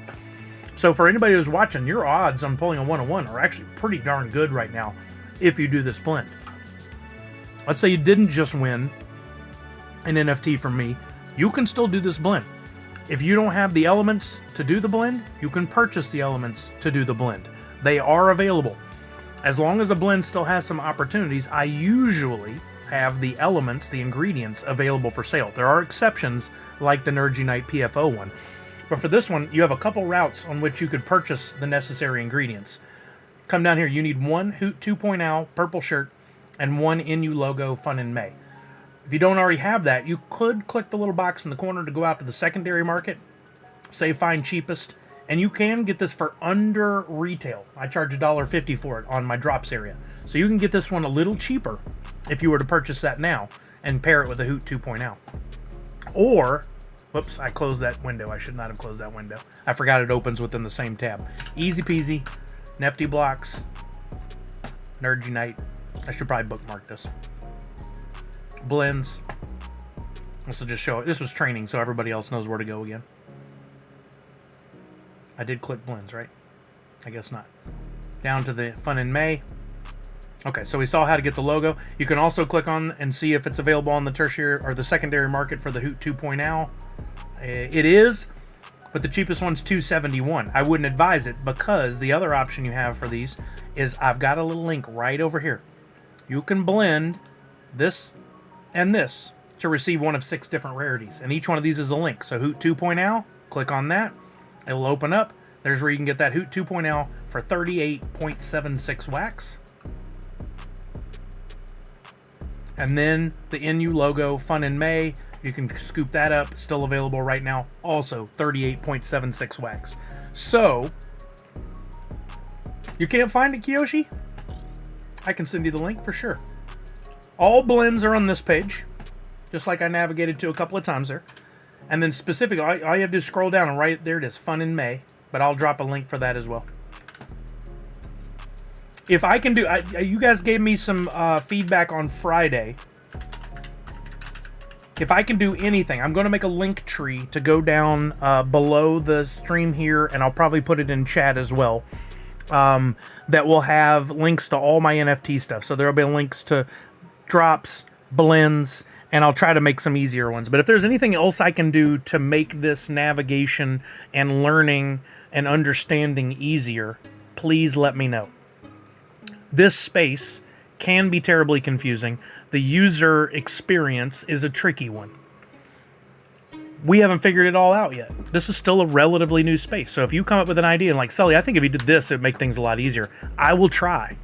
So for anybody who's watching, your odds on pulling a 101 are actually pretty darn good right now if you do this blend. Let's say you didn't just win an NFT from me. You can still do this blend. If you don't have the elements to do the blend, you can purchase the elements to do the blend. They are available. As long as a blend still has some opportunities, I usually have the elements, the ingredients available for sale. There are exceptions like the Nerds Unite PFO one. But for this one, you have a couple routes on which you could purchase the necessary ingredients. Come down here, you need one Hoot 2.0 purple shirt and one NU logo Fun in May. If you don't already have that, you could click the little box in the corner to go out to the secondary market, say find cheapest, and you can get this for under retail. I charge $1.50 for it on my drops area. So you can get this one a little cheaper if you were to purchase that now and pair it with a Hoot 2.0. Or, whoops, I closed that window. I should not have closed that window. I forgot it opens within the same tab. Easy peasy, Nifty Blocks, Nerds Unite. I should probably bookmark this. Blends. This will just show it. This was training, so everybody else knows where to go again. I did click blends, right? I guess not. Down to the Fun in May. Okay, so we saw how to get the logo. You can also click on and see if it's available on the tertiary or the secondary market for the Hoot 2.0. It is, but the cheapest one's $271. I wouldn't advise it because the other option you have for these is I've got a little link right over here. You can blend this and this to receive one of 6 different rarities, and each one of these is a link. So Hoot 2.0, click on that. It'll open up. There's where you can get that Hoot 2.0 for 38.76 wax. And then the NU logo, Fun in May, you can scoop that up. Still available right now. Also 38.76 wax. So, you can't find it, Kiyoshi? I can send you the link for sure. All blends are on this page, just like I navigated to a couple of times there. And then specifically, all you have to do is scroll down and right there it is, Fun in May. But I'll drop a link for that as well. If I can do, you guys gave me some feedback on Friday If I can do anything, I'm going to make a link tree to go down below the stream here, and I'll probably put it in chat as well. That will have links to all my NFT stuff. So there'll be links to drops, blends, and I'll try to make some easier ones. But if there's anything else I can do to make this navigation and learning and understanding easier, please let me know. This space can be terribly confusing. The user experience is a tricky one. We haven't figured it all out yet. This is still a relatively new space. So if you come up with an idea and like, Sully, I think if you did this, it'd make things a lot easier. I will try.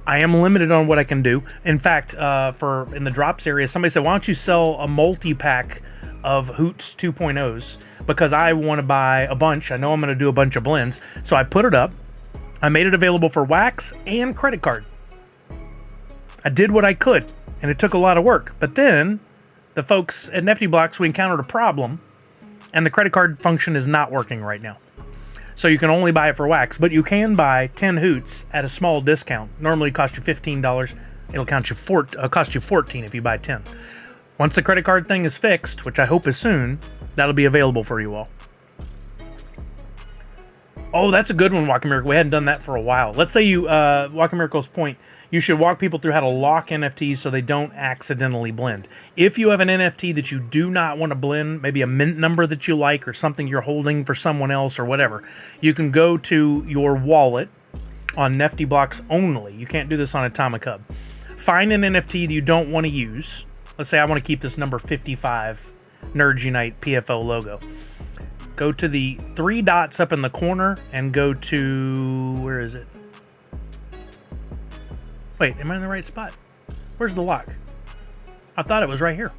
I am limited on what I can do. In fact, in the drops area, somebody said, why don't you sell a multi-pack of Hoots 2.0s? Because I want to buy a bunch. I know I'm going to do a bunch of blends. So I put it up. I made it available for wax and credit card. I did what I could, and it took a lot of work. But then the folks at NFT Blocks, we encountered a problem, and the credit card function is not working right now. So you can only buy it for wax, but you can buy 10 Hoots at a small discount. Normally it costs you $15. It'll cost you $14 if you buy 10. Once the credit card thing is fixed, which I hope is soon, that'll be available for you all. Oh, that's a good one, Walking Miracle. We hadn't done that for a while. Let's say you, Walking Miracle's point, you should walk people through how to lock NFTs so they don't accidentally blend. If you have an NFT that you do not want to blend, maybe a mint number that you like or something you're holding for someone else or whatever, you can go to your wallet on NFT Blocks only. You can't do this on Atomic Hub. Find an NFT that you don't want to use. Let's say I want to keep this number 55 Nerds Unite PFO logo. Go to the 3 dots up in the corner and go to, where is it? Wait, am I in the right spot? Where's the lock? I thought it was right here.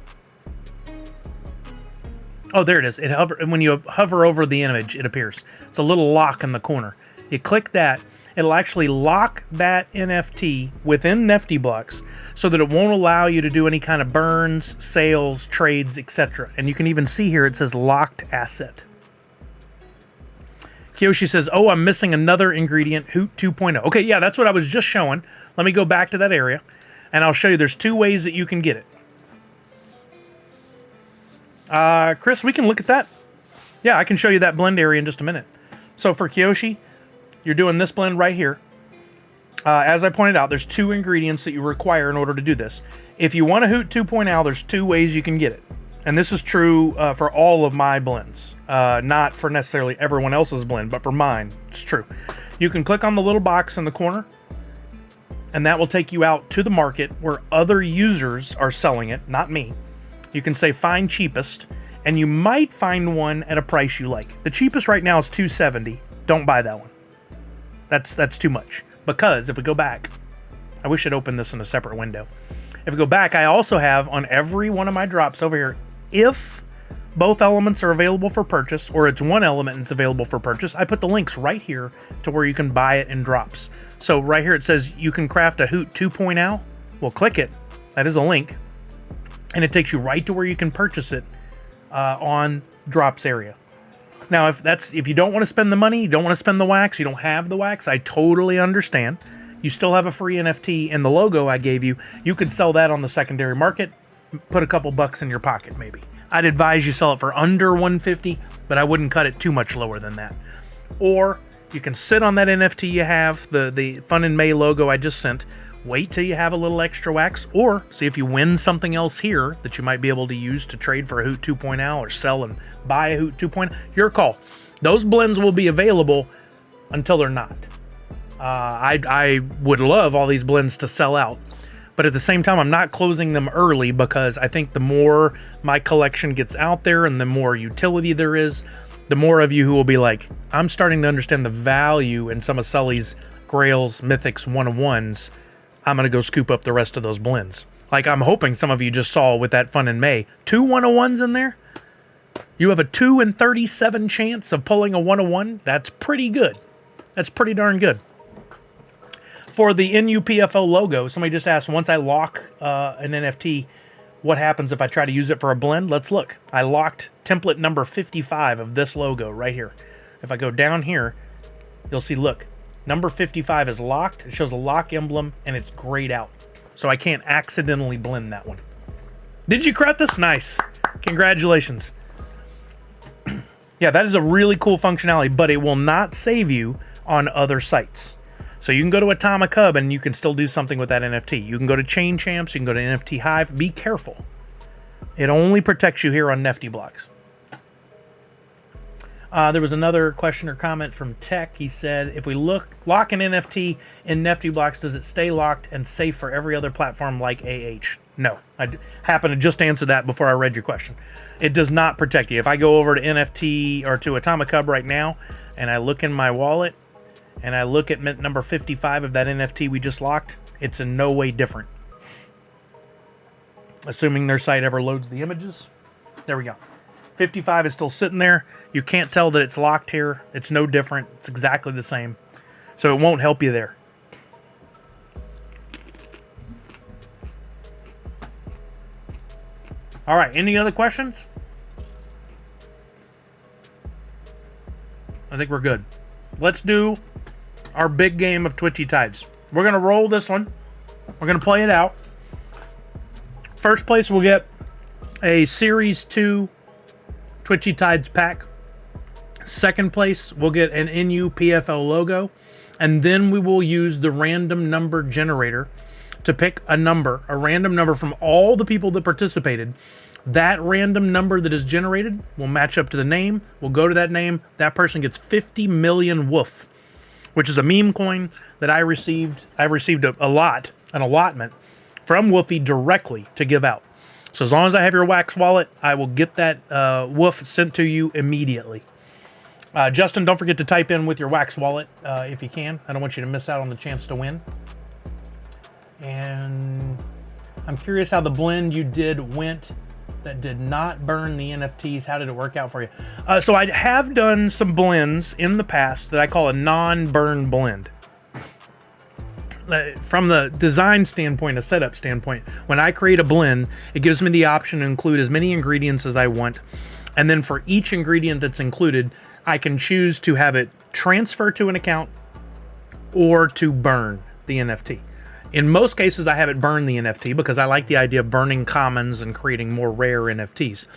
Oh, there it is. When you hover over the image, it appears. It's a little lock in the corner. You click that, it'll actually lock that NFT within NFT Blocks so that it won't allow you to do any kind of burns, sales, trades, etc. And you can even see here it says locked asset. Kiyoshi says, oh, I'm missing another ingredient, Hoot 2.0. Okay, yeah, that's what I was just showing. Let me go back to that area, and I'll show you there's 2 ways that you can get it. Chris, we can look at that. Yeah, I can show you that blend area in just a minute. So for Kiyoshi, you're doing this blend right here. As I pointed out, there's 2 ingredients that you require in order to do this. If you want a Hoot 2.0, there's 2 ways you can get it. And this is true for all of my blends. Not for necessarily everyone else's blend, but for mine, it's true. You can click on the little box in the corner, and that will take you out to the market where other users are selling it, not me. You can say find cheapest, and you might find one at a price you like. The cheapest right now is $270. Don't buy that one. That's too much. Because if we go back, I wish I'd opened this in a separate window. If we go back, I also have on every one of my drops over here, if both elements are available for purchase, or it's one element and it's available for purchase, I put the links right here to where you can buy it in drops. So right here it says you can craft a Hoot 2.0. Well, click it. That is a link. And it takes you right to where you can purchase it on drops area. Now, if you don't want to spend the money, you don't want to spend the wax, you don't have the wax, I totally understand. You still have a free NFT and the logo I gave you. You could sell that on the secondary market, put a couple bucks in your pocket maybe. I'd advise you sell it for under $150, but I wouldn't cut it too much lower than that. Or you can sit on that NFT you have, the Fun in May logo I just sent, wait till you have a little extra wax, or see if you win something else here that you might be able to use to trade for a Hoot 2.0 or sell and buy a Hoot 2.0. Your call. Those blends will be available until they're not. I would love all these blends to sell out, but at the same time, I'm not closing them early because I think the more my collection gets out there and the more utility there is, the more of you who will be like, I'm starting to understand the value in some of Sully's Grails, Mythics, 101s. I'm going to go scoop up the rest of those blends. Like I'm hoping some of you just saw with that Fun in May. 2 101s in there? You have a 2 in 37 chance of pulling a 101? That's pretty good. That's pretty darn good. For the NUPFO logo, somebody just asked, once I lock an NFT, what happens if I try to use it for a blend? Let's look. I locked template number 55 of this logo right here. If I go down here, you'll see, look, number 55 is locked. It shows a lock emblem, and it's grayed out. So I can't accidentally blend that one. Did you crack this? Nice. Congratulations. Yeah, that is a really cool functionality, but it will not save you on other sites. So you can go to Atomic Hub and you can still do something with that NFT. You can go to Chain Champs, you can go to NFT Hive. Be careful. It only protects you here on Nifty Blocks. There was another question or comment from Tech. He said, if we lock an NFT in Nifty Blocks, does it stay locked and safe for every other platform like AH? No. I happened to just answer that before I read your question. It does not protect you. If I go over to NFT or to Atomic Hub right now and I look in my wallet and I look at mint number 55 of that NFT we just locked, it's in no way different. Assuming their site ever loads the images. There we go. 55 is still sitting there. You can't tell that it's locked here. It's no different. It's exactly the same. So it won't help you there. All right, any other questions? I think we're good. Let's do our big game of Twitchy Tides. We're going to roll this one. We're going to play it out. First place will get a Series 2 Twitchy Tides pack. Second place will get an NU PFL logo. And then we will use the random number generator to pick a number, a random number from all the people that participated. That random number that is generated will match up to the name. We'll go to that name. That person gets 50 million woof, which is a meme coin that I received. I received an allotment from Woofy directly to give out. So as long as I have your Wax wallet, I will get that woof sent to you immediately. Justin, don't forget to type in with your Wax wallet if you can. I don't want you to miss out on the chance to win. And I'm curious how the blend you did went that did not burn the NFTs. How did it work out for you? So I have done some blends in the past that I call a non-burn blend. From the design standpoint, a setup standpoint, when I create a blend, it gives me the option to include as many ingredients as I want. And then for each ingredient that's included, I can choose to have it transfer to an account or to burn the NFT. In most cases, I have it burn the NFT because I like the idea of burning commons and creating more rare NFTs.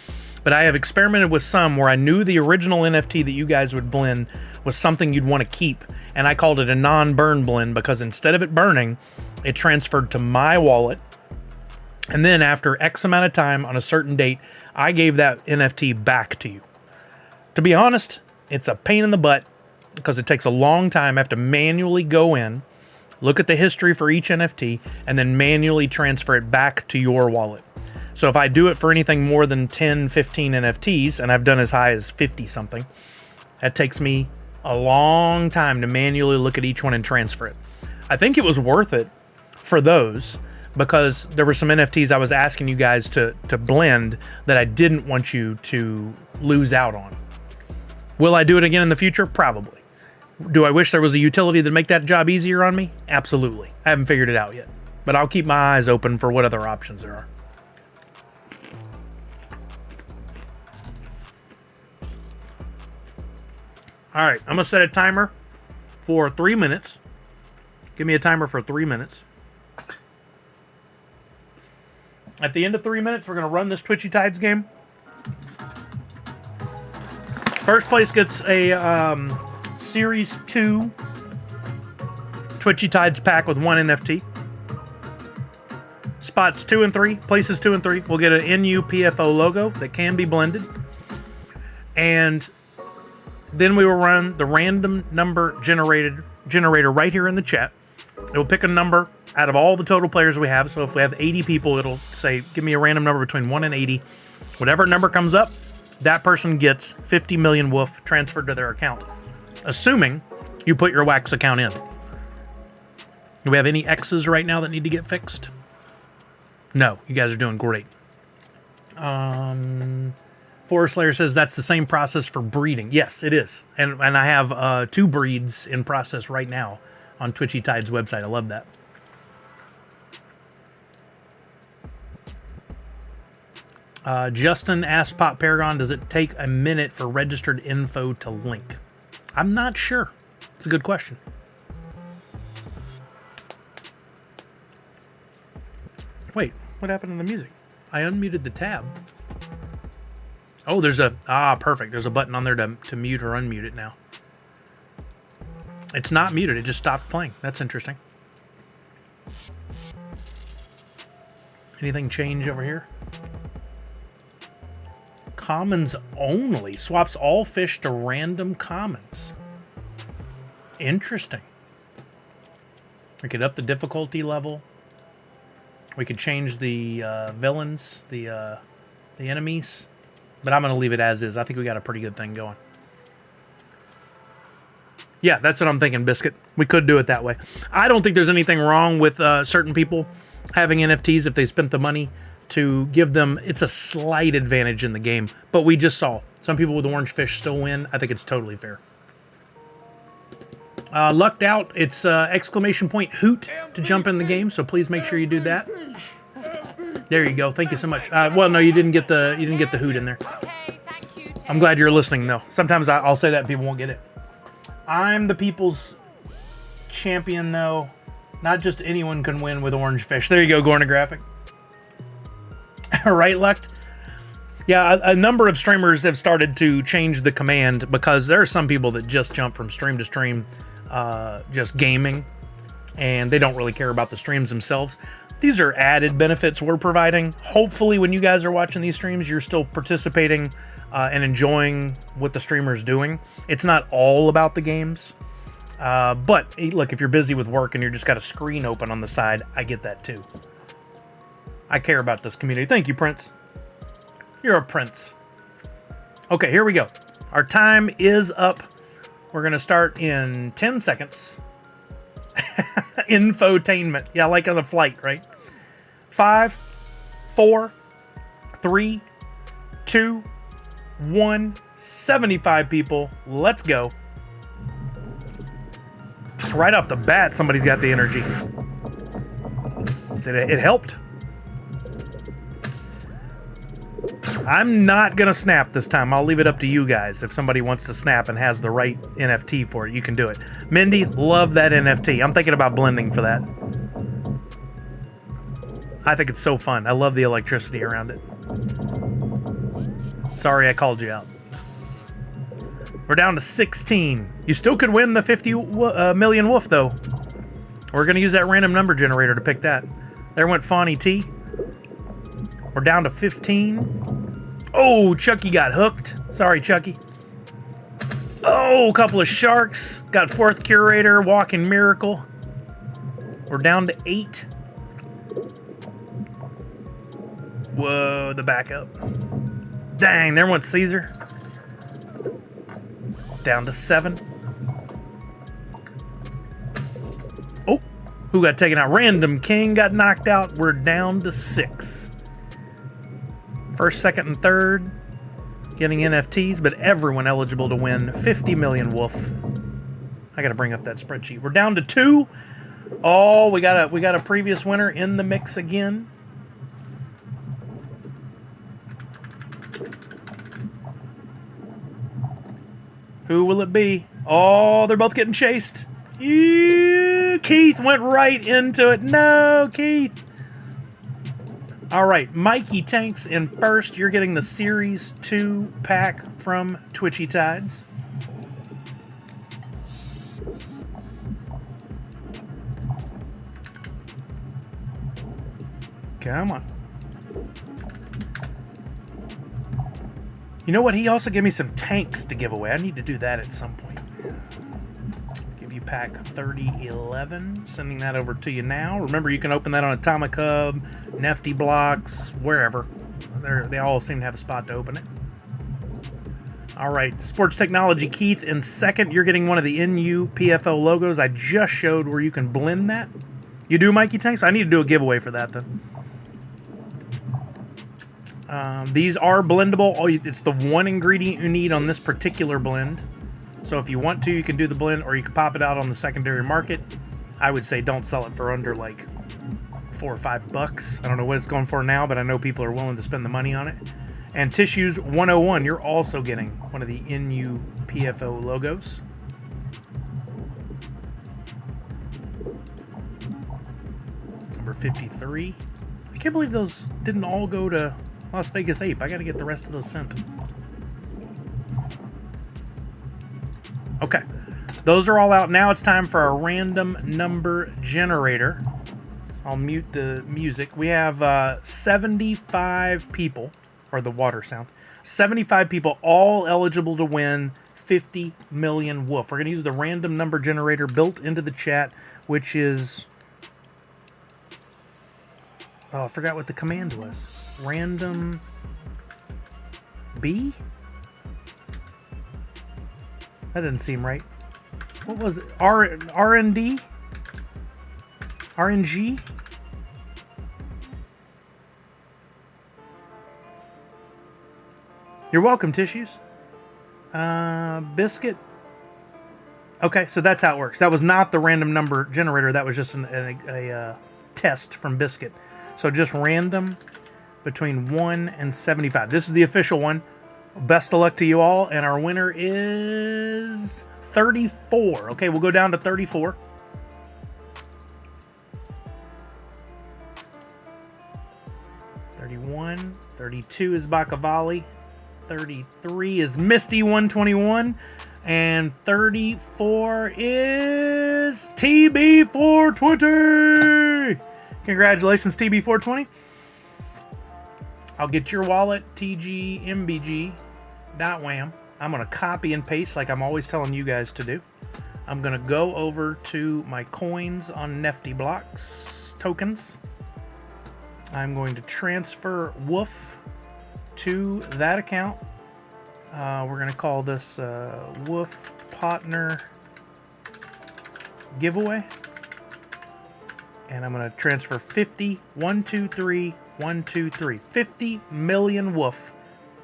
But I have experimented with some where I knew the original NFT that you guys would blend was something you'd want to keep. And I called it a non-burn blend because instead of it burning, it transferred to my wallet. And then after X amount of time on a certain date, I gave that NFT back to you. To be honest, it's a pain in the butt because it takes a long time. I have to manually go in, look at the history for each NFT, and then manually transfer it back to your wallet. So if I do it for anything more than 10, 15 NFTs, and I've done as high as 50 something, that takes me a long time to manually look at each one and transfer it. I think it was worth it for those because there were some NFTs I was asking you guys to blend that I didn't want you to lose out on. Will I do it again in the future? Probably. Do I wish there was a utility that make that job easier on me? Absolutely. I haven't figured it out yet, but I'll keep my eyes open for what other options there are. All right, I'm gonna set a timer for 3 minutes. Give me a timer for 3 minutes. At the end of 3 minutes, we're gonna run this Twitchy Tides game. First place gets a Series 2 Twitchy Tides pack with 1 NFT. Spots 2 and 3, places 2 and 3, will get an NU PFO logo that can be blended. And then we will run the random number generator right here in the chat. It will pick a number out of all the total players we have. So if we have 80 people, it'll say, give me a random number between 1 and 80. Whatever number comes up, that person gets 50 million woof transferred to their account, assuming you put your Wax account in. Do we have any X's right now that need to get fixed? No, you guys are doing great. Forest Slayer says that's the same process for breeding. Yes, it is. And I have 2 breeds in process right now on Twitchy Tides website. I love that. Justin asked Pop Paragon, does it take a minute for registered info to link? I'm not sure. It's a good question. Wait, what happened to the music? I unmuted the tab. Oh, there's a... perfect. There's a button on there to mute or unmute it now. It's not muted. It just stopped playing. That's interesting. Anything change over here? Commons only. Swaps all fish to random commons. Interesting. We could up the difficulty level. We could change the villains, the enemies. But I'm going to leave it as is. I think we got a pretty good thing going. Yeah, that's what I'm thinking, Biscuit. We could do it that way. I don't think there's anything wrong with certain people having NFTs if they spent the money to give them... It's a slight advantage in the game. But we just saw some people with orange fish still win. I think it's totally fair. Lucked out. It's exclamation point hoot to jump in the game. So please make sure you do that. There you go. Thank you so much. Well, no, you didn't get the hoot in there. Okay, thank you, I'm glad you're listening, though. Sometimes I'll say that and people won't get it. I'm the people's champion, though. Not just anyone can win with orange fish. There you go, Gornographic. Right, Lucked? Yeah, a number of streamers have started to change the command because there are some people that just jump from stream to stream, just gaming, and they don't really care about the streams themselves. These are added benefits we're providing. Hopefully, when you guys are watching these streams, you're still participating and enjoying what the streamer's doing. It's not all about the games. But, look, if you're busy with work and you're just got a screen open on the side, I get that too. I care about this community. Thank you, Prince. You're a prince. Okay, here we go. Our time is up. We're going to start in 10 seconds. Infotainment. Yeah, like on a flight, right? 5, 4, 3, 2, 1. 75 people. Let's go. Right off the bat, somebody's got the energy. It helped. I'm not going to snap this time. I'll leave it up to you guys. If somebody wants to snap and has the right NFT for it, you can do it. Mindy, love that NFT. I'm thinking about blending for that. I think it's so fun. I love the electricity around it. Sorry I called you out. We're down to 16. You still could win the 50 million wolf, though. We're going to use that random number generator to pick that. There went Fawny T. We're down to 15. Oh, Chucky got hooked. Sorry, Chucky. Oh, a couple of sharks. Got fourth curator, walking miracle. We're down to 8. Whoa, the backup. Dang, there went Caesar. Down to 7. Oh, who got taken out? Random King got knocked out. We're down to 6. First, second, and third getting NFTs, but everyone eligible to win 50 million wolf. I got to bring up that spreadsheet. We're down to 2. Oh, we got a previous winner in the mix again. Who will it be? Oh, they're both getting chased. Ew, Keith went right into it. No, Keith. All right, Mikey Tanks in first. You're getting the Series 2 pack from Twitchy Tides. Come on. You know what? He also gave me some tanks to give away. I need to do that at some point. Give you pack 3011. Sending that over to you now. Remember, you can open that on Atomic Hub, Nifty Blocks, wherever. They all seem to have a spot to open it. All right, Sports Technology Keith in second. You're getting one of the NU PFO logos. I just showed where you can blend that. You do, Mikey Tanks? I need to do a giveaway for that, though. These are blendable. Oh, it's the one ingredient you need on this particular blend. So if you want to, you can do the blend, or you can pop it out on the secondary market. I would say don't sell it for under like $4 or $5. I don't know what it's going for now, but I know people are willing to spend the money on it. And Tissues 101, you're also getting one of the NU PFO logos. Number 53. I can't believe those didn't all go to Las Vegas Ape. I got to get the rest of those sent. Okay. Those are all out. Now it's time for our random number generator. I'll mute the music. We have 75 people, or the water sound. 75 people all eligible to win 50 million woof. We're going to use the random number generator built into the chat, which is... Oh, I forgot what the command was. Random B? That didn't seem right. What was it? RND? RNG? You're welcome, Tissues. Biscuit. Okay, so that's how it works. That was not the random number generator. That was just a test from Biscuit. So just random between 1 and 75. This is the official one. Best of luck to you all. And our winner is 34. Okay, we'll go down to 34. (31) 32 is Bakavali. 33 is Misty 121. And 34 is TB420. Congratulations, TB420. I'll get your wallet, tgmbg.wham. I'm going to copy and paste like I'm always telling you guys to do. I'm going to go over to my coins on Nifty Blocks tokens. I'm going to transfer Woof to that account. We're going to call this Woof Partner Giveaway. And I'm going to transfer 50, 123, 123. 50 million Woof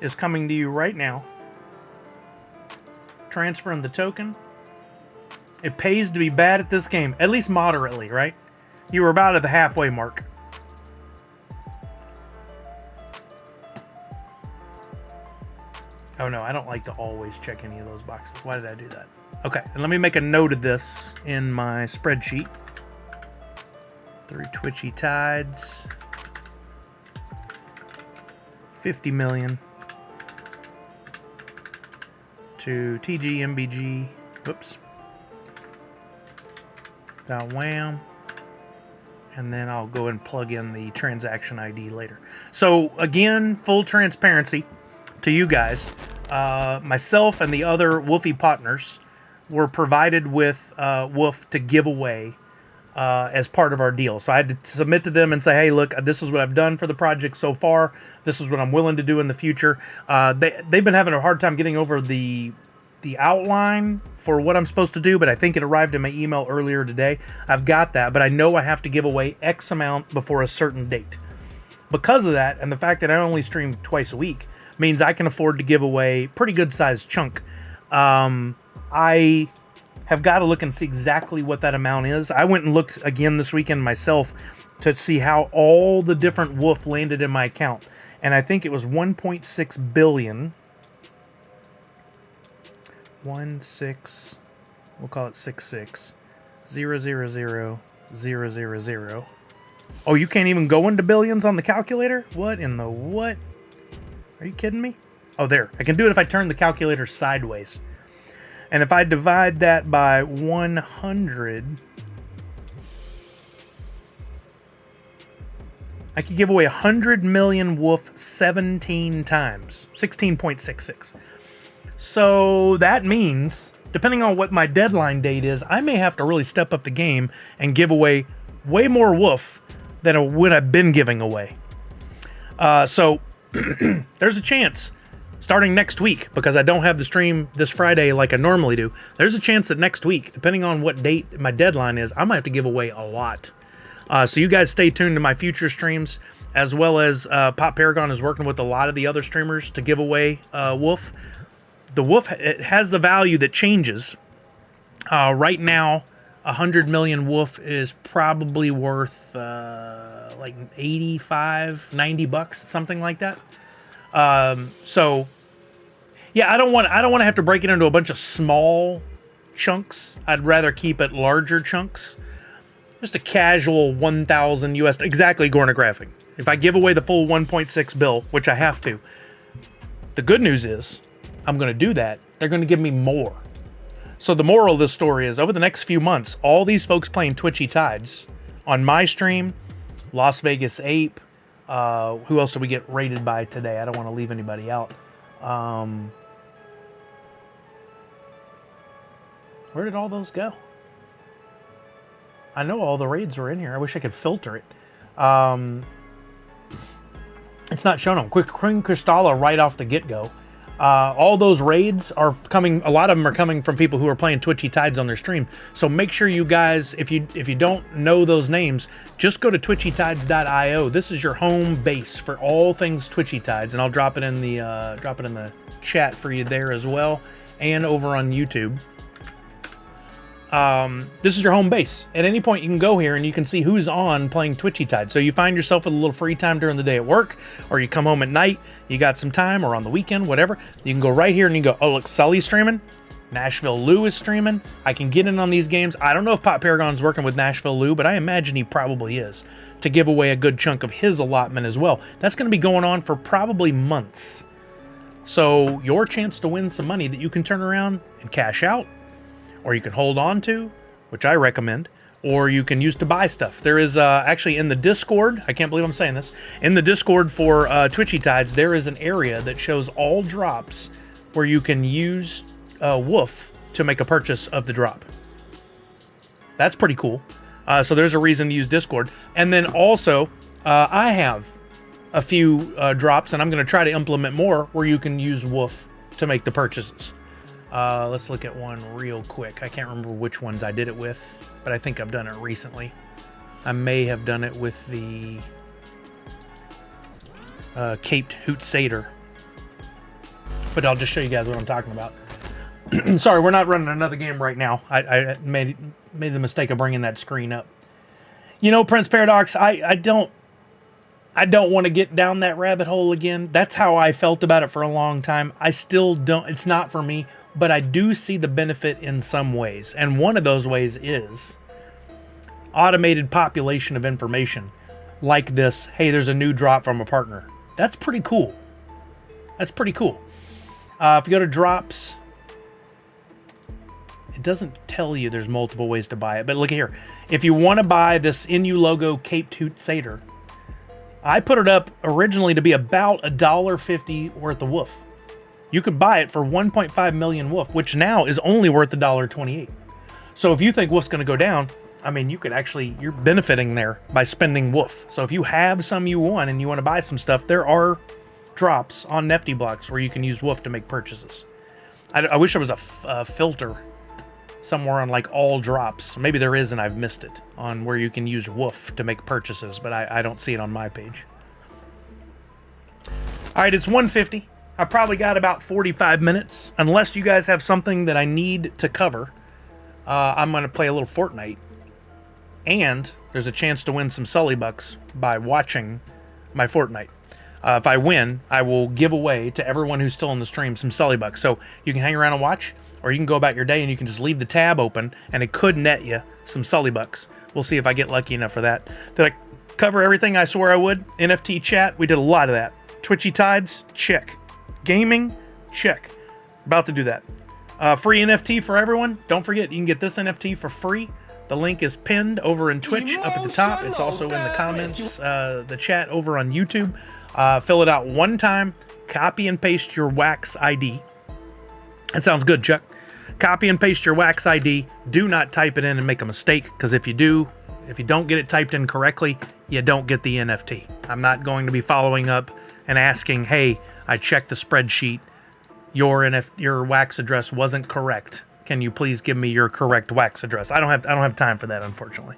is coming to you right now. Transferring the token. It pays to be bad at this game, at least moderately, right? You were about at the halfway mark. Oh no, I don't like to always check any of those boxes. Why did I do that? Okay, and let me make a note of this in my spreadsheet. Through Twitchy Tides. 50 million. To TGMBG. Whoops. .wham. And then I'll go and plug in the transaction ID later. So again, full transparency to you guys. Myself and the other Woofy partners were provided with Woof to give away as part of our deal. So I had to submit to them and say, hey, look, this is what I've done for the project so far. This is what I'm willing to do in the future. They've been having a hard time getting over the outline for what I'm supposed to do, but I think it arrived in my email earlier today. I've got that, but I know I have to give away X amount before a certain date. Because of that, and the fact that I only stream twice a week, means I can afford to give away pretty good sized chunk. I have got to look and see exactly what that amount is. I went and looked again this weekend myself to see how all the different Woof landed in my account. And I think it was 1.6 billion. 16, we'll call it 66. 000,000. Oh, you can't even go into billions on the calculator? What in the what? Are you kidding me? Oh, there. I can do it if I turn the calculator sideways. And if I divide that by 100, I could give away 100 million Woof 17 times. 16.66. So that means, depending on what my deadline date is, I may have to really step up the game and give away way more Woof than what I've been giving away. So there's a chance, starting next week, because I don't have the stream this Friday like I normally do, there's a chance that next week, depending on what date my deadline is, I might have to give away a lot. So you guys stay tuned to my future streams, as well as Pop Paragon is working with a lot of the other streamers to give away Woof. The Woof, it has the value that changes. Right now, 100 million Woof is probably worth like 85, 90 bucks, something like that. So yeah, I don't want to have to break it into a bunch of small chunks. I'd rather keep it larger chunks. Just a casual 1,000 US, exactly, Gornographing. If I give away the full 1.6 bill, which I have to, the good news is I'm going to do that. They're going to give me more. So the moral of this story is, over the next few months, all these folks playing Twitchy Tides on my stream, Las Vegas Ape, who else did we get rated by today? I don't want to leave anybody out. Where did all those go? I know all the raids were in here. I wish I could filter it. It's not showing them. Quick Crystalla right off the get-go. All those raids are coming. A lot of them are coming from people who are playing Twitchy Tides on their stream. So make sure you guys, if you don't know those names, just go to twitchytides.io. This is your home base for all things Twitchy Tides, and I'll drop it in the chat for you there as well, and over on YouTube. This is your home base. At any point, you can go here and you can see who's on playing Twitchy Tides. So you find yourself with a little free time during the day at work, or you come home at night, you got some time, or on the weekend, whatever. You can go right here and you can go, oh, look, Sully's streaming. Nashville Lou is streaming. I can get in on these games. I don't know if Pop Paragon's working with Nashville Lou, but I imagine he probably is, to give away a good chunk of his allotment as well. That's going to be going on for probably months. So your chance to win some money that you can turn around and cash out, or you can hold on to, which I recommend, or you can use to buy stuff. There is actually in the Discord, I can't believe I'm saying this, in the Discord for Twitchy Tides, there is an area that shows all drops where you can use Woof to make a purchase of the drop. That's pretty cool. So there's a reason to use Discord. And then also, I have a few drops, and I'm going to try to implement more where you can use Woof to make the purchases. Let's look at one real quick. I can't remember which ones I did it with, but I think I've done it recently. I may have done it with the Caped Hoot Satyr, but I'll just show you guys what I'm talking about. Sorry, we're not running another game right now. I made the mistake of bringing that screen up. You know, Prince Paradox, I don't want to get down that rabbit hole again. That's how I felt about it for a long time. I still don't. It's not for me. But I do see the benefit in some ways. And one of those ways is automated population of information. Like this, hey, there's a new drop from a partner. That's pretty cool. That's pretty cool. If you go to drops, it doesn't tell you there's multiple ways to buy it. But look here. If you want to buy this NU logo Caped Hoot Satyr, I put it up originally to be about $1.50 worth of Woof. You could buy it for 1.5 million Woof, which now is only worth $1.28. So if you think Woof's going to go down, I mean, you could actually, you're benefiting there by spending Woof. So if you have some you want and you want to buy some stuff, there are drops on Nifty blocks where you can use Woof to make purchases. I wish there was a filter somewhere on like all drops. Maybe there is and I've missed it, on where you can use Woof to make purchases, but I don't see it on my page. All right, it's 1:50. I probably got about 45 minutes, unless you guys have something that I need to cover. I'm going to play a little Fortnite, and there's a chance to win some Sully bucks by watching my Fortnite. If I win, I will give away to everyone who's still on the stream some Sully bucks. So you can hang around and watch, or you can go about your day and you can just leave the tab open, and it could net you some Sully bucks. We'll see if I get lucky enough for that. Did I cover everything I swore I would? NFT chat, we did a lot of that. Twitchy Tides, check. Gaming, check. About to do that. Free NFT for everyone. Don't forget, you can get this NFT for free. The link is pinned over in Twitch up at the top. It's also in the comments, the chat over on YouTube. Fill it out one time. Copy and paste your Wax ID. That sounds good, Chuck. Copy and paste your Wax ID. Do not type it in and make a mistake, because if you don't get it typed in correctly, you don't get the NFT. I'm not going to be following up and asking, hey, I checked the spreadsheet. Your Wax address wasn't correct. Can you please give me your correct Wax address? I don't have time for that, unfortunately.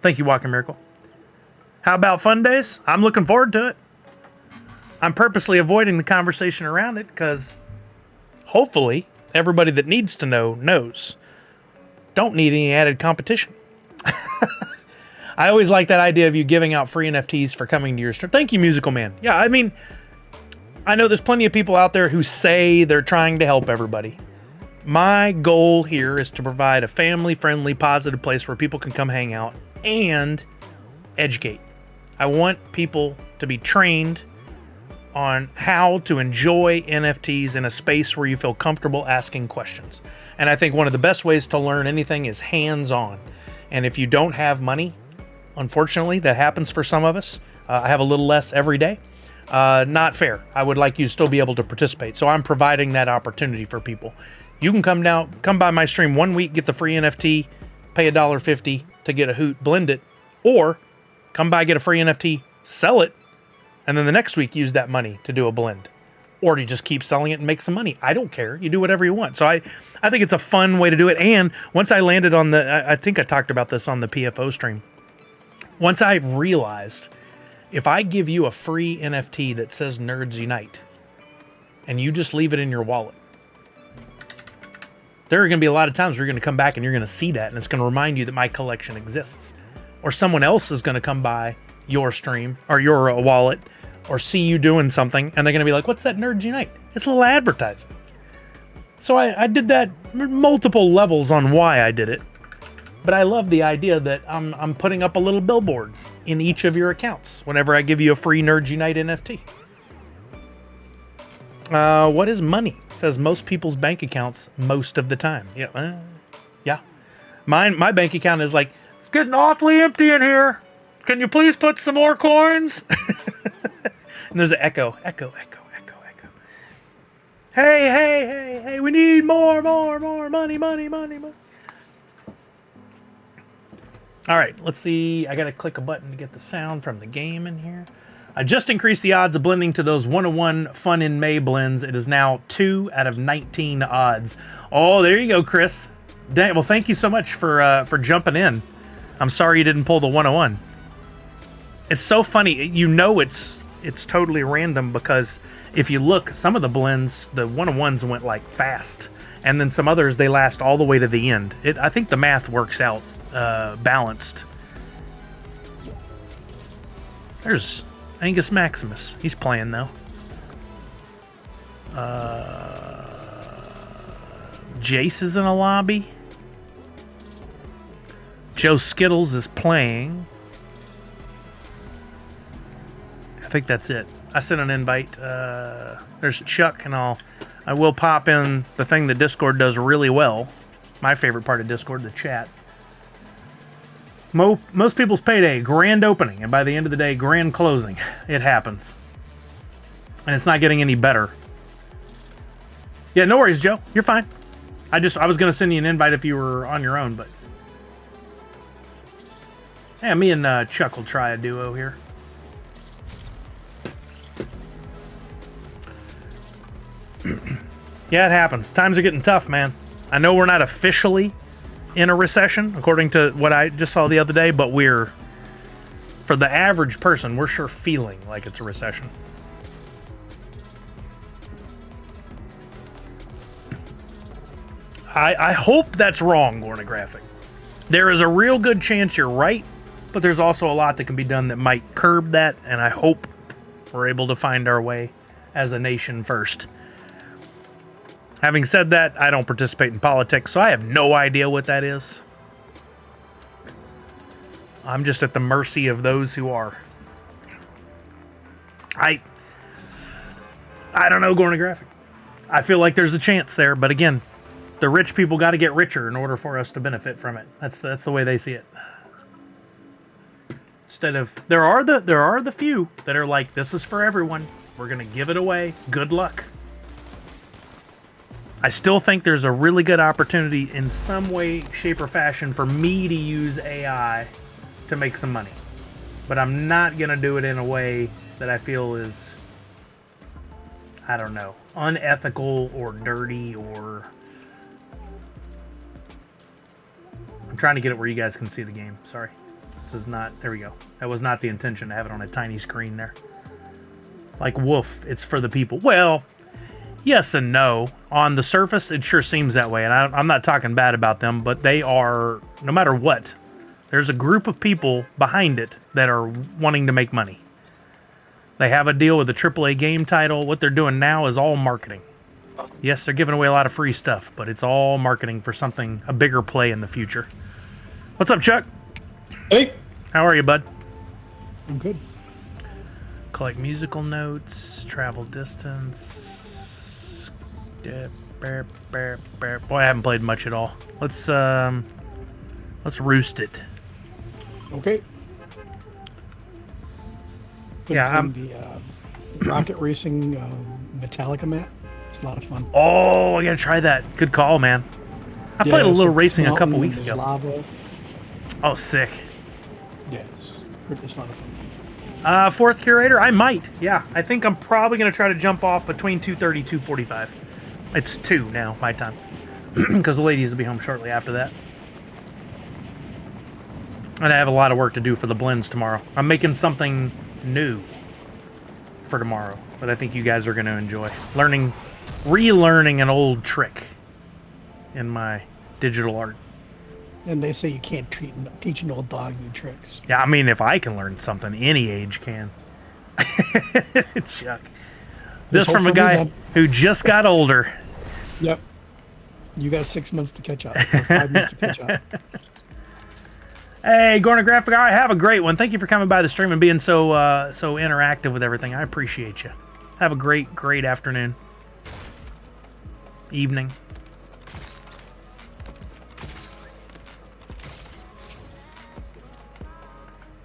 Thank you, Walking Miracle. How about fun days? I'm looking forward to it. I'm purposely avoiding the conversation around it because hopefully everybody that needs to know knows. Don't need any added competition. I always like that idea of you giving out free NFTs for coming to your stream. Thank you, Musical Man. Yeah, I mean, I know there's plenty of people out there who say they're trying to help everybody. My goal here is to provide a family-friendly, positive place where people can come hang out and educate. I want people to be trained on how to enjoy NFTs in a space where you feel comfortable asking questions. And I think one of the best ways to learn anything is hands-on. And if you don't have money, unfortunately, that happens for some of us. I have a little less every day. Not fair. I would like you to still be able to participate. So I'm providing that opportunity for people. You can come by my stream 1 week, get the free NFT, pay $1.50 to get a hoot, blend it, or come by, get a free NFT, sell it, and then the next week use that money to do a blend. Or do you just keep selling it and make some money? I don't care. You do whatever you want. So I think it's a fun way to do it. And once I landed on I think I talked about this on the PFO stream. Once I realized if I give you a free NFT that says Nerds Unite and you just leave it in your wallet, there are going to be a lot of times where you're going to come back and you're going to see that and it's going to remind you that my collection exists. Or someone else is going to come by your stream or your wallet or see you doing something and they're going to be like, what's that Nerds Unite? It's a little advertising. So I did that multiple levels on why I did it. But I love the idea that I'm putting up a little billboard in each of your accounts whenever I give you a free Nerds Unite NFT. What is money? It says most people's bank accounts most of the time. Yeah. Yeah. My bank account is like, it's getting awfully empty in here. Can you please put some more coins? And there's an echo. Hey, we need more money. All right, let's see. I got to click a button to get the sound from the game in here. I just increased the odds of blending to those 101 Fun in May blends. It is now 2 out of 19 odds. Oh, there you go, Chris. Dang, well, thank you so much for jumping in. I'm sorry you didn't pull the 101. It's so funny. You know it's totally random because if you look, some of the blends, the 101s went like fast. And then some others, they last all the way to the end. I think the math works out balanced. There's Angus Maximus. He's playing though. Jace is in a lobby. Joe Skittles is playing. I think that's it. I sent an invite. There's Chuck, and I will pop in the thing that Discord does really well. My favorite part of Discord, the chat. Most people's payday, grand opening, and by the end of the day, grand closing. It happens. And it's not getting any better. Yeah, no worries, Joe. You're fine. I was going to send you an invite if you were on your own, but... Yeah, me and Chuck will try a duo here. Yeah, it happens. Times are getting tough, man. I know we're not officially in a recession, according to what I just saw the other day, but for the average person, we're sure feeling like it's a recession. I hope that's wrong, Gornographic. There is a real good chance you're right, but there's also a lot that can be done that might curb that, and I hope we're able to find our way as a nation first. Having said that, I don't participate in politics, so I have no idea what that is. I'm just at the mercy of those who are. I don't know, Gornographic. I feel like there's a chance there, but again, the rich people got to get richer in order for us to benefit from it. That's the way they see it. Instead of there are the few that are like, this is for everyone. We're gonna give it away. Good luck. I still think there's a really good opportunity in some way, shape, or fashion for me to use AI to make some money. But I'm not going to do it in a way that I feel is, I don't know, unethical or dirty or... I'm trying to get it where you guys can see the game. Sorry. This is not... There we go. That was not the intention to have it on a tiny screen there. Like Wolf, it's for the people. Well... Yes and no. On the surface, it sure seems that way, and I'm not talking bad about them, but they are, no matter what, there's a group of people behind it that are wanting to make money. They have a deal with a AAA game title. What they're doing now is all marketing. Yes, they're giving away a lot of free stuff, but it's all marketing for something, a bigger play in the future. What's up, Chuck? Hey. How are you, bud? I'm good. Collect musical notes, travel distance. Boy, I haven't played much at all. Let's roost it. Okay. Yeah, the rocket racing Metallica map. It's a lot of fun. Oh, I gotta try that. Good call, man. I played a little racing a couple weeks ago. Lava. Oh, sick. Yeah, it's a lot of fun. Fourth curator, I might. Yeah, I think I'm probably gonna try to jump off between 2:30 2:45. It's 2 now, my time, because the ladies will be home shortly after that. And I have a lot of work to do for the blends tomorrow. I'm making something new for tomorrow, but I think you guys are going to enjoy. Relearning an old trick in my digital art. And they say you can't teach an old dog new tricks. Yeah, I mean, if I can learn something, any age can. Chuck. This from a guy who just got older. Yep. You got 6 months to catch up. Or 5 months to catch up. Hey, Gorna Graphic Guy, have a great one. Thank you for coming by the stream and being so interactive with everything. I appreciate you. Have a great afternoon. Evening.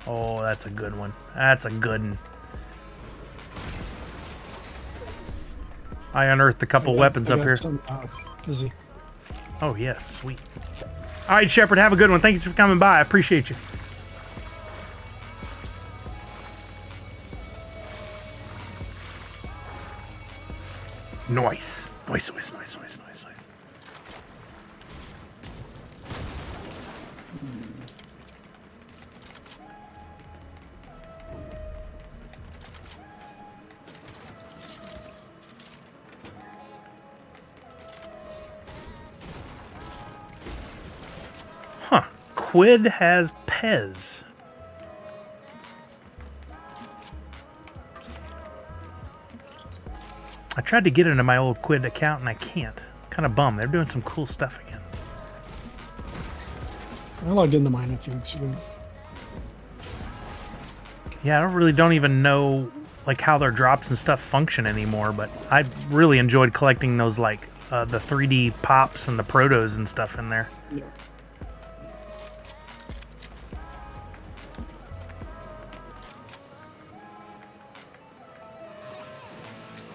Oh, that's a good one. That's a good one. I unearthed a couple weapons up here. Busy. Oh, yes. Sweet. All right, Shepard, have a good one. Thank you for coming by. I appreciate you. Nice. Nice. Huh. Quid has Pez. I tried to get into my old Quid account and I can't. Kind of bummed. They're doing some cool stuff again. I logged into mine a few weeks ago. Yeah, I don't even know like how their drops and stuff function anymore, but I really enjoyed collecting those like the 3D pops and the protos and stuff in there. Yeah.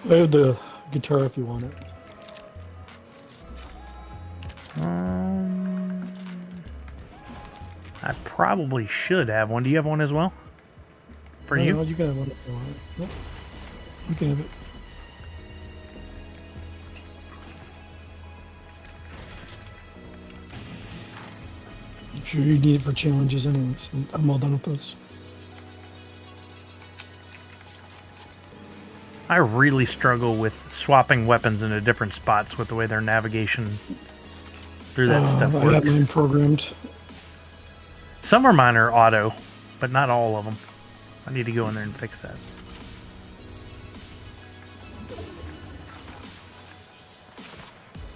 I have the guitar if you want it. I probably should have one. Do you have one as well? For you? No, you can have one if you want it. Nope. You can have it. I'm sure you need it for challenges anyways. I'm all done with those. I really struggle with swapping weapons into different spots with the way their navigation through that stuff works. I have mine programmed. Some of mine are auto, but not all of them. I need to go in there and fix that.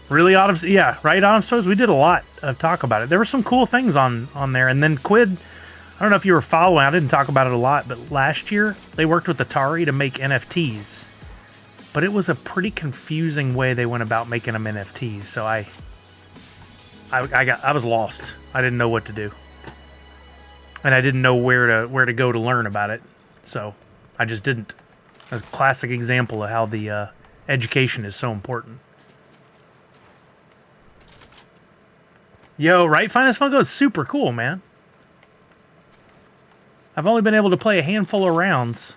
Really, Autumn's? Yeah, right, Autumn's Toes? We did a lot of talk about it. There were some cool things on there. And then Quid, I don't know if you were following, I didn't talk about it a lot, but last year they worked with Atari to make NFTs. But it was a pretty confusing way they went about making them NFTs, so I was lost. I didn't know what to do. And I didn't know where to go to learn about it. So I just didn't. A classic example of how the education is so important. Yo, right? Finest Funko is super cool, man. I've only been able to play a handful of rounds.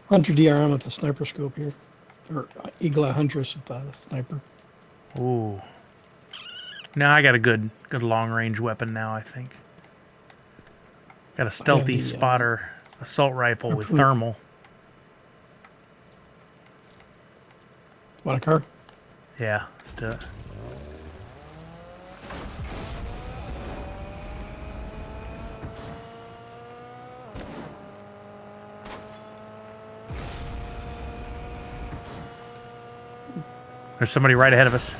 Hunter DRM with the sniper scope here. Or Eagle Eye Huntress with the sniper. Ooh. Now I got a good long range weapon now, I think. Got a stealthy spotter assault rifle with thermal. Want a car? Yeah, let's do it. There's somebody right ahead of us.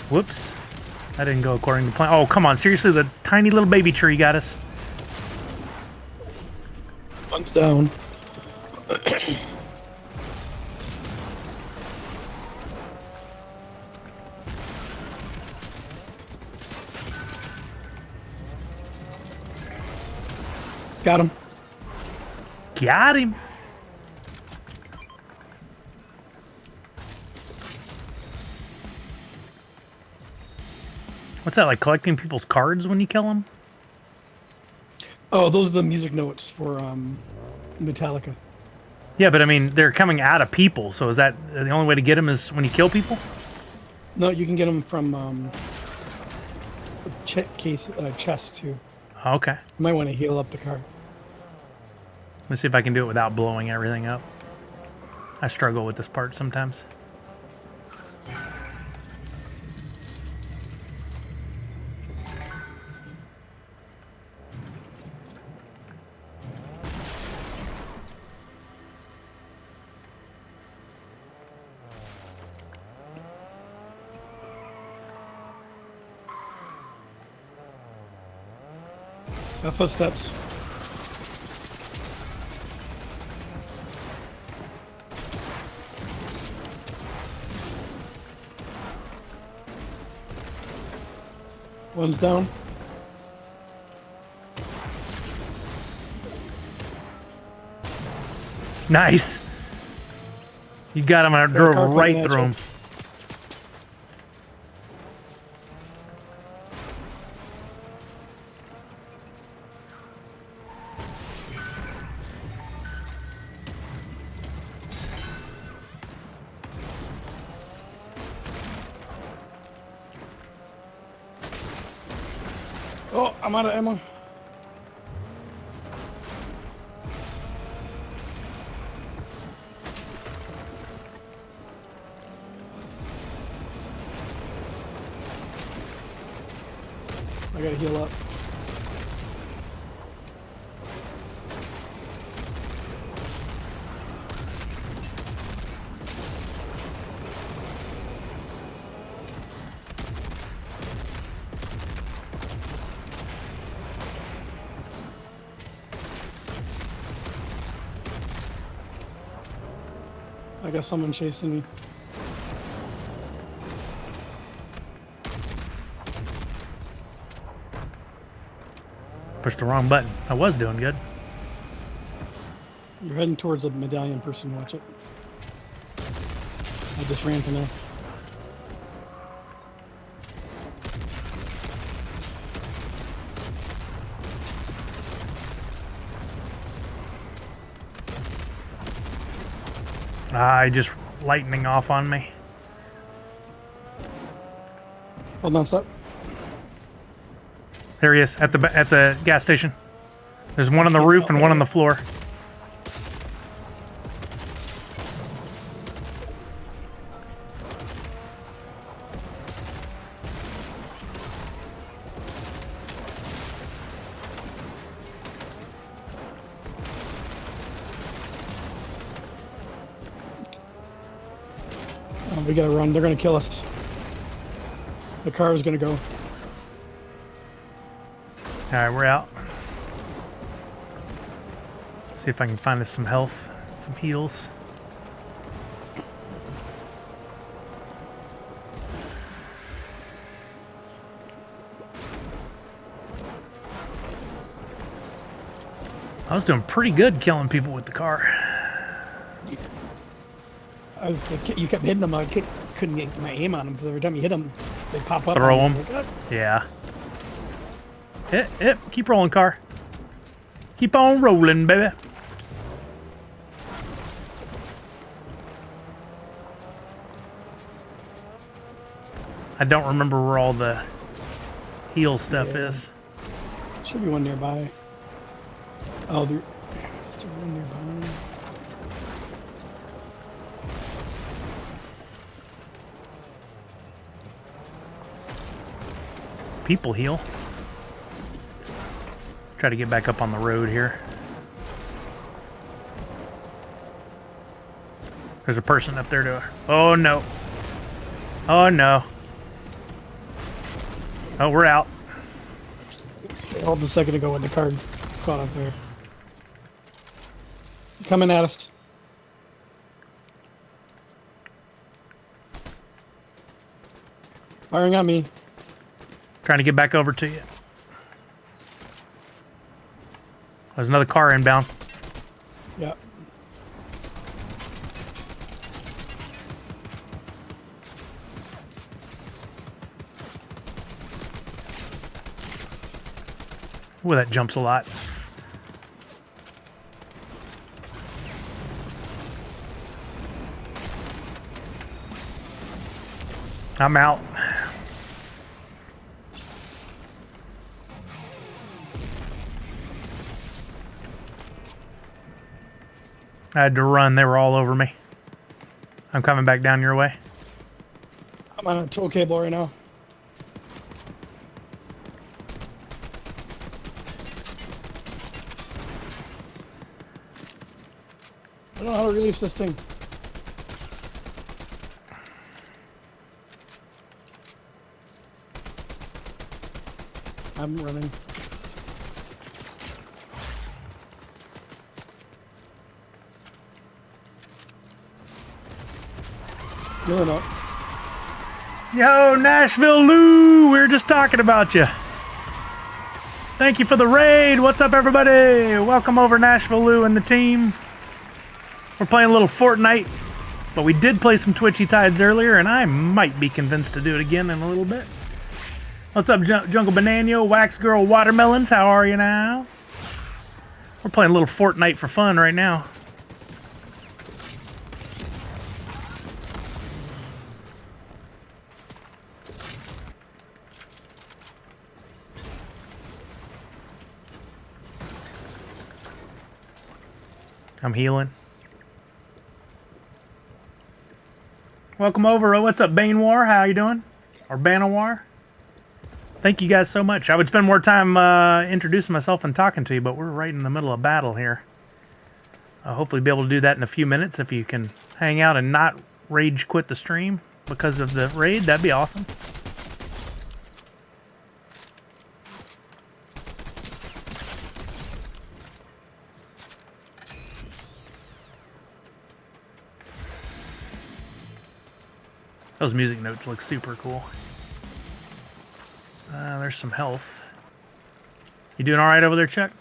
Whoops. That didn't go according to plan. Oh, come on. Seriously, the tiny little baby tree got us. One's down. Got him. Got him. What's that, like collecting people's cards when you kill them? Oh, those are the music notes for Metallica. Yeah, but I mean, they're coming out of people, so is that the only way to get them is when you kill people? No, you can get them from chest too. Okay. You might want to heal up the car. Let me see if I can do it without blowing everything up. I struggle with this part sometimes. Footsteps. One's down. Nice. You got him. I drove right through him. Oh, I'm out of ammo. I gotta heal up. I got someone chasing me. Pushed the wrong button. I was doing good. You're heading towards a medallion person, watch it. I just ran to now. Just lightning off on me. Hold on, stop. There he is at the gas station. There's one on the roof and one on the floor. Oh, we gotta run. They're gonna kill us. The car is gonna go. Alright, we're out. See if I can find us some health, some heals. I was doing pretty good killing people with the car. You kept hitting them. I couldn't get my aim on them because every time you hit them, they pop up. Throw them. Like, "Ah." Yeah. Hit. Keep rolling, car. Keep on rolling, baby. I don't remember where all the heal stuff is. Should be one nearby. Oh, there's still one nearby. People heal. Try to get back up on the road here. There's a person up there to... Oh, no. Oh, no. Oh, we're out. Hold a second ago when the card caught up there. Coming at us. Firing on me. Trying to get back over to you. There's another car inbound. Yeah. Ooh, that jumps a lot. I'm out. I had to run. They were all over me. I'm coming back down your way. I'm on a tow cable right now. I don't know how to release this thing. I'm running. Healing up. Yo, Nashville Lou, we were just talking about you. Thank you for the raid. What's up, everybody? Welcome over, Nashville Lou and the team. We're playing a little Fortnite, but we did play some Twitchy Tides earlier, and I might be convinced to do it again in a little bit. What's up, Jungle Banano, Wax Girl Watermelons? How are you now? We're playing a little Fortnite for fun right now. I'm healing. Welcome over. Oh, what's up, Banewar? How you doing? Or Banawar? Thank you guys so much. I would spend more time introducing myself and talking to you, but we're right in the middle of battle here. I'll hopefully be able to do that in a few minutes. If you can hang out and not rage quit the stream because of the raid, that'd be awesome. Those music notes look super cool. There's some health. You doing all right over there, Chuck?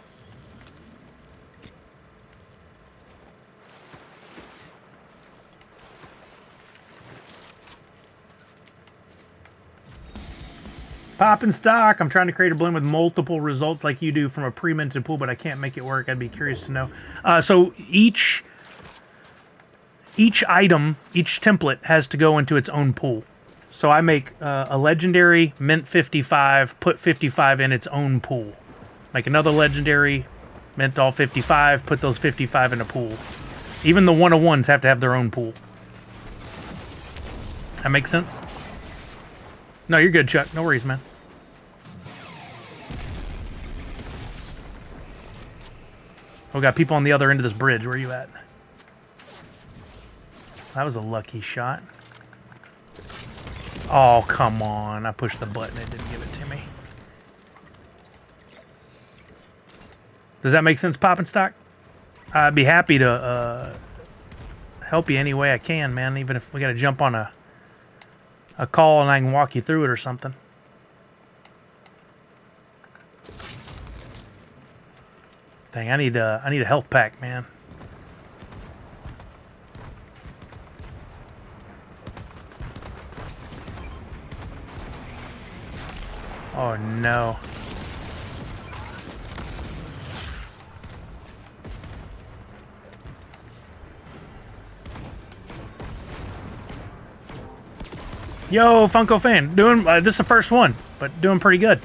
Popping stock. I'm trying to create a blend with multiple results like you do from a pre-minted pool, but I can't make it work. I'd be curious to know. So each item, each template has to go into its own pool. So I make a legendary, mint 55, put 55 in its own pool. Make another legendary, mint all 55, put those 55 in a pool. Even the 101s have to have their own pool. That makes sense? No, you're good, Chuck. No worries, man. We got people on the other end of this bridge. Where are you at? That was a lucky shot. Oh, come on. I pushed the button. It didn't give it to me. Does that make sense, Poppin' Stock? I'd be happy to help you any way I can, man. Even if we got to jump on a call and I can walk you through it or something. Dang, I need a health pack, man. Oh no. Yo, Funko fan, doing this is the first one, but doing pretty good.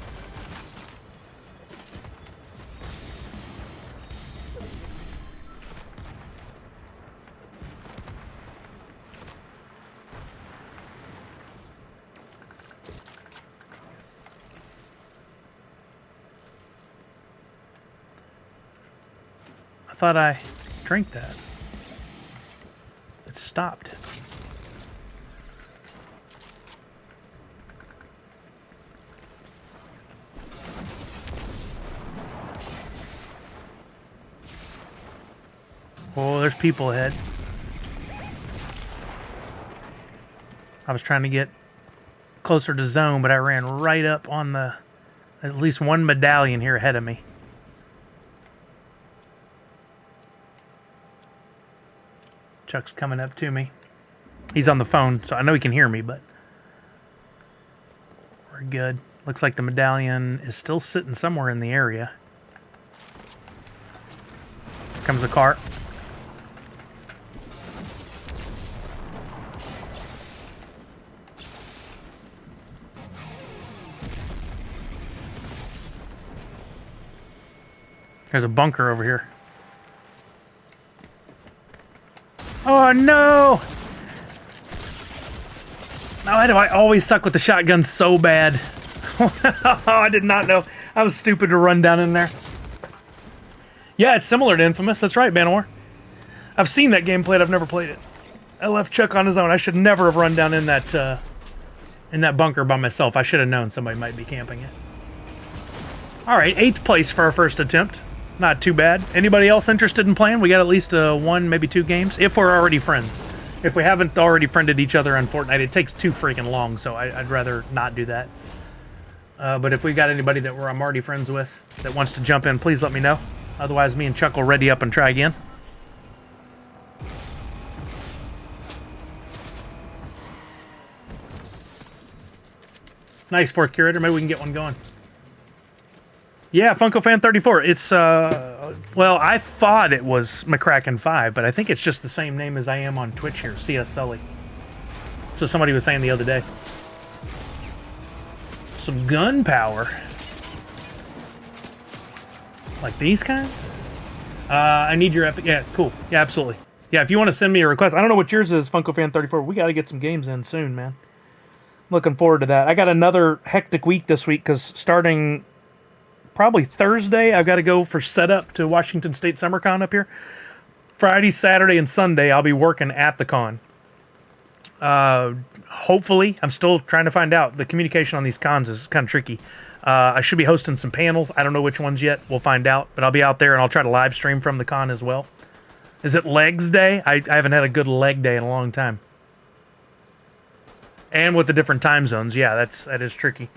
I thought I drank that. It stopped. Oh, there's people ahead. I was trying to get closer to zone, but I ran right up on the at least one medallion here ahead of me. Chuck's coming up to me. He's on the phone, so I know he can hear me, but we're good. Looks like the medallion is still sitting somewhere in the area. Here comes the car. There's a bunker over here. Oh no! Why do I always suck with the shotgun so bad? Oh, I did not know. I was stupid to run down in there. Yeah, it's similar to Infamous. That's right, Manowar. I've seen that game played. I've never played it. I left Chuck on his own. I should never have run down in that bunker by myself. I should have known somebody might be camping it. All right, 8th place for our first attempt. Not too bad. Anybody else interested in playing? We got at least 1, maybe 2 games, if we're already friends. If we haven't already friended each other on Fortnite, it takes too freaking long, so I'd rather not do that. But if we got anybody that I'm already friends with that wants to jump in, please let me know. Otherwise, me and Chuck will ready up and try again. Nice, 4th Curator. Maybe we can get one going. Yeah, Funko Fan 34. It's, well, I thought it was McCracken5, but I think it's just the same name as I am on Twitch here, CS Sully. So somebody was saying the other day. Some gunpowder. Like these kinds? I need your epic. Yeah, cool. Yeah, absolutely. Yeah, if you want to send me a request. I don't know what yours is, Funko Fan 34. We got to get some games in soon, man. Looking forward to that. I got another hectic week this week because starting probably Thursday, I've got to go for setup to Washington State Summer Con up here. Friday, Saturday, and Sunday, I'll be working at the con. Hopefully, I'm still trying to find out. The communication on these cons is kind of tricky. I should be hosting some panels. I don't know which ones yet. We'll find out. But I'll be out there, and I'll try to live stream from the con as well. Is it Legs Day? I haven't had a good leg day in a long time. And with the different time zones, yeah, that is tricky.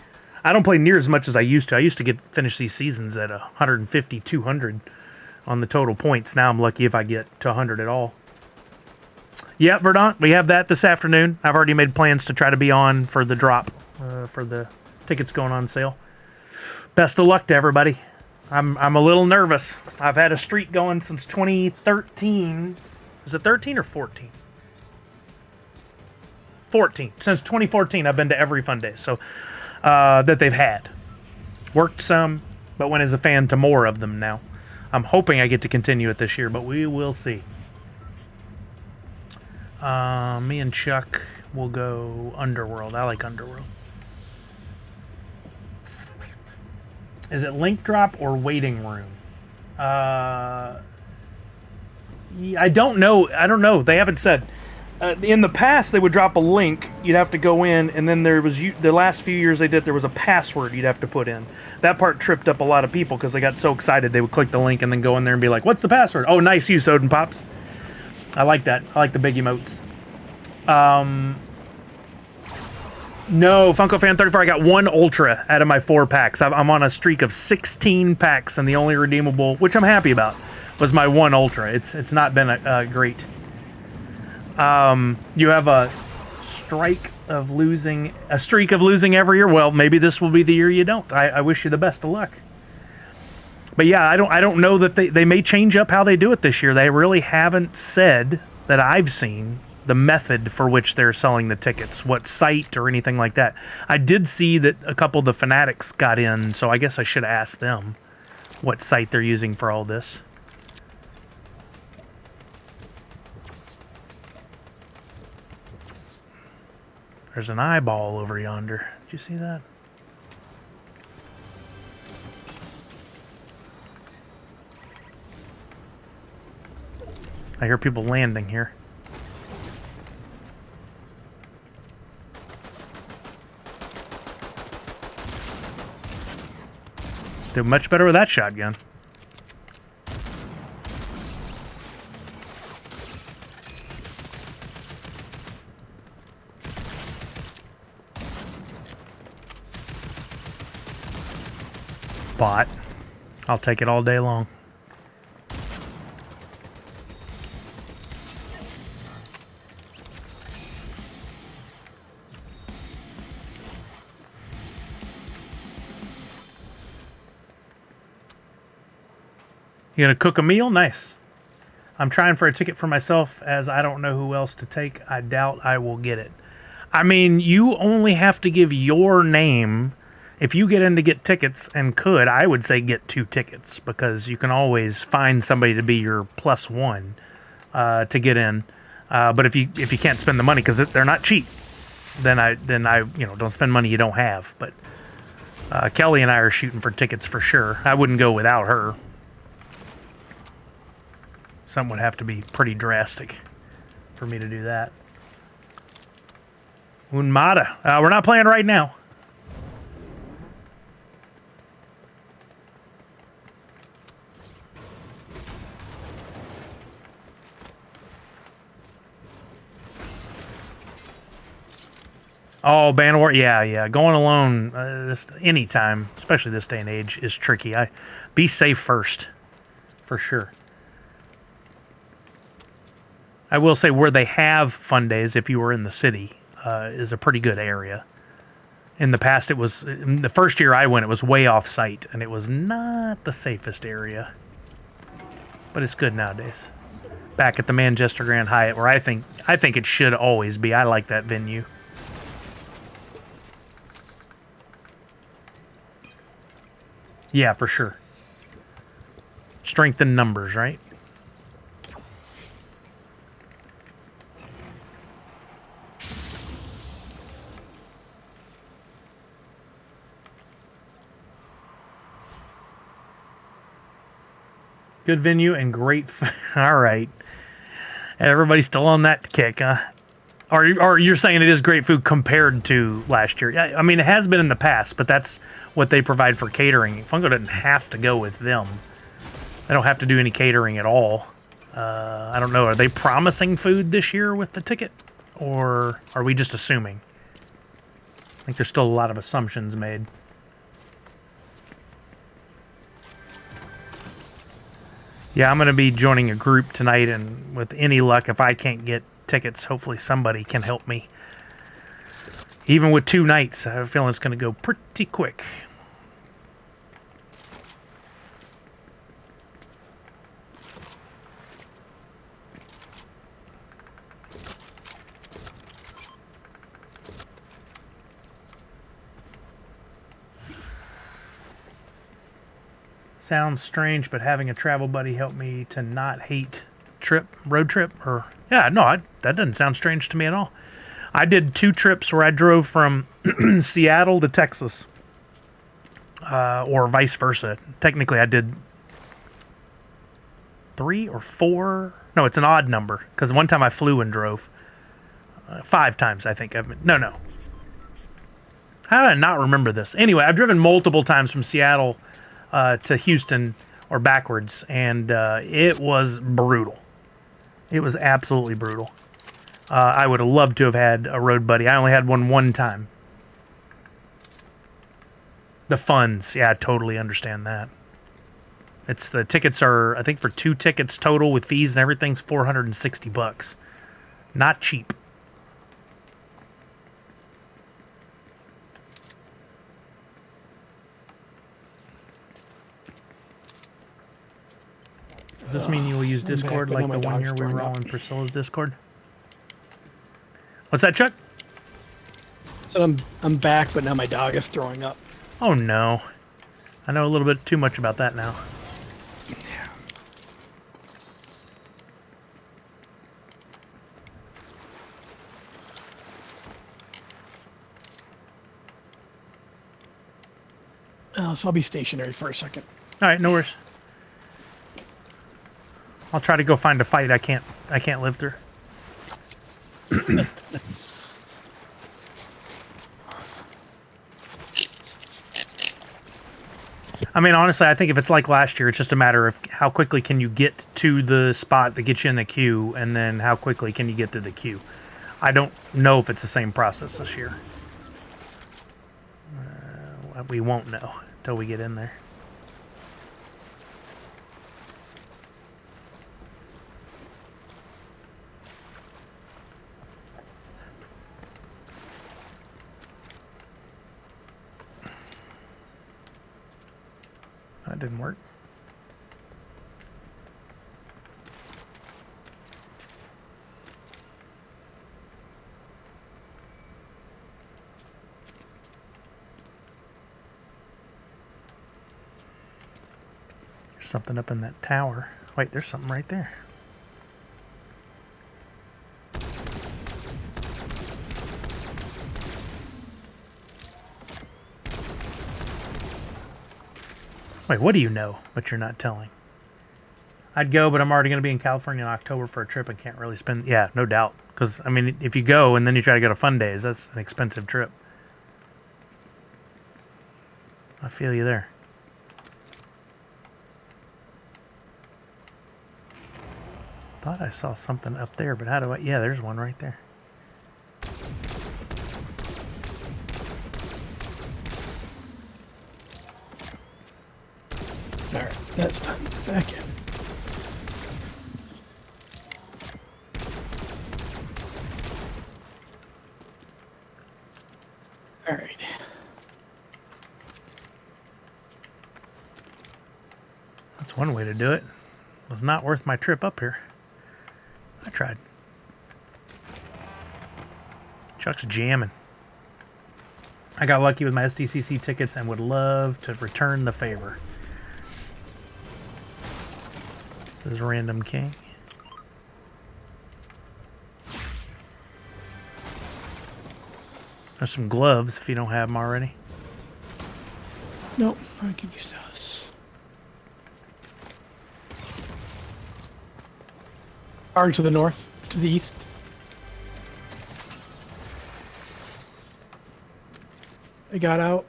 I don't play near as much as I used to. I used to finish these seasons at 150, 200 on the total points. Now I'm lucky if I get to 100 at all. Yeah, Verdant, we have that this afternoon. I've already made plans to try to be on for the drop, for the tickets going on sale. Best of luck to everybody. I'm a little nervous. I've had a streak going since 2013. Is it 13 or 14? 14. Since 2014, I've been to every Fun Day. So that they've had. Worked some, but went as a fan to more of them now. I'm hoping I get to continue it this year, but we will see. Me and Chuck will go Underworld. I like Underworld. Is it link drop or waiting room? I don't know. I don't know. They haven't said. In the past, they would drop a link. You'd have to go in, and then there was the last few years they did. There was a password you'd have to put in. That part tripped up a lot of people because they got so excited they would click the link and then go in there and be like, "What's the password?" Oh, nice use, Odin Pops. I like that. I like the big emotes. No, Funko Fan 34. I got 1 Ultra out of my 4 packs. I'm on a streak of 16 packs, and the only redeemable, which I'm happy about, was my 1 Ultra. It's not been great. You have a streak of losing every year. Well, maybe this will be the year you don't. I wish you the best of luck. But yeah, I don't know that they may change up how they do it this year. They really haven't said that I've seen the method for which they're selling the tickets, what site or anything like that. I did see that a couple of the fanatics got in, so I guess I should ask them what site they're using for all this. There's an eyeball over yonder. Did you see that? I hear people landing here. Do much better with that shotgun. spot. I'll take it all day long. You gonna cook a meal? Nice. I'm trying for a ticket for myself as I don't know who else to take. I doubt I will get it. I mean, you only have to give your name. If you get in to get tickets and could, I would say get 2 tickets because you can always find somebody to be your +1 to get in. But if you can't spend the money because they're not cheap, then I don't spend money you don't have. But Kelly and I are shooting for tickets for sure. I wouldn't go without her. Something would have to be pretty drastic for me to do that. Unmada. We're not playing right now. Oh, Bannerwar, yeah. Going alone anytime, especially this day and age, is tricky. Be safe first, for sure. I will say where they have fun days, if you were in the city, is a pretty good area. In the past, the first year I went, it was way off site, and it was not the safest area. But it's good nowadays. Back at the Manchester Grand Hyatt, where I think it should always be. I like that venue. Yeah, for sure. Strength in numbers, right? Good venue and great. All right. Everybody's still on that kick, huh? Or you're saying it is great food compared to last year? Yeah, I mean, it has been in the past, but that's what they provide for catering. Funko doesn't have to go with them. They don't have to do any catering at all. I don't know. Are they promising food this year with the ticket? Or are we just assuming? I think there's still a lot of assumptions made. Yeah, I'm going to be joining a group tonight, and with any luck, if I can't get tickets, hopefully somebody can help me. Even with 2 nights, I have a feeling it's going to go pretty quick. Sounds strange, but having a travel buddy helped me to not hate road trip. Or yeah, no, that doesn't sound strange to me at all. I did 2 trips where I drove from Seattle to Texas, or vice versa. Technically, I did 3 or 4. No, it's an odd number because one time I flew and drove. 5 times, I think. No. How did I not remember this? Anyway, I've driven multiple times from Seattle to Houston or backwards, and it was brutal. It was absolutely brutal. I would have loved to have had a road buddy. I only had one time. The funds, yeah, I totally understand that. The tickets are, I think for 2 tickets total with fees and everything's $460. Not cheap. Does this mean you will use Discord like the one year we were all in Priscilla's Discord? What's that, Chuck? So I'm back, but now my dog is throwing up. Oh no. I know a little bit too much about that now. So I'll be stationary for a second. All right, no worries. I'll try to go find a fight I can't live through. I mean, honestly, I think if it's like last year, it's just a matter of how quickly can you get to the spot that gets you in the queue, and then how quickly can you get to the queue. I don't know if it's the same process this year. We won't know until we get in there. didn't work. There's something up in that tower. Wait, there's something right there. Wait, what do you know, but you're not telling? I'd go, but I'm already going to be in California in October for a trip and can't really spend... Yeah, no doubt. Because, I mean, if you go and then you try to go to Fun Days, that's an expensive trip. I feel you there. Thought I saw something up there, but how do I... Yeah, there's one right there. Alright, that's time. Back in. Alright. That's one way to do it. It was not worth my trip up here. I tried. Chuck's jamming. I got lucky with my SDCC tickets and would love to return the favor. This is Random King. There's some gloves if you don't have them already. Nope, I can use those. Far to the north, to the east. They got out.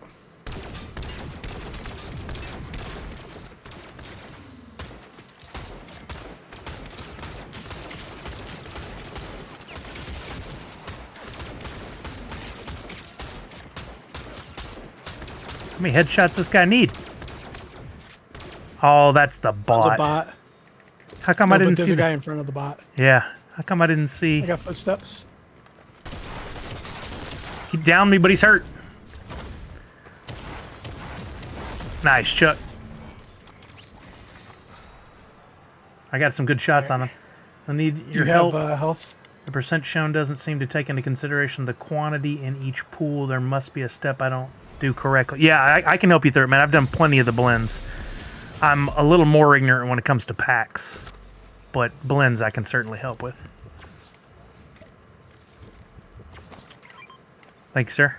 How many headshots this guy need? Oh, that's the bot. The bot. How come No, I didn't but there's see a the... guy in front of the bot. Yeah. How come I didn't see... I got footsteps. He downed me, but he's hurt. Nice, Chuck. I got some good shots on him. I need Do your you help. have health? The percent shown doesn't seem to take into consideration the quantity in each pool. There must be a step I don't do correctly. Yeah, I can help you through it, man. I've done plenty of the blends. I'm a little more ignorant when it comes to packs, but blends I can certainly help with. Thank you, sir.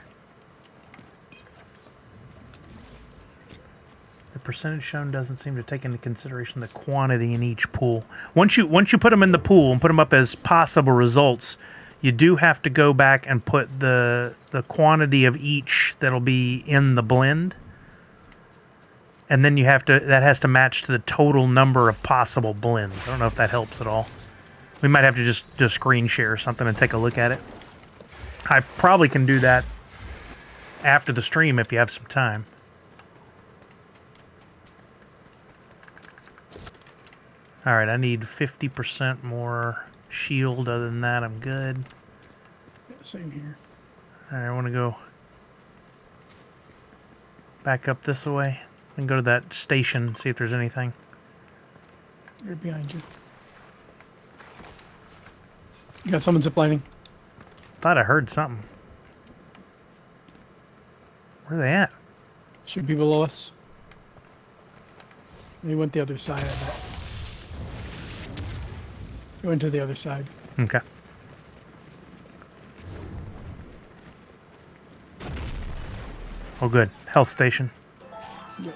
The percentage shown doesn't seem to take into consideration the quantity in each pool. Once you put them in the pool and put them up as possible results, you do have to go back and put the quantity of each that'll be in the blend. And then you have to, that has to match to the total number of possible blends. I don't know if that helps at all. We might have to just do a screen share or something and take a look at it. I probably can do that after the stream if you have some time. All right, I need 50% more shield. Other than that, I'm good. Yeah, same here. All right, I want to go back up this way and go to that station, see if there's anything. Right behind you. You got someone ziplining. Thought I heard something. Where are they at? Should be below us. He went the other side of it. He went to the other side. Okay. Oh, good. Health station. Yep.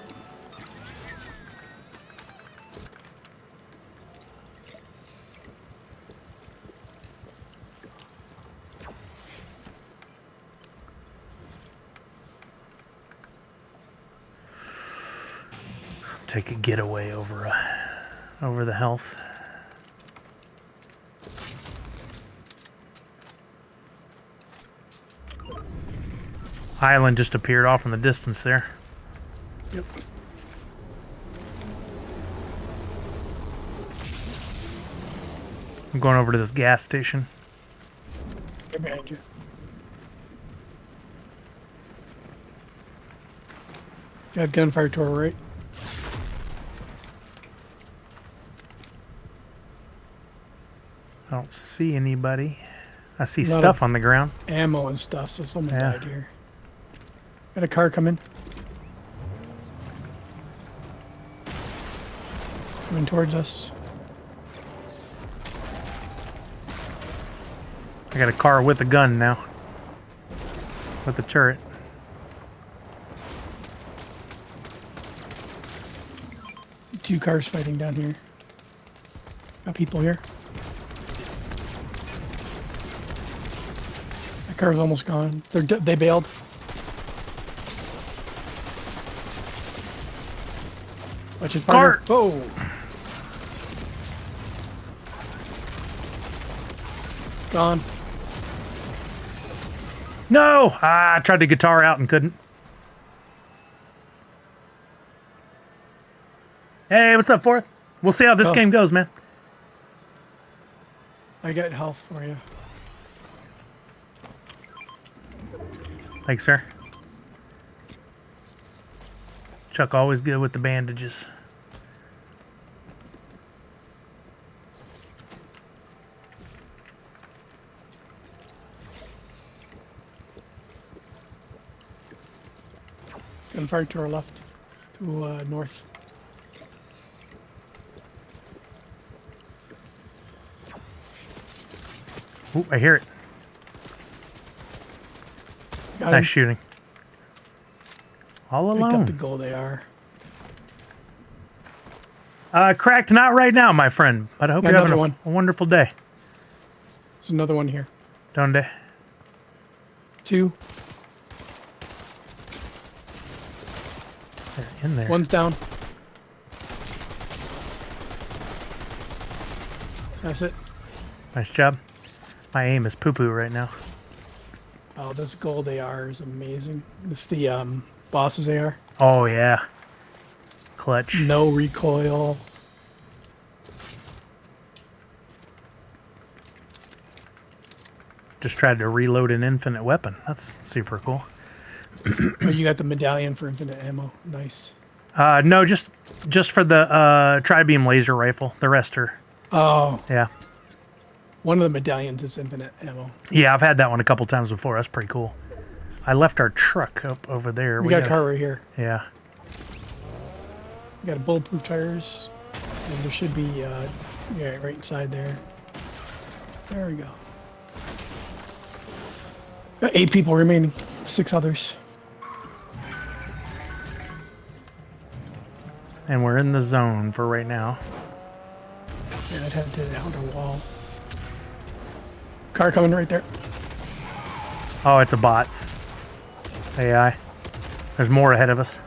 Take a getaway over the health. Island just appeared off in the distance there. Yep. I'm going over to this gas station. Right behind you. Got gunfire to our right. I don't see anybody. I see Lot stuff of on the ground. ammo and stuff, so someone Yeah. died here. Got a car coming. Coming towards us. I got a car with a gun now. With a turret. Two cars fighting down here. Got people here. That car's almost gone. They bailed. Watch his partner. Cart! Whoa! Gone. No! Ah, I tried to guitar out and couldn't. Hey, what's up, Fourth? We'll see how this Oh. game goes, man. I got health for you. Thanks, sir. Chuck always good with the bandages. Gunfire to our left. To north. Ooh, I hear it. Got Nice him. shooting. All Picked up alone. the goal they are. Cracked, not right now, my friend. But I hope Got you're having another one. a wonderful day. There's another one here. Donde? Two. They're in there. One's down. That's it. Nice job. My aim is poo-poo right now. Oh, this gold AR is amazing. It's the boss's AR. Oh, yeah. Clutch. No recoil. Just tried to reload an infinite weapon. That's super cool. Oh, you got the medallion for infinite ammo. Nice. No, just for the tri-beam laser rifle. The rest are, Oh, yeah. one of the medallions is infinite ammo. Yeah, I've had that one a couple times before. That's pretty coal. I left our truck up over there. We got a gotta- car right here. Yeah. We got bulletproof tires. And there should be, yeah, right inside there. There we go. Got 8 people remaining. 6 others. And we're in the zone for right now. Yeah, I'd have to hit the outer wall. Car coming right there. Oh, it's a bots. AI. There's more ahead of us.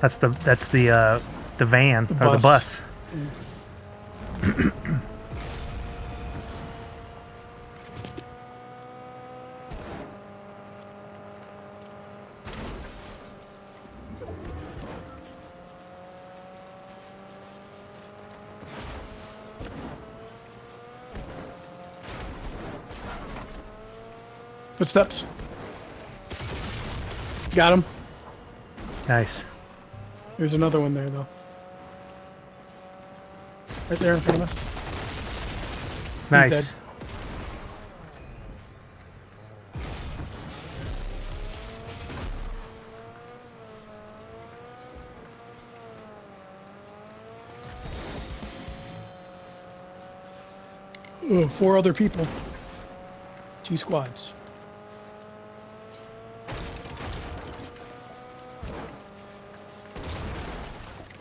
That's the van or the bus. Footsteps. Got him. Nice. There's another one there, though. Right there in front of us. Nice. dead. Ugh, 4 other people. 2 squads.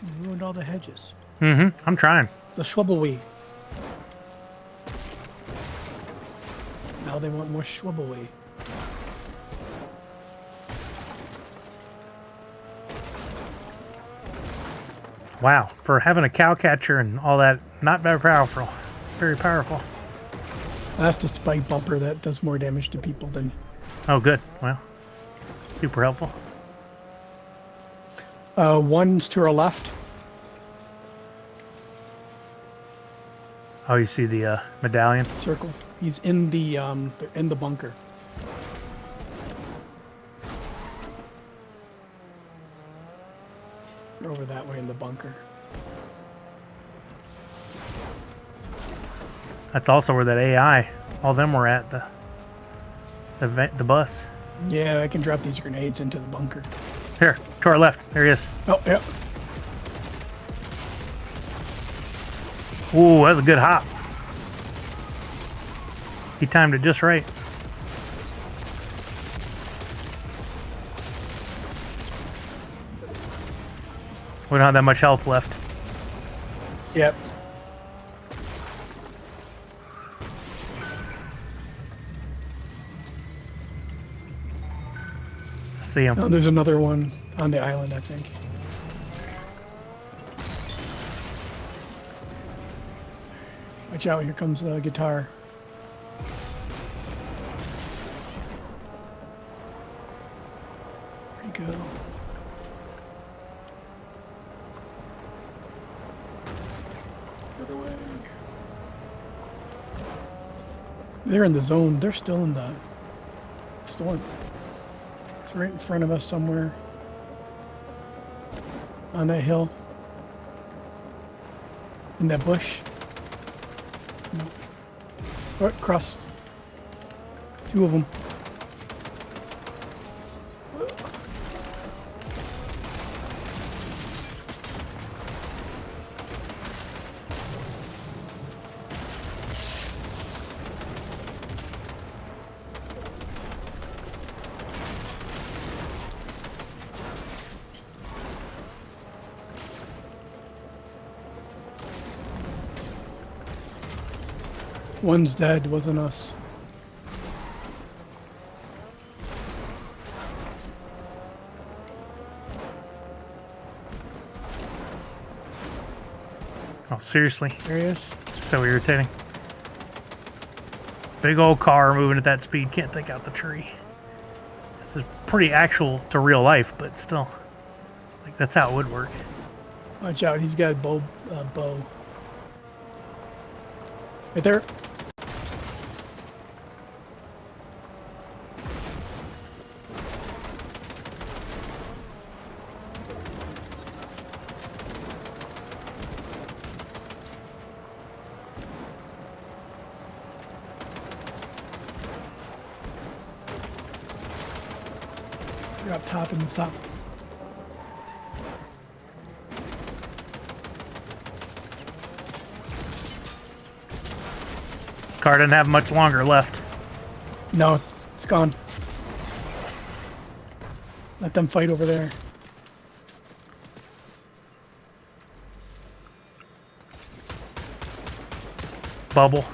You ruined all the hedges. Mm-hmm. I'm trying. The Schwubbleweed. Now they want more Schwubbleweed. Wow. For having a cow catcher and all that, not very powerful. Very powerful. That's the spike bumper that does more damage to people than... Oh, good. Well, super helpful. One's to our left. Oh, you see the medallion? Circle. He's in the bunker. They're over that way in the bunker. That's also where that AI, all them were at, the bus. Yeah, I can drop these grenades into the bunker. Here, to our left. There he is. Oh, yep. Ooh, that was a good hop. He timed it just right. We don't have that much health left. Yep. I see him. Oh, there's another one on the island, I think. Watch out, here comes the guitar. Where'd he go? Further away. They're in the zone. They're still in the storm. It's right in front of us somewhere. On that hill. In that bush. No. Oh, across. Two of them. One's dead, wasn't us. Oh, seriously? There he is. So irritating. Big old car moving at that speed. Can't take out the tree. This is pretty actual to real life, but still. Like, that's how it would work. Watch out, he's got a bow. Right there. You're up top in the top. This car doesn't have much longer left. No, it's gone. Let them fight over there. Bubble.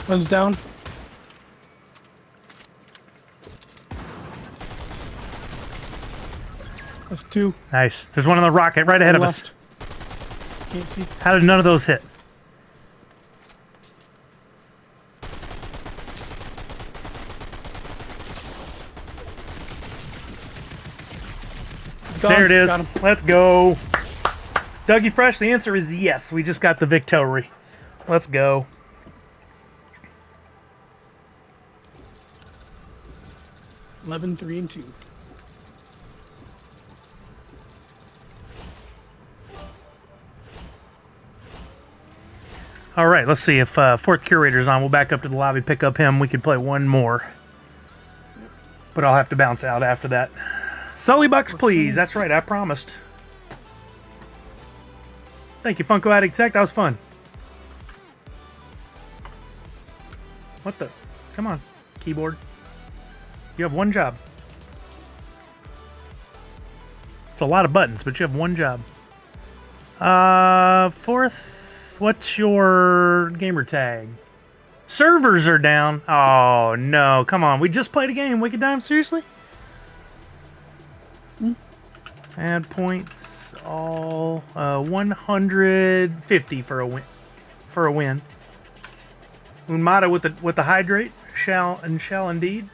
One's down. That's two. Nice. There's one on the rocket right ahead of us. Left. Can't see. How did none of those hit? Gone. There it is. Got him. Let's go. Dougie Fresh, the answer is yes. We just got the victory. Let's go. 11, 3, and 2. All right, let's see if fourth curator's on. We'll back up to the lobby, pick up him. We can play one more. But I'll have to bounce out after that. Sully Bucks, please. That's right, I promised. Thank you, Funko Addict Tech. That was fun. What the? Come on, keyboard. You have one job. It's a lot of buttons, but you have one job. Fourth, what's your gamer tag? Servers are down. Oh, no. Come on. We just played a game. Wicked Dime? Seriously? Add points. All 150 for a win. Unmata with the hydrate. Shall indeed.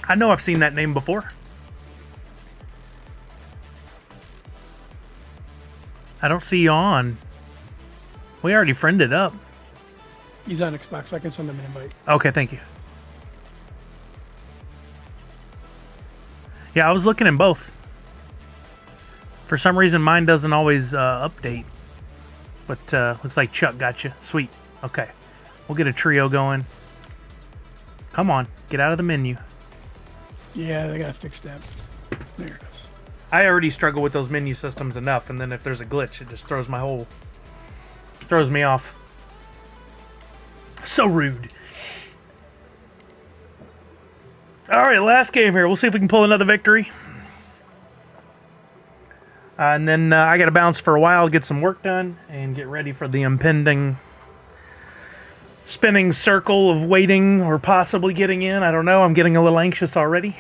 I know I've seen that name before. I don't see you on. We already friended up. He's on Xbox. I can send him an invite. Okay, thank you. Yeah, I was looking in both. For some reason, mine doesn't always update. But looks like Chuck got you. Sweet. Okay. We'll get a trio going. Come on. Get out of the menu. Yeah, they gotta fix that. There it is. I already struggle with those menu systems enough, and then if there's a glitch, it just throws me off. So rude. Alright, last game here. We'll see if we can pull another victory. And then I gotta bounce for a while, get some work done, and get ready for the impending spinning circle of waiting or possibly getting in. I don't know. I'm getting a little anxious already.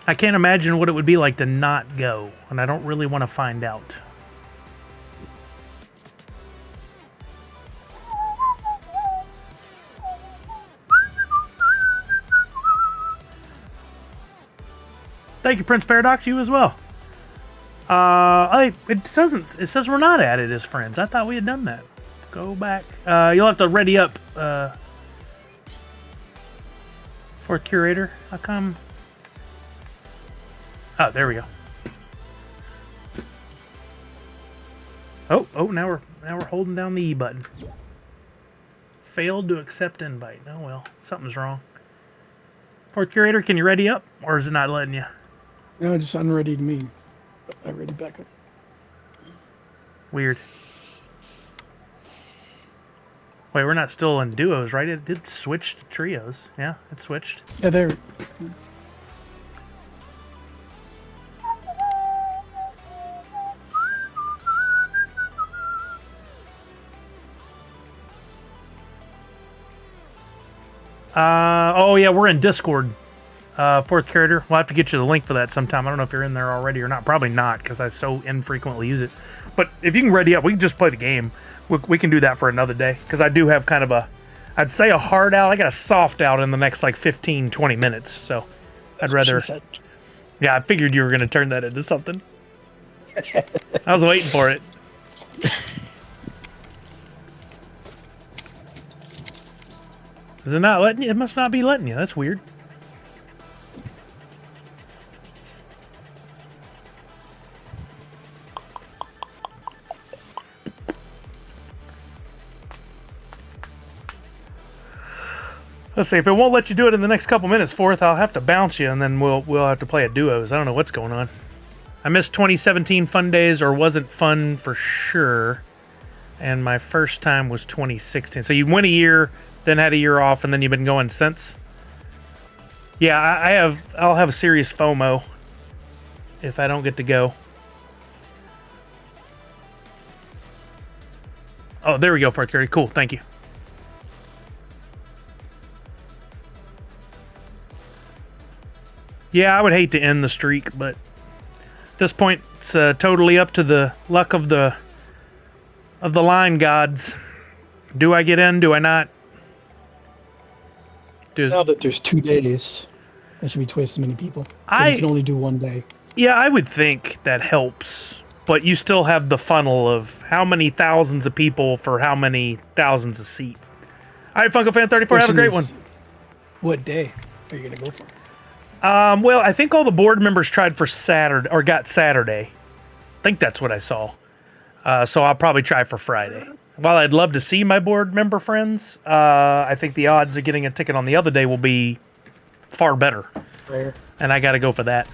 I can't imagine what it would be like to not go, and I don't really want to find out. Thank you, Prince Paradox. You as well. It says we're not added as friends. I thought we had done that. Go back. You'll have to ready up. Fourth curator. How come? Oh, there we go. Oh, now we're holding down the E button. Failed to accept invite. Oh well, something's wrong. Fourth curator, can you ready up, or is it not letting you? No, just unreadied me. I ready back up. Weird. Wait, we're not still in duos, right? It did switch to trios. Yeah, it switched. Yeah, there. Oh yeah, we're in Discord. Fourth curator. We'll have to get you the link for that sometime. I don't know if you're in there already or not. Probably not, because I so infrequently use it. But if you can ready up, we can just play the game. We can do that for another day, because I do have kind of a, I'd say a hard out. I got a soft out in the next like 15, 20 minutes. So I'd rather. Yeah, I figured you were going to turn that into something. I was waiting for it. Is it not letting you? It must not be letting you. That's weird. Let's see, if it won't let you do it in the next couple minutes, Fourth, I'll have to bounce you, and then we'll have to play a duos. I don't know what's going on. I missed 2017 fun days, or wasn't fun for sure. And my first time was 2016. So you went a year, then had a year off, and then you've been going since? Yeah, I'll have a serious FOMO if I don't get to go. Oh, there we go, Fort Curry. Cool, thank you. Yeah, I would hate to end the streak, but at this point, it's totally up to the luck of the line gods. Do I get in? Do I not? Now that there's 2 days, that should be twice as many people. You can only do 1 day. Yeah, I would think that helps, but you still have the funnel of how many thousands of people for how many thousands of seats. All right, FunkoFan34, have a great one. What day are you going to go for? Well, I think all the board members tried for Saturday, or got Saturday. I think that's what I saw. So I'll probably try for Friday. While I'd love to see my board member friends, I think the odds of getting a ticket on the other day will be far better. Rare. And I got to go for that.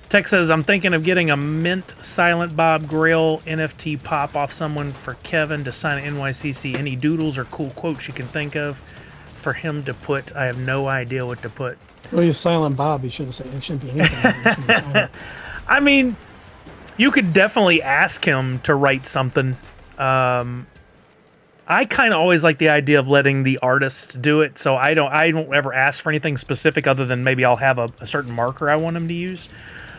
Tech says, I'm thinking of getting a mint Silent Bob Grail NFT pop off someone for Kevin to sign at NYCC. Any doodles or cool quotes you can think of for him to put? I have no idea what to put. Well, he's Silent Bob. He shouldn't say. It shouldn't be anything. I mean, you could definitely ask him to write something. I kind of always like the idea of letting the artist do it, so I don't ever ask for anything specific other than maybe I'll have a certain marker I want him to use.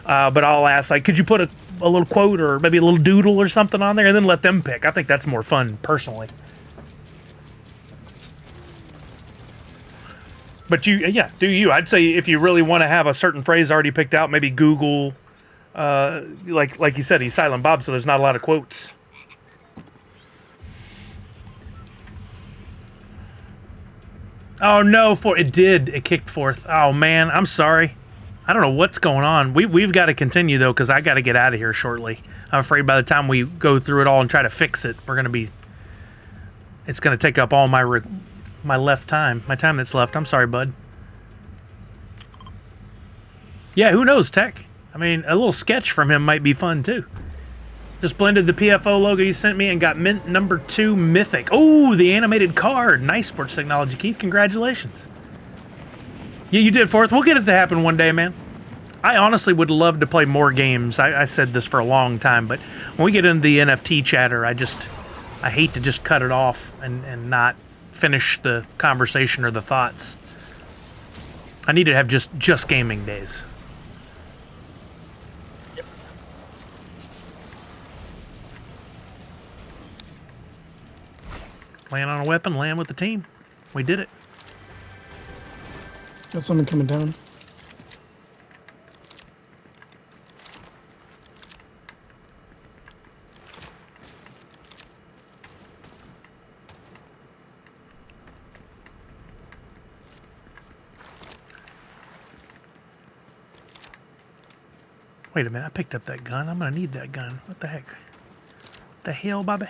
But I'll ask, like, could you put a little quote or maybe a little doodle or something on there, and then let them pick. I think that's more fun, personally. But yeah, do you. I'd say if you really want to have a certain phrase already picked out, maybe Google Like you said, he's Silent Bob, so there's not a lot of quotes. Oh no, it kicked fourth. Oh man, I'm sorry. I don't know what's going on. We've got to continue though, because I got to get out of here shortly. I'm afraid by the time we go through it all and try to fix it, it's gonna take up all my time that's left. I'm sorry, bud. Yeah, who knows, Tech? I mean, a little sketch from him might be fun too. Just blended the PFO logo you sent me and got mint number 2 mythic. Oh, the animated card. Nice sports technology, Keith. Congratulations. Yeah, you did fourth. We'll get it to happen one day, man. I honestly would love to play more games. I said this for a long time, but when we get into the NFT chatter, I hate to just cut it off and not finish the conversation or the thoughts. I need to have just gaming days. Land on a weapon, land with the team. We did it. Got someone coming down. Wait a minute, I picked up that gun. I'm gonna need that gun. What the heck? The hell, Bobby?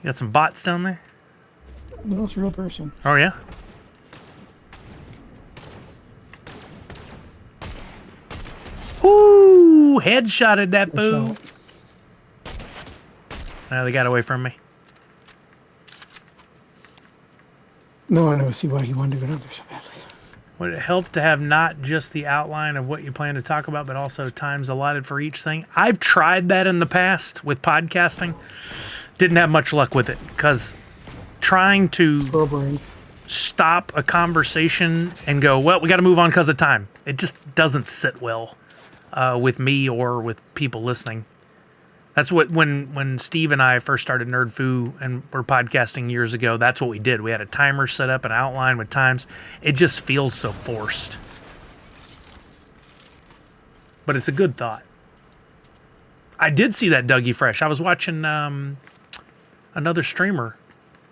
You got some bots down there? No, it's a real person. Oh, yeah? Woo! Headshotted that boo. Now they got away from me. No, I don't see why he wanted to go down there so badly. Would it help to have not just the outline of what you plan to talk about, but also times allotted for each thing? I've tried that in the past with podcasting. Didn't have much luck with it, because trying to stop a conversation and go, well, we got to move on because of time. It just doesn't sit well with me or with people listening. That's what, when Steve and I first started Nerd Foo and were podcasting years ago, that's what we did. We had a timer set up, an outline with times. It just feels so forced. But it's a good thought. I did see that Dougie Fresh. I was watching another streamer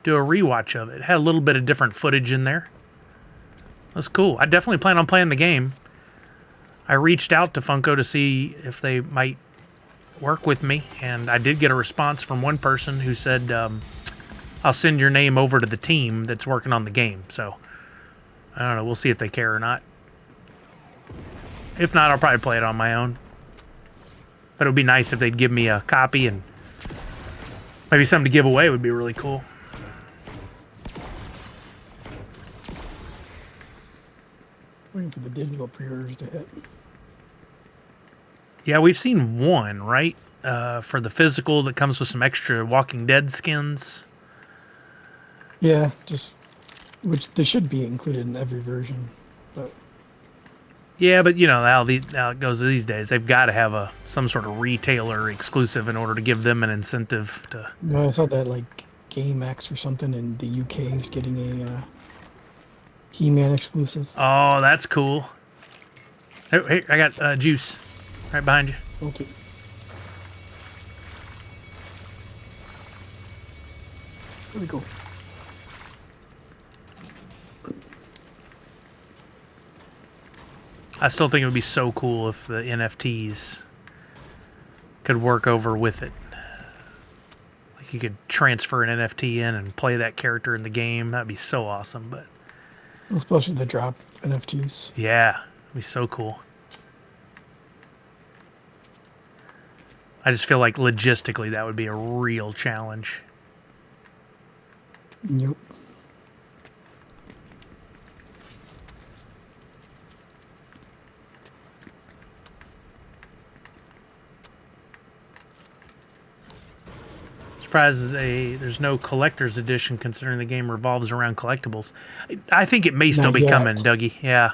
do a rewatch of it. It had a little bit of different footage in there. That's cool. I definitely plan on playing the game. I reached out to Funko to see if they might work with me, and I did get a response from one person who said, I'll send your name over to the team that's working on the game. So, I don't know. We'll see if they care or not. If not, I'll probably play it on my own. But it would be nice if they'd give me a copy, and maybe something to give away would be really cool. Waiting for the digital pre-orders to hit. Yeah, we've seen one, right? For the physical that comes with some extra Walking Dead skins. Yeah, which they should be included in every version. But yeah, but you know how it goes these days. They've got to have some sort of retailer exclusive in order to give them an incentive to. No, I saw that like GameX or something in the UK is getting a He-Man exclusive. Oh, that's cool. Hey, I got juice right behind you. Okay. There we go. I still think it would be so cool if the NFTs could work over with it. Like you could transfer an NFT in and play that character in the game. That'd be so awesome. But especially the drop NFTs. Yeah, it'd be so cool. I just feel like logistically that would be a real challenge. Yep. Surprised there's no collector's edition considering the game revolves around collectibles. I think it may still be coming, Dougie. Yeah.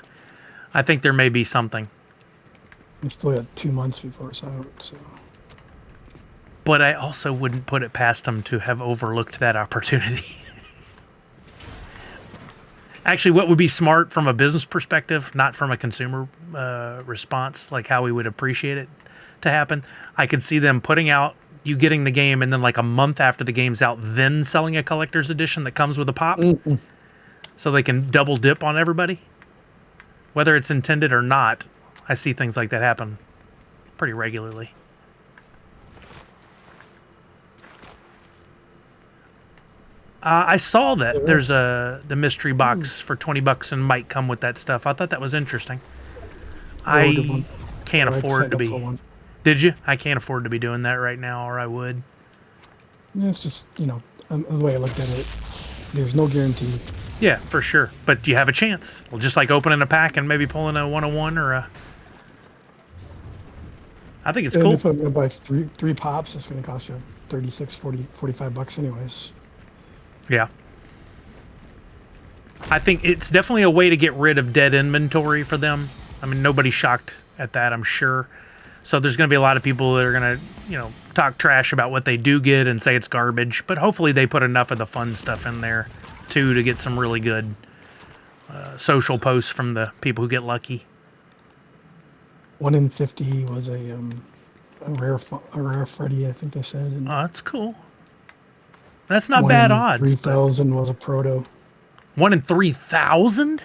I think there may be something. We still got 2 months before it's out, so. But I also wouldn't put it past them to have overlooked that opportunity. Actually, what would be smart from a business perspective, not from a consumer response, like how we would appreciate it to happen, I could see them putting out, you getting the game, and then like a month after the game's out, then selling a collector's edition that comes with a pop, so they can double dip on everybody. Whether it's intended or not, I see things like that happen pretty regularly. I saw that there's the mystery box for $20 and might come with that stuff. I thought that was interesting. I can't afford to be. Did you? I can't afford to be doing that right now, or I would. Yeah, it's just, you know, the way I looked at it, there's no guarantee. Yeah, for sure. But you have a chance. Well, just like opening a pack and maybe pulling a 101 or a... I think it's cool. If I'm going to buy three pops, it's going to cost you 36, 40, 45 bucks anyways. Yeah. I think it's definitely a way to get rid of dead inventory for them. I mean, nobody's shocked at that, I'm sure. So there's going to be a lot of people that are going to, you know, talk trash about what they do get and say it's garbage. But hopefully they put enough of the fun stuff in there, too, to get some really good social posts from the people who get lucky. 1 in 50 was a rare Freddy, I think they said. And oh, that's cool. That's not bad odds. 3,000 was a proto. 1 in 3,000?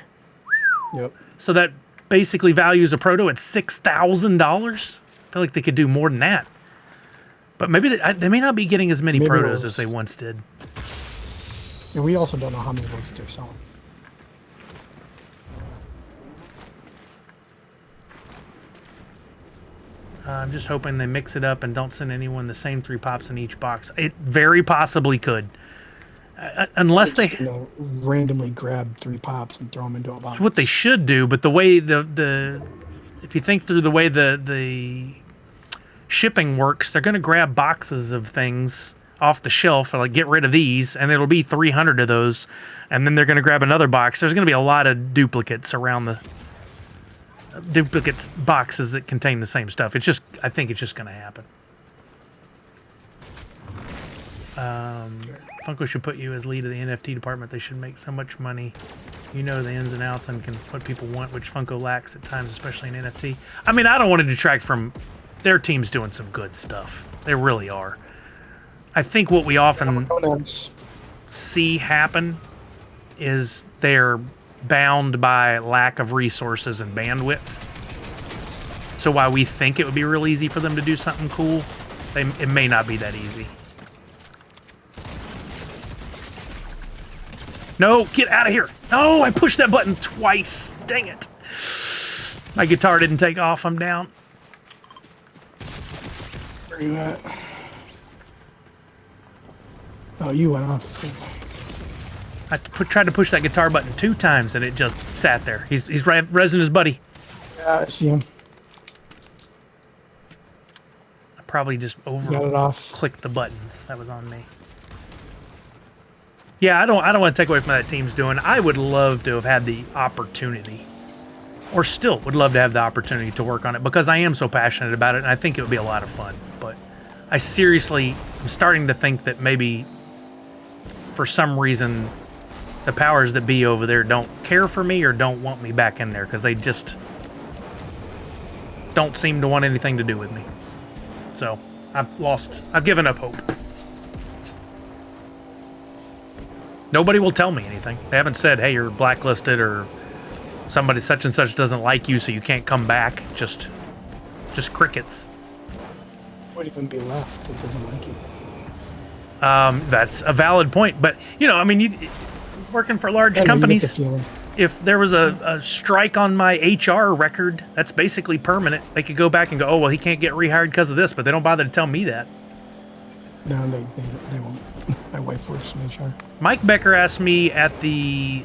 Yep. So that basically values a proto at $6,000? I feel like they could do more than that. But maybe they may not be getting as many protos as they once did. And we also don't know how many of those they're selling. I'm just hoping they mix it up and don't send anyone the same 3 pops in each box. It very possibly could. Unless they randomly grab 3 pops and throw them into a box. It's what they should do, but the way the if you think through the way the shipping works, they're going to grab boxes of things off the shelf, like get rid of these, and it'll be 300 of those, and then they're going to grab another box. There's going to be a lot of duplicates around the boxes that contain the same stuff. It's just, I think it's just going to happen. Funko should put you as lead of the NFT department. They should make so much money. You know the ins and outs and can what people want, which Funko lacks at times, especially in NFT. I mean, I don't want to detract from their team's doing some good stuff. They really are. I think what we often see happen is they're bound by lack of resources and bandwidth. So while we think it would be real easy for them to do something cool, it may not be that easy. No, get out of here. No, I pushed that button twice. Dang it. My guitar didn't take off. I'm down. Where are you at? Oh, you went off. I tried to push that guitar button 2 times and it just sat there. He's rezzing his buddy. Yeah, I see him. I probably just clicked the buttons. That was on me. Yeah, I don't want to take away from what that team's doing. I would love to have had the opportunity, or still would love to have the opportunity to work on it because I am so passionate about it and I think it would be a lot of fun. But I seriously am starting to think that maybe for some reason the powers that be over there don't care for me or don't want me back in there because they just don't seem to want anything to do with me. So I've given up hope. Nobody will tell me anything. They haven't said, hey, you're blacklisted or somebody such and such doesn't like you so you can't come back. Just crickets. What even be left that doesn't like you? That's a valid point. But, you know, I mean, working for large companies, if there was a strike on my HR record, that's basically permanent. They could go back and go, oh, well, he can't get rehired because of this, but they don't bother to tell me that. No, they won't. My wife works in HR. Mike Becker asked me at the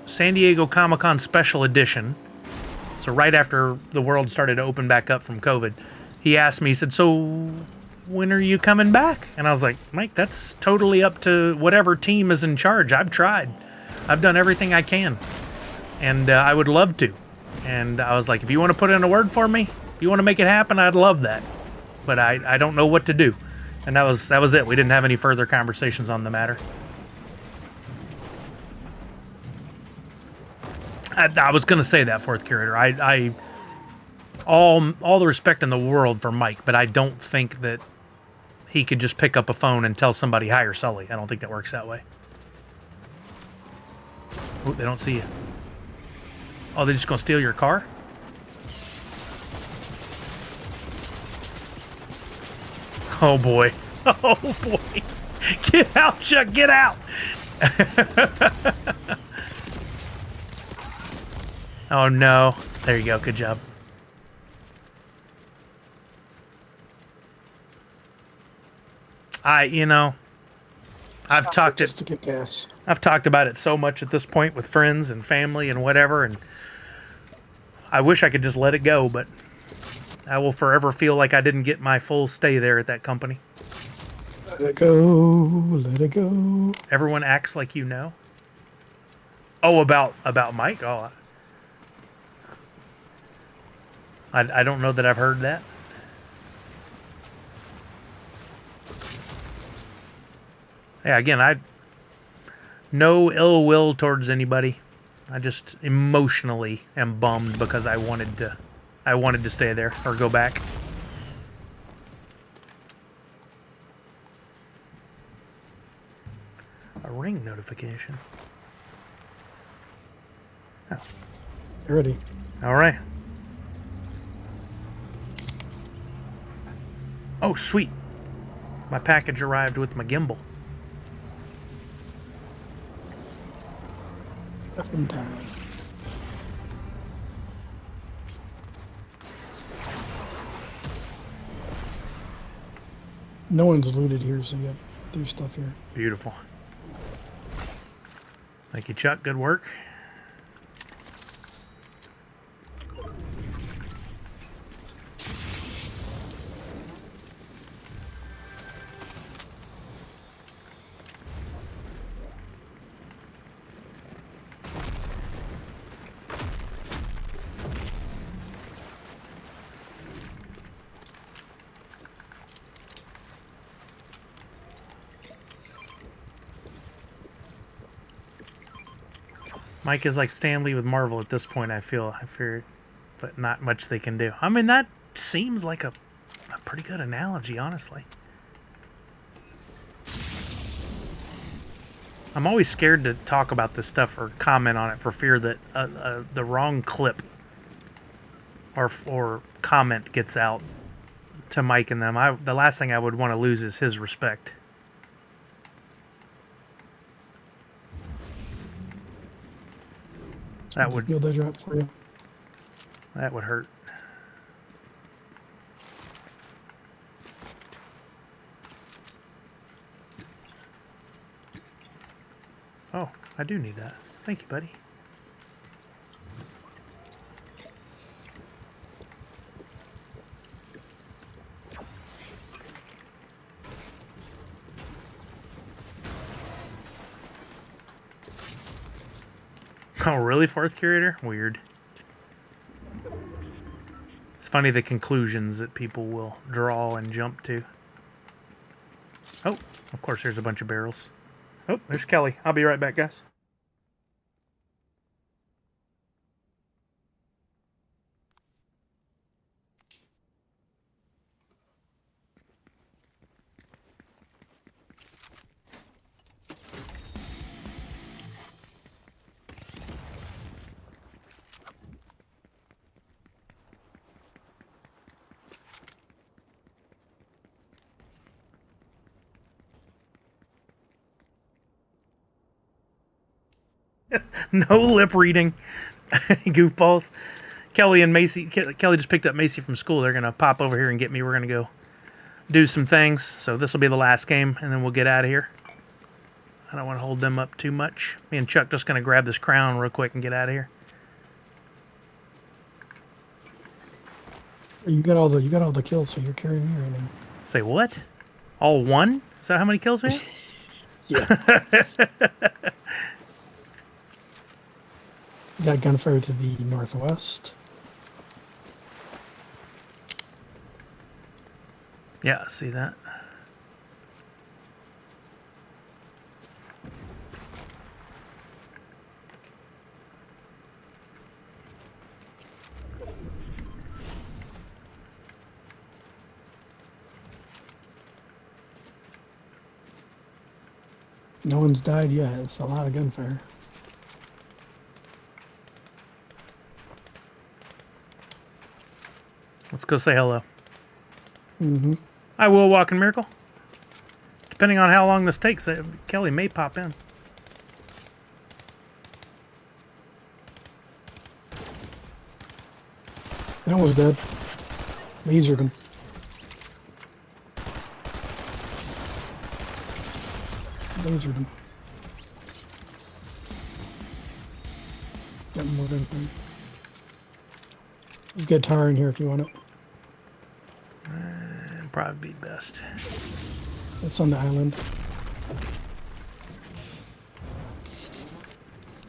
San Diego Comic-Con Special Edition, so right after the world started to open back up from COVID, he asked me, he said, so when are you coming back? And I was like, Mike, that's totally up to whatever team is in charge. I've tried. I've done everything I can. And I would love to. And I was like, if you want to put in a word for me, if you want to make it happen, I'd love that. But I don't know what to do. And that was it. We didn't have any further conversations on the matter. I was going to say that, fourth curator. I all the respect in the world for Mike, but I don't think that he could just pick up a phone and tell somebody hire Sully. I don't think that works that way. Oh, they don't see you. Oh, they're just going to steal your car? Oh, boy. Oh, boy. Get out, Chuck. Get out. Oh, no. There you go. Good job. I've talked just to get gas. I've talked about it so much at this point with friends and family and whatever, and I wish I could just let it go, but I will forever feel like I didn't get my full stay there at that company. Let it go, let it go. Everyone acts like you know. Oh, about Mike? Oh, I don't know that I've heard that. Yeah, again, no ill will towards anybody. I just emotionally am bummed because I wanted to stay there or go back. A ring notification. Oh. You're ready. All right. Oh, sweet. My package arrived with my gimbal. Just in time. No one's looted here, so you got there's stuff here. Beautiful. Thank you, Chuck. Good work. Mike is like Stan Lee with Marvel at this point, I fear, but not much they can do. I mean, that seems like a pretty good analogy, honestly. I'm always scared to talk about this stuff or comment on it for fear that the wrong clip or comment gets out to Mike and them. The last thing I would want to lose is his respect. That would build that drop for you. That would hurt. Oh, I do need that. Thank you, buddy. Oh, really, fourth curator? Weird. It's funny the conclusions that people will draw and jump to. Oh, of course there's a bunch of barrels. Oh, there's Kelly. I'll be right back, guys. No lip reading. Goofballs. Kelly and Macy. Kelly just picked up Macy from school. They're going to pop over here and get me. We're going to go do some things. So this will be the last game, and then we'll get out of here. I don't want to hold them up too much. Me and Chuck just going to grab this crown real quick and get out of here. You got all the kills, so you're carrying me right now. Say what? All one? Is that how many kills we have? Yeah. You got gunfire to the northwest. Yeah, I see that. No one's died yet. It's a lot of gunfire. Let's go say hello. Mm-hmm. I will walk in Miracle. Depending on how long this takes, Kelly may pop in. That one's dead. Lasered him. Lasered him. Got more gunfire. There's a guitar in here if you want it. Probably be best. It's on the island.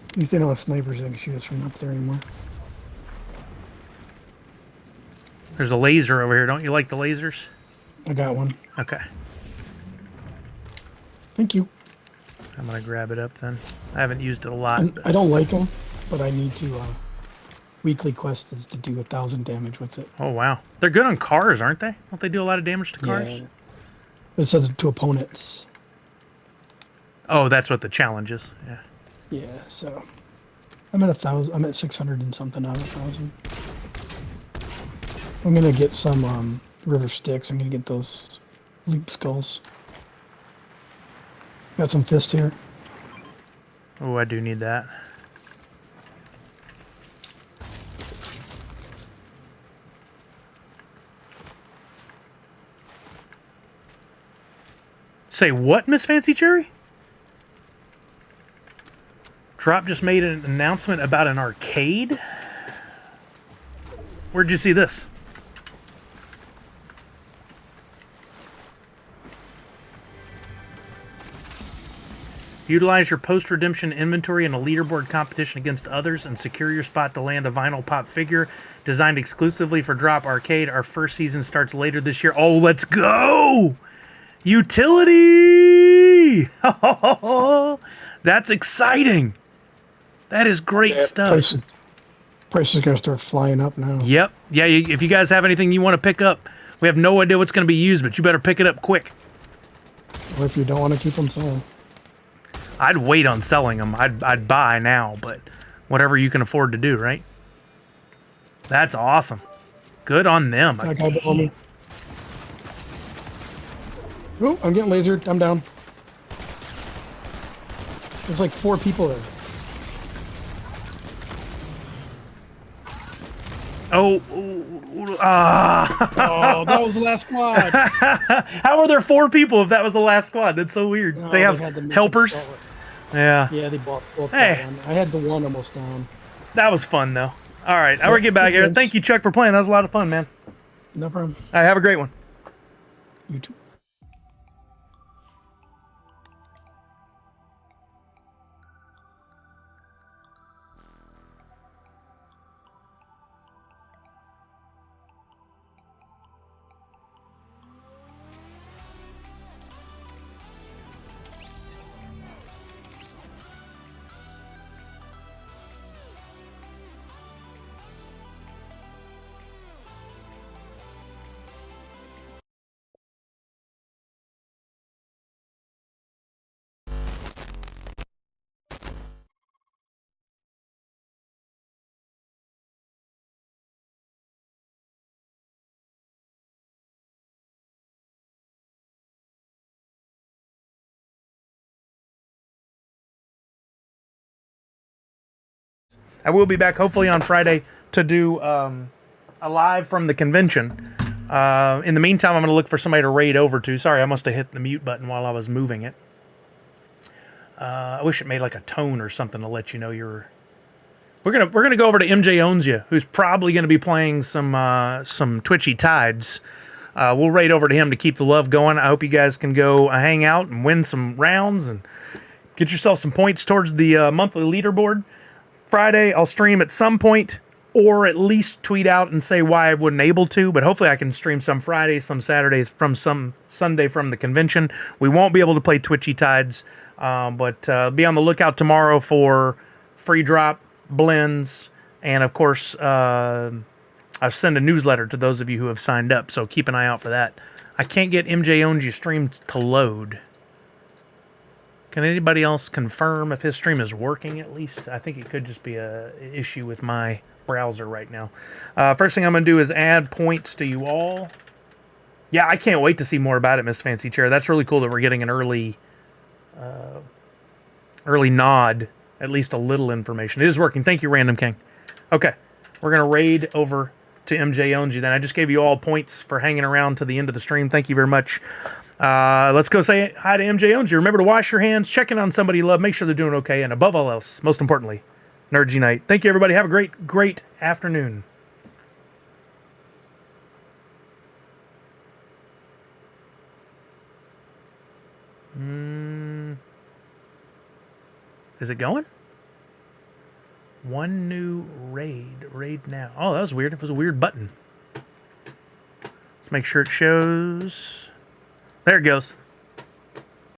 At least they don't have snipers that can shoot us from up there anymore. There's a laser over here. Don't you like the lasers? I got one. Okay. Thank you. I'm going to grab it up then. I haven't used it a lot. I don't like them, but I need to. Weekly quest is to do 1,000 damage with it. Oh, wow. They're good on cars, aren't they? Don't they do a lot of damage to cars? Yeah. It says to opponents. Oh, that's what the challenge is. Yeah. Yeah, so I'm at 1,000. I'm at 600 and something out of 1,000. I'm gonna get some river sticks. I'm gonna get those leap skulls. Got some fists here. Oh, I do need that. Say what, Miss Fancy Cherry? Drop just made an announcement about an arcade? Where'd you see this? Utilize your post-redemption inventory in a leaderboard competition against others and secure your spot to land a vinyl pop figure designed exclusively for Drop Arcade. Our first season starts later this year. Oh, let's go! Utility! That's exciting. That is great stuff. Price is going to start flying up now. Yep. Yeah, if you guys have anything you want to pick up, we have no idea what's going to be used, but you better pick it up quick. Or if you don't want to keep them selling. I'd wait on selling them. I'd buy now, but whatever you can afford to do, right? That's awesome. Good on them. That guy below me. Oh, I'm getting lasered. I'm down. There's like 4 people there. Oh, Oh, that was the last squad. How are there 4 people if that was the last squad? That's so weird. No, they have had to make helpers. it forward. Yeah. Yeah, they both Hey. got one. I had the one almost down. That was fun, though. All right, I will get back here. Thank you, Chuck, for playing. That was a lot of fun, man. No problem. All right, have a great one. You too. I will be back hopefully on Friday to do a live from the convention. In the meantime, I'm going to look for somebody to raid over to. Sorry, I must have hit the mute button while I was moving it. I wish it made like a tone or something to let you know you're. We're gonna go over to MJ Owns You, who's probably going to be playing some Twitchy Tides. We'll raid over to him to keep the love going. I hope you guys can go hang out and win some rounds and get yourself some points towards the monthly leaderboard. Friday, I'll stream at some point, or at least tweet out and say why I wasn't able to, but hopefully I can stream some Fridays, some Saturdays, from some Sunday from the convention. We won't be able to play Twitchy Tides, but be on the lookout tomorrow for free drop, blends, and of course, I send a newsletter to those of you who have signed up, so keep an eye out for that. I can't get MJ Owns You stream to load. Can anybody else confirm if his stream is working at least? I think it could just be a issue with my browser right now. First thing I'm going to do is add points to you all. Yeah, I can't wait to see more about it, Miss Fancy Chair. That's really cool that we're getting an early nod, at least a little information. It is working. Thank you, Random King. Okay, we're going to raid over to MJ Owns You then. I just gave you all points for hanging around to the end of the stream. Thank you very much. Let's go say hi to MJ Owns You. Remember to wash your hands, check in on somebody you love, make sure they're doing okay, and above all else, most importantly, Nerds Unite. Thank you, everybody. Have a great, great afternoon. Is it going? One new raid. Raid now. Oh, that was weird. It was a weird button. Let's make sure it shows. There it goes.